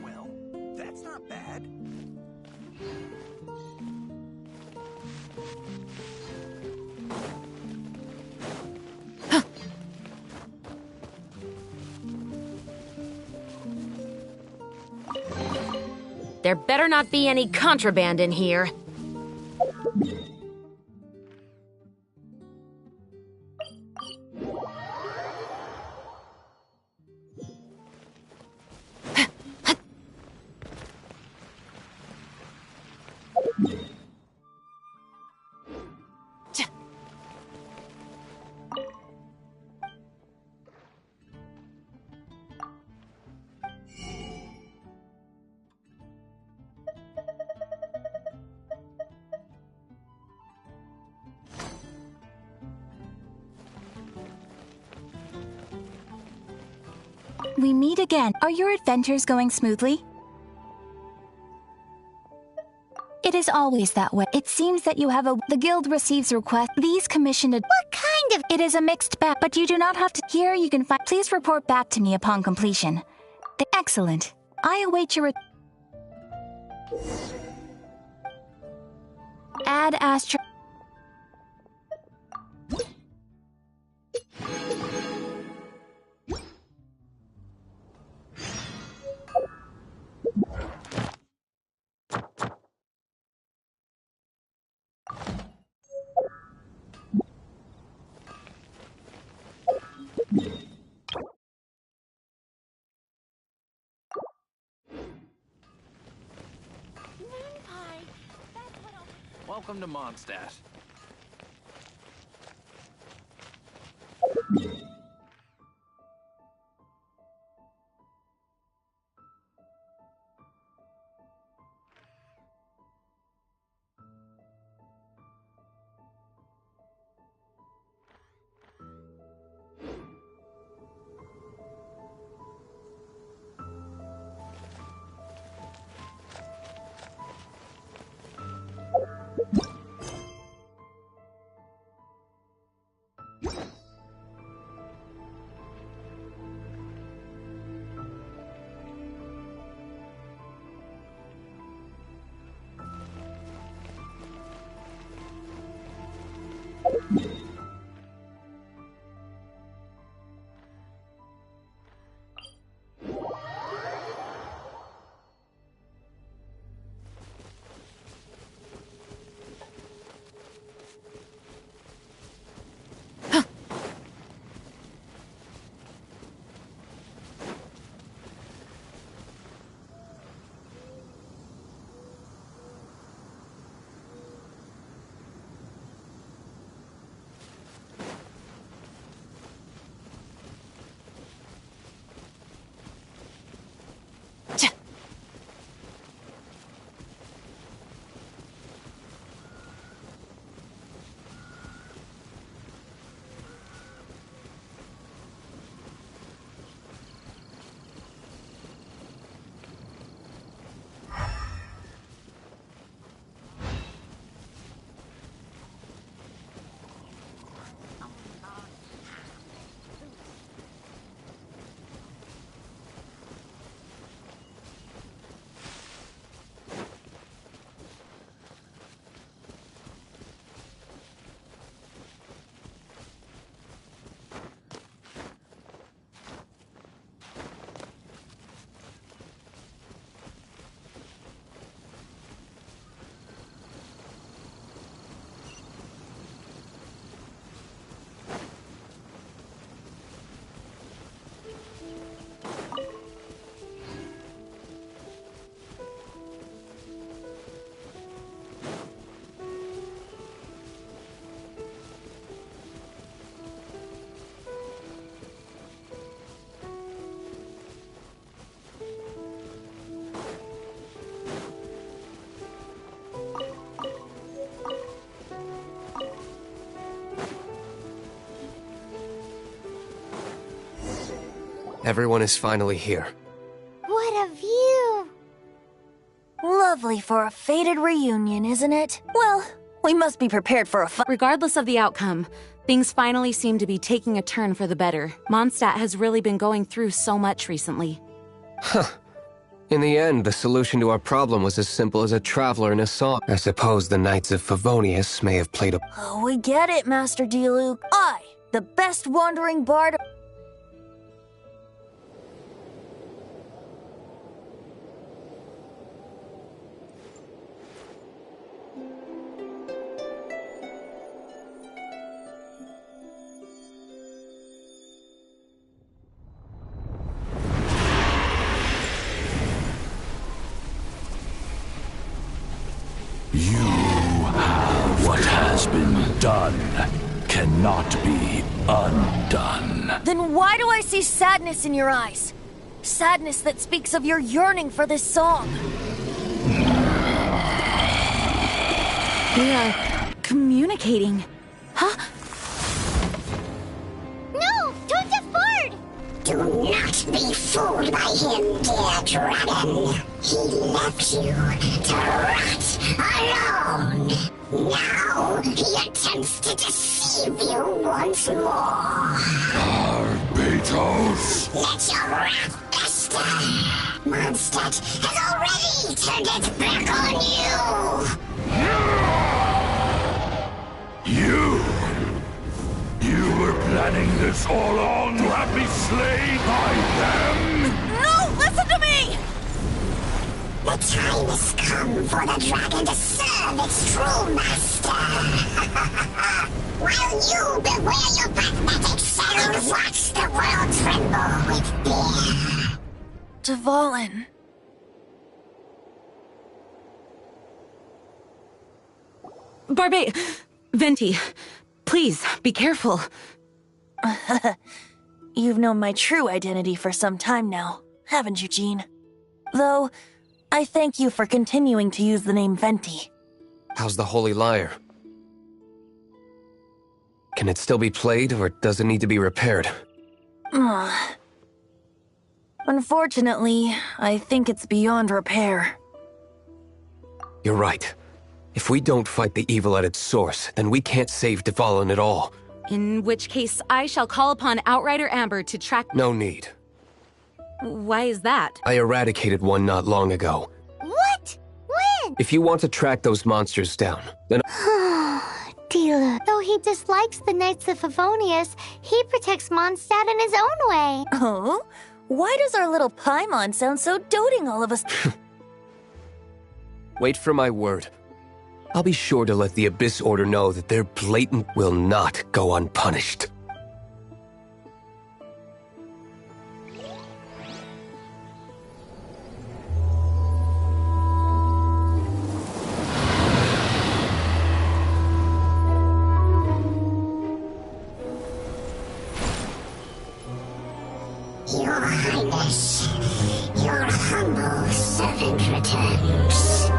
Well, that's not bad. There better not be any contraband in here. We meet again. Are your adventures going smoothly? It is always that way. It seems that you have the guild receives requests. These commissioned What kind of... It is a mixed bag, but you do not have to... Here you can find... Please report back to me upon completion. Excellent. I await your... Ad Astra... Welcome to Mondstadt. Everyone is finally here. What a view! Lovely for a fated reunion, isn't it? Well, we must be prepared for a fight. Regardless of the outcome, things finally seem to be taking a turn for the better. Mondstadt has really been going through so much recently. Huh. In the end, the solution to our problem was as simple as a traveler in a song. I suppose the Knights of Favonius may have played a... Oh, we get it, Master Diluc. I, the best wandering bard... cannot be undone. Then why do I see sadness in your eyes? Sadness that speaks of your yearning for this song. We are communicating. Huh? No! Don't afford! Do not be fooled by him, dear dragon. He left you to rot alone. Now he attempts to deceive you once more. Barbatos! Let your wrath fester. Mondstadt has already turned its back on you. You were planning this all along to have me slain by them? No! Listen to me! The time has come for the dragon to serve its true master. While you beware your pathetic selves, watch the world tremble with fear. Dvalin. Venti, please, be careful. You've known my true identity for some time now, haven't you, Jean? Though, I thank you for continuing to use the name Venti. How's the Holy Lyre? Can it still be played, or does it need to be repaired? Unfortunately, I think it's beyond repair. You're right. If we don't fight the evil at its source, then we can't save Dvalin at all. In which case, I shall call upon Outrider Amber to track— No need. Why is that? I eradicated one not long ago. What? When? If you want to track those monsters down, then— Dealer. Though he dislikes the Knights of Favonius, he protects Mondstadt in his own way. Oh? Why does our little Paimon sound so doting all of us? Wait for my word. I'll be sure to let the Abyss Order know that their blatant will not go unpunished. Your Highness, your humble servant returns.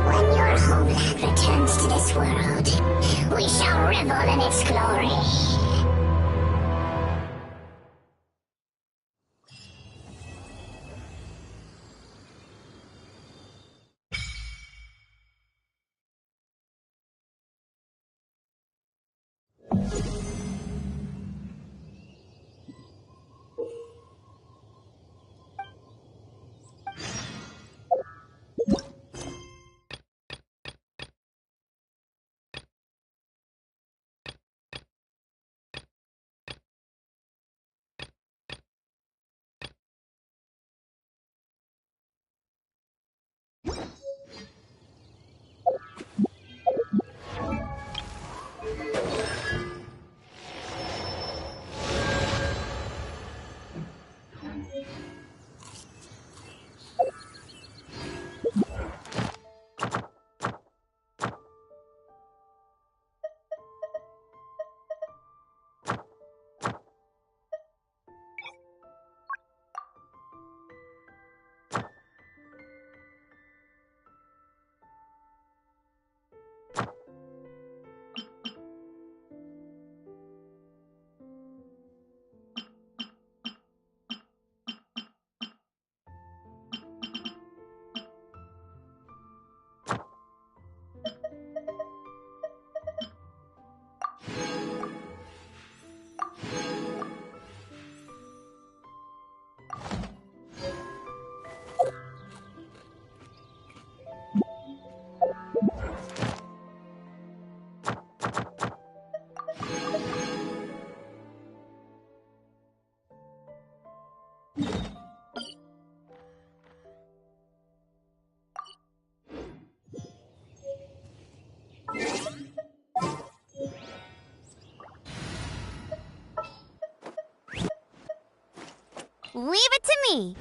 When your homeland returns to this world, we shall revel in its glory. Leave it to me.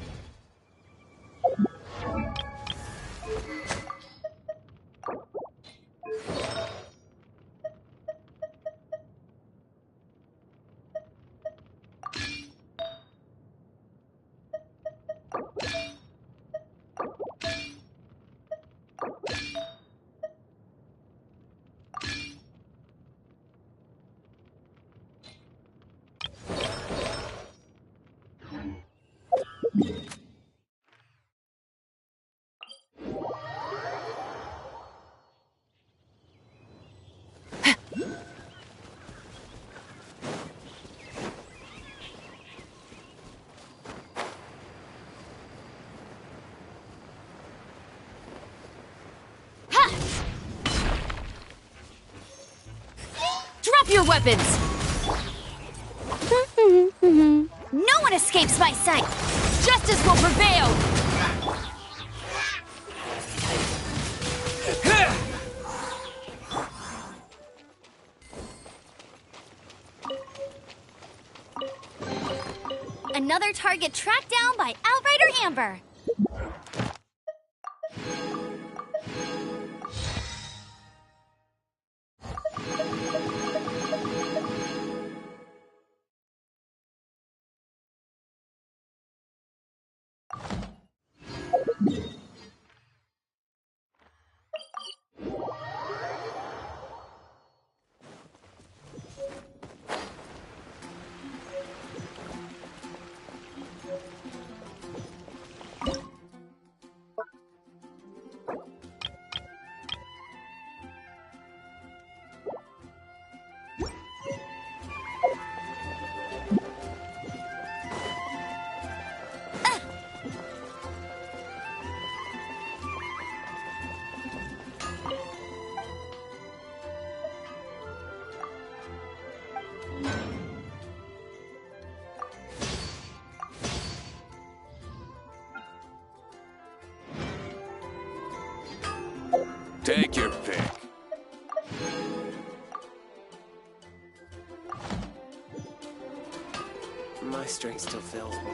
your weapons! No one escapes my sight! Justice will prevail! Another target tracked down by Outrider Amber. Take your pick. My strength still fails me.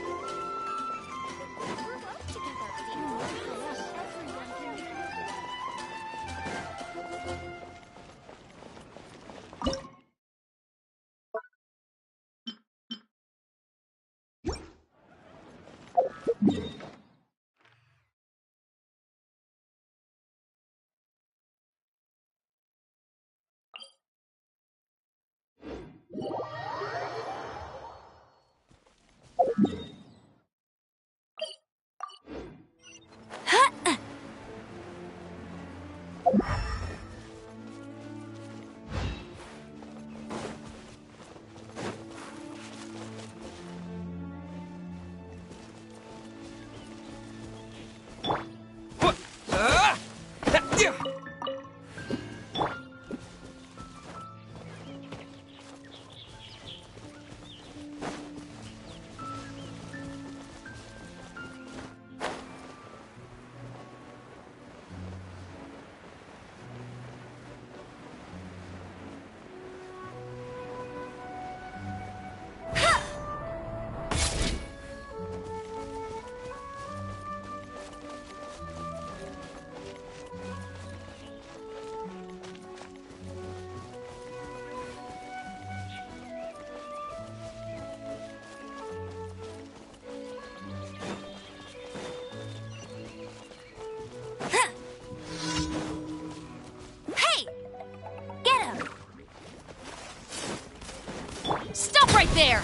Stop right there!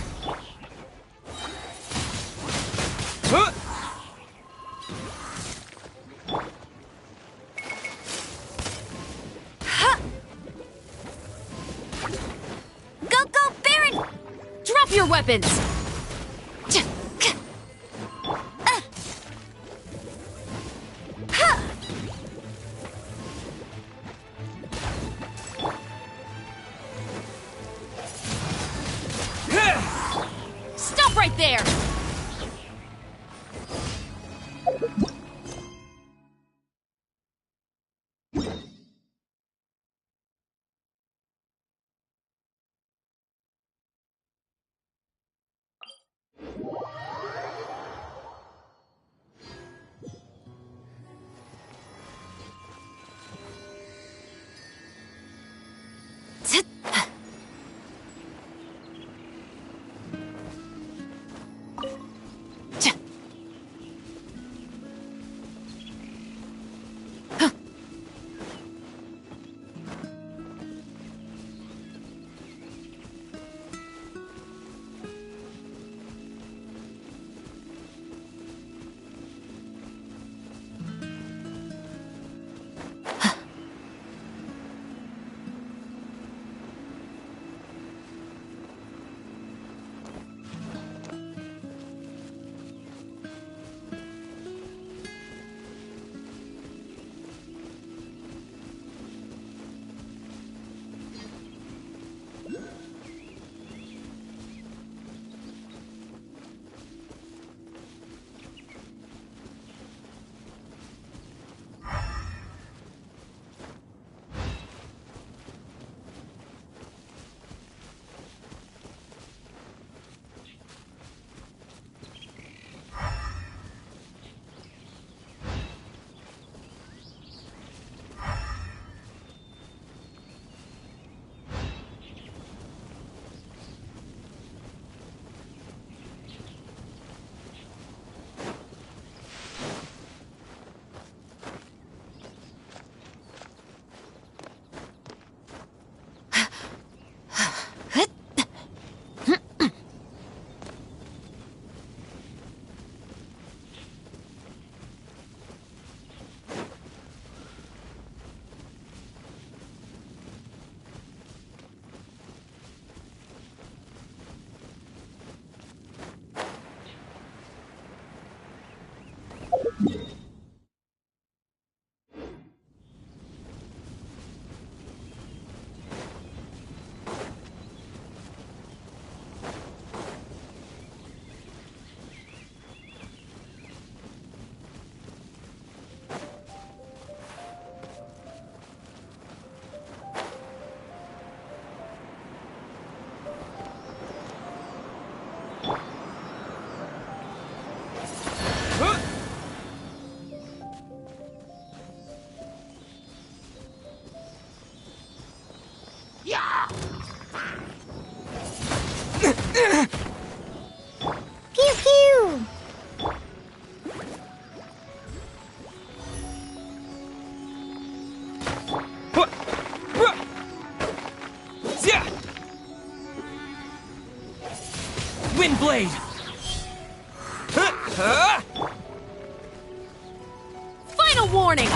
Go, Baron! Drop your weapons! Stop right there! Wind Blade! Final warning!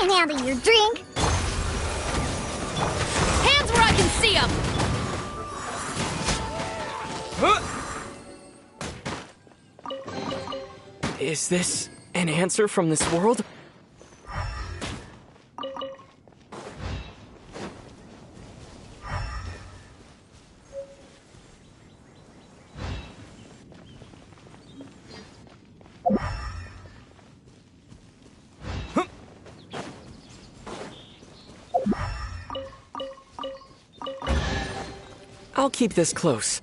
Can't handle your drink. Hands where I can see them! Is this an answer from this world? I'll keep this close.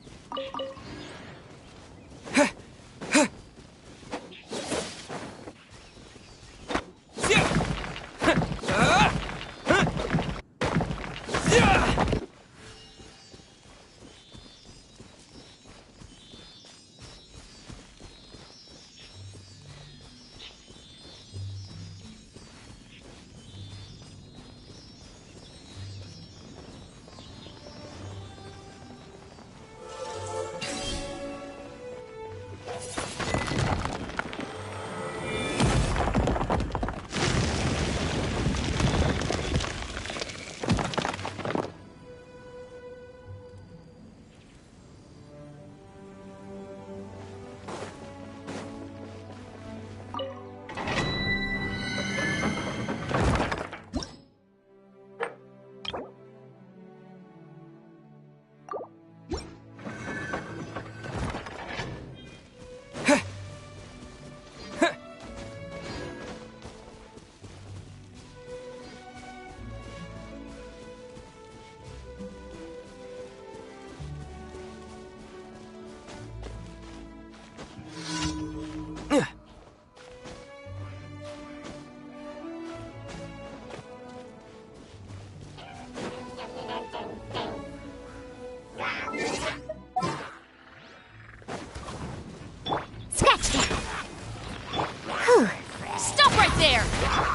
Stop right there!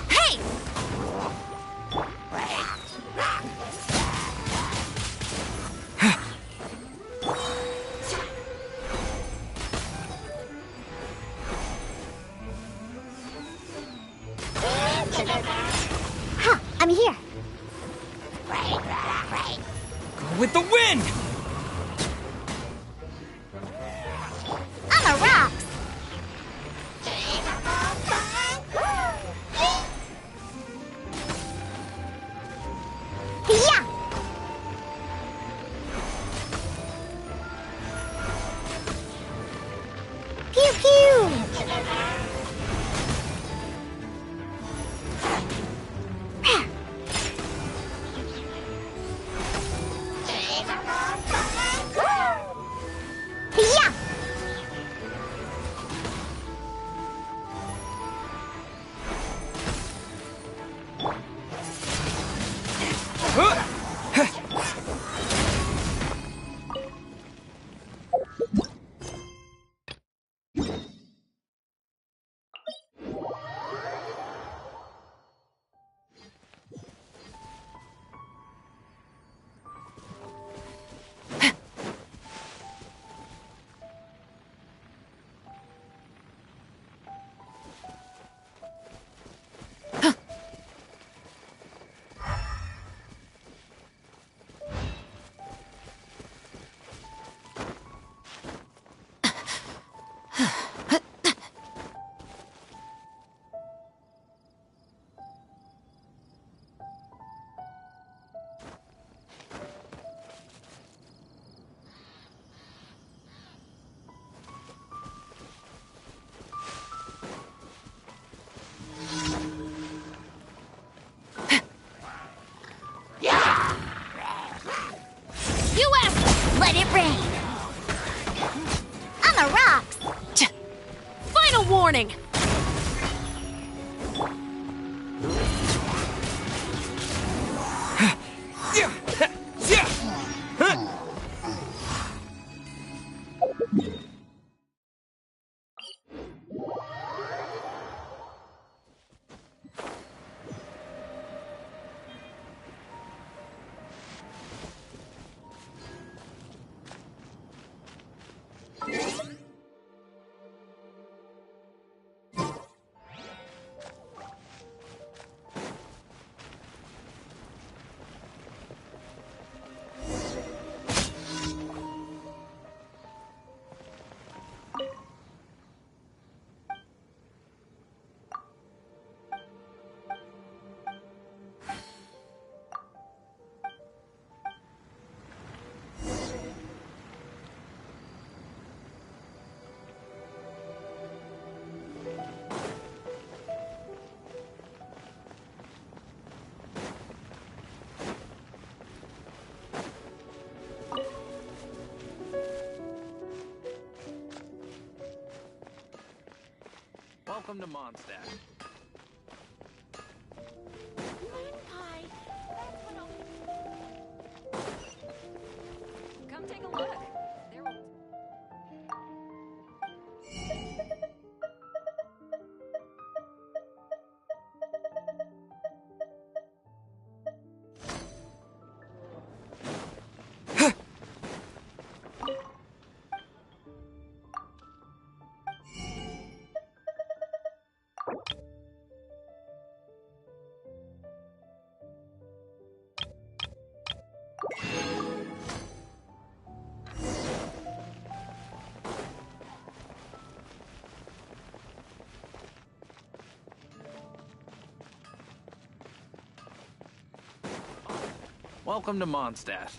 Hey! Huh, I'm here. Go with the wind! I'm a rocks. Yeah. Pew pew. Welcome to Mondstadt. Come take a look. Welcome to Mondstadt.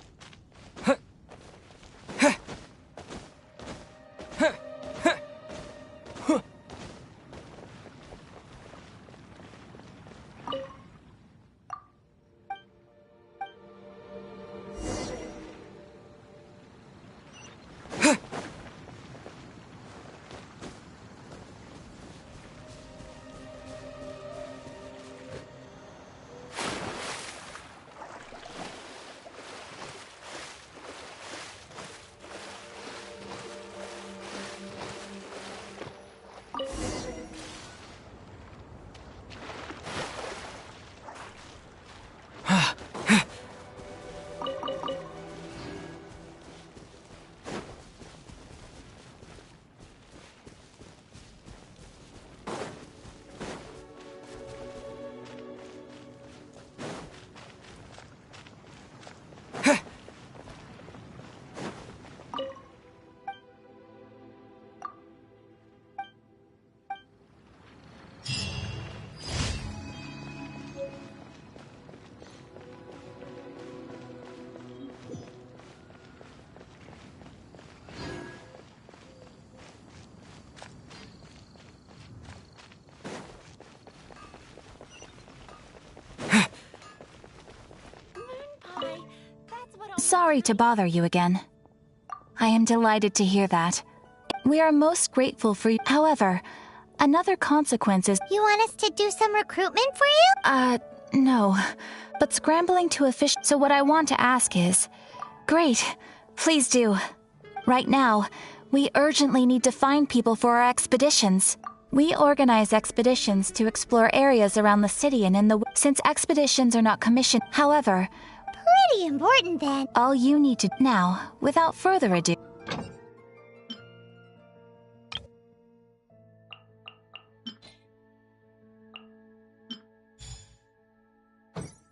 Sorry to bother you again. I am delighted to hear that. We are most grateful for you. However, another consequence is— You want us to do some recruitment for you? No. But scrambling to official— So what I want to ask is— Great. Please do. Right now, we urgently need to find people for our expeditions. We organize expeditions to explore areas around the city and in the— Since expeditions are not commissioned, however— Pretty important then. All you need to— Now, without further ado—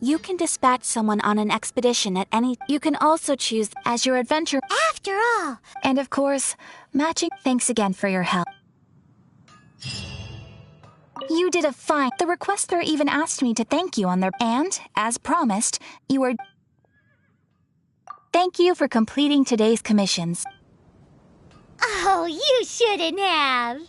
You can dispatch someone on an expedition at any— You can also choose as your adventure— After all. And of course, matching— Thanks again for your help. You did a fine— The requester even asked me to thank you on their— And, as promised, you were— Thank you for completing today's commissions. Oh, you shouldn't have.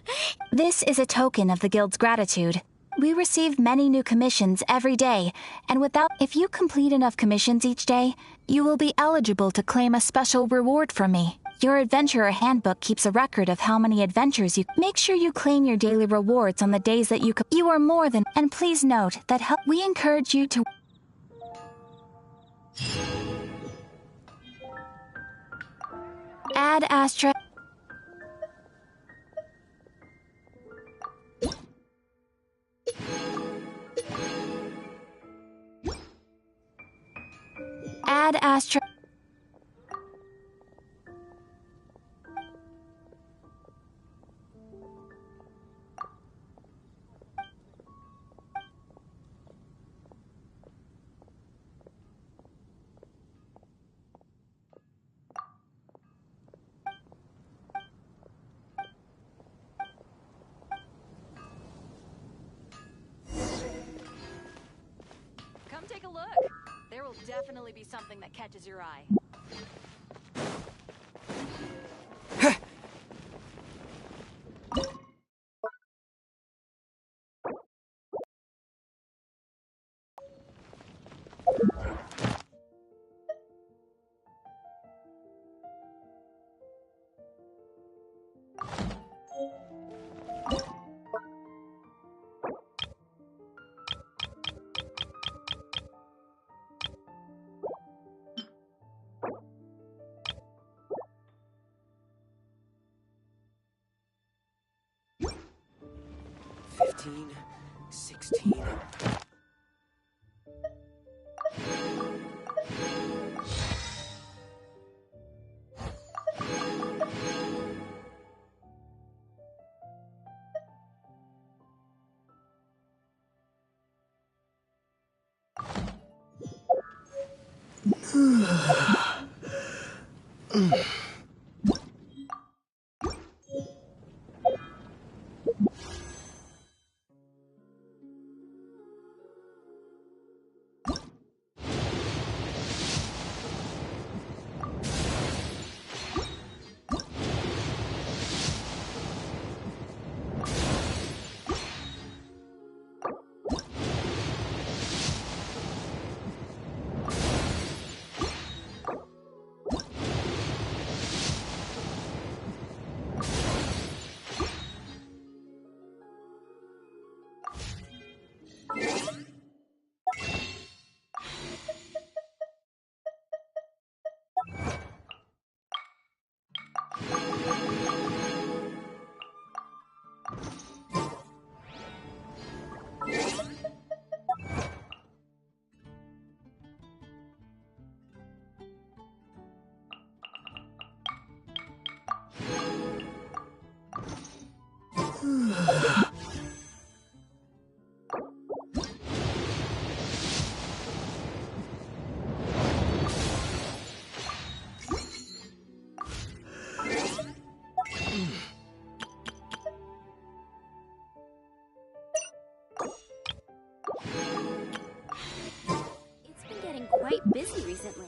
This is a token of the Guild's gratitude. We receive many new commissions every day, and if you complete enough commissions each day, you will be eligible to claim a special reward from me. Your Adventurer Handbook keeps a record of how many adventures you— Make sure you claim your daily rewards on the days that you are more than— And please note that we encourage you to— Ad Astra— Ad Astra— Come take a look. There will definitely be something that catches your eye. 15, 16... Quite busy recently.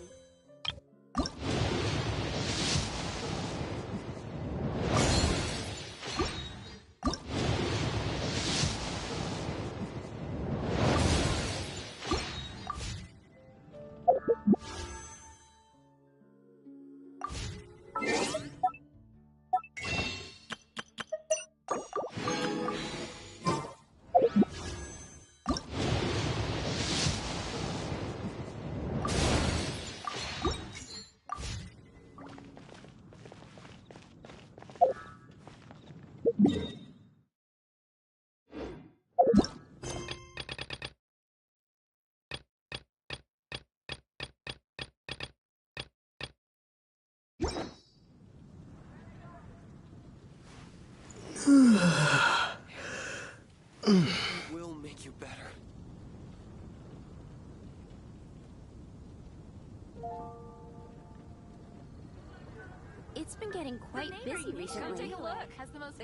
It will make you better. It's been getting quite busy recently. Take a look. Has the most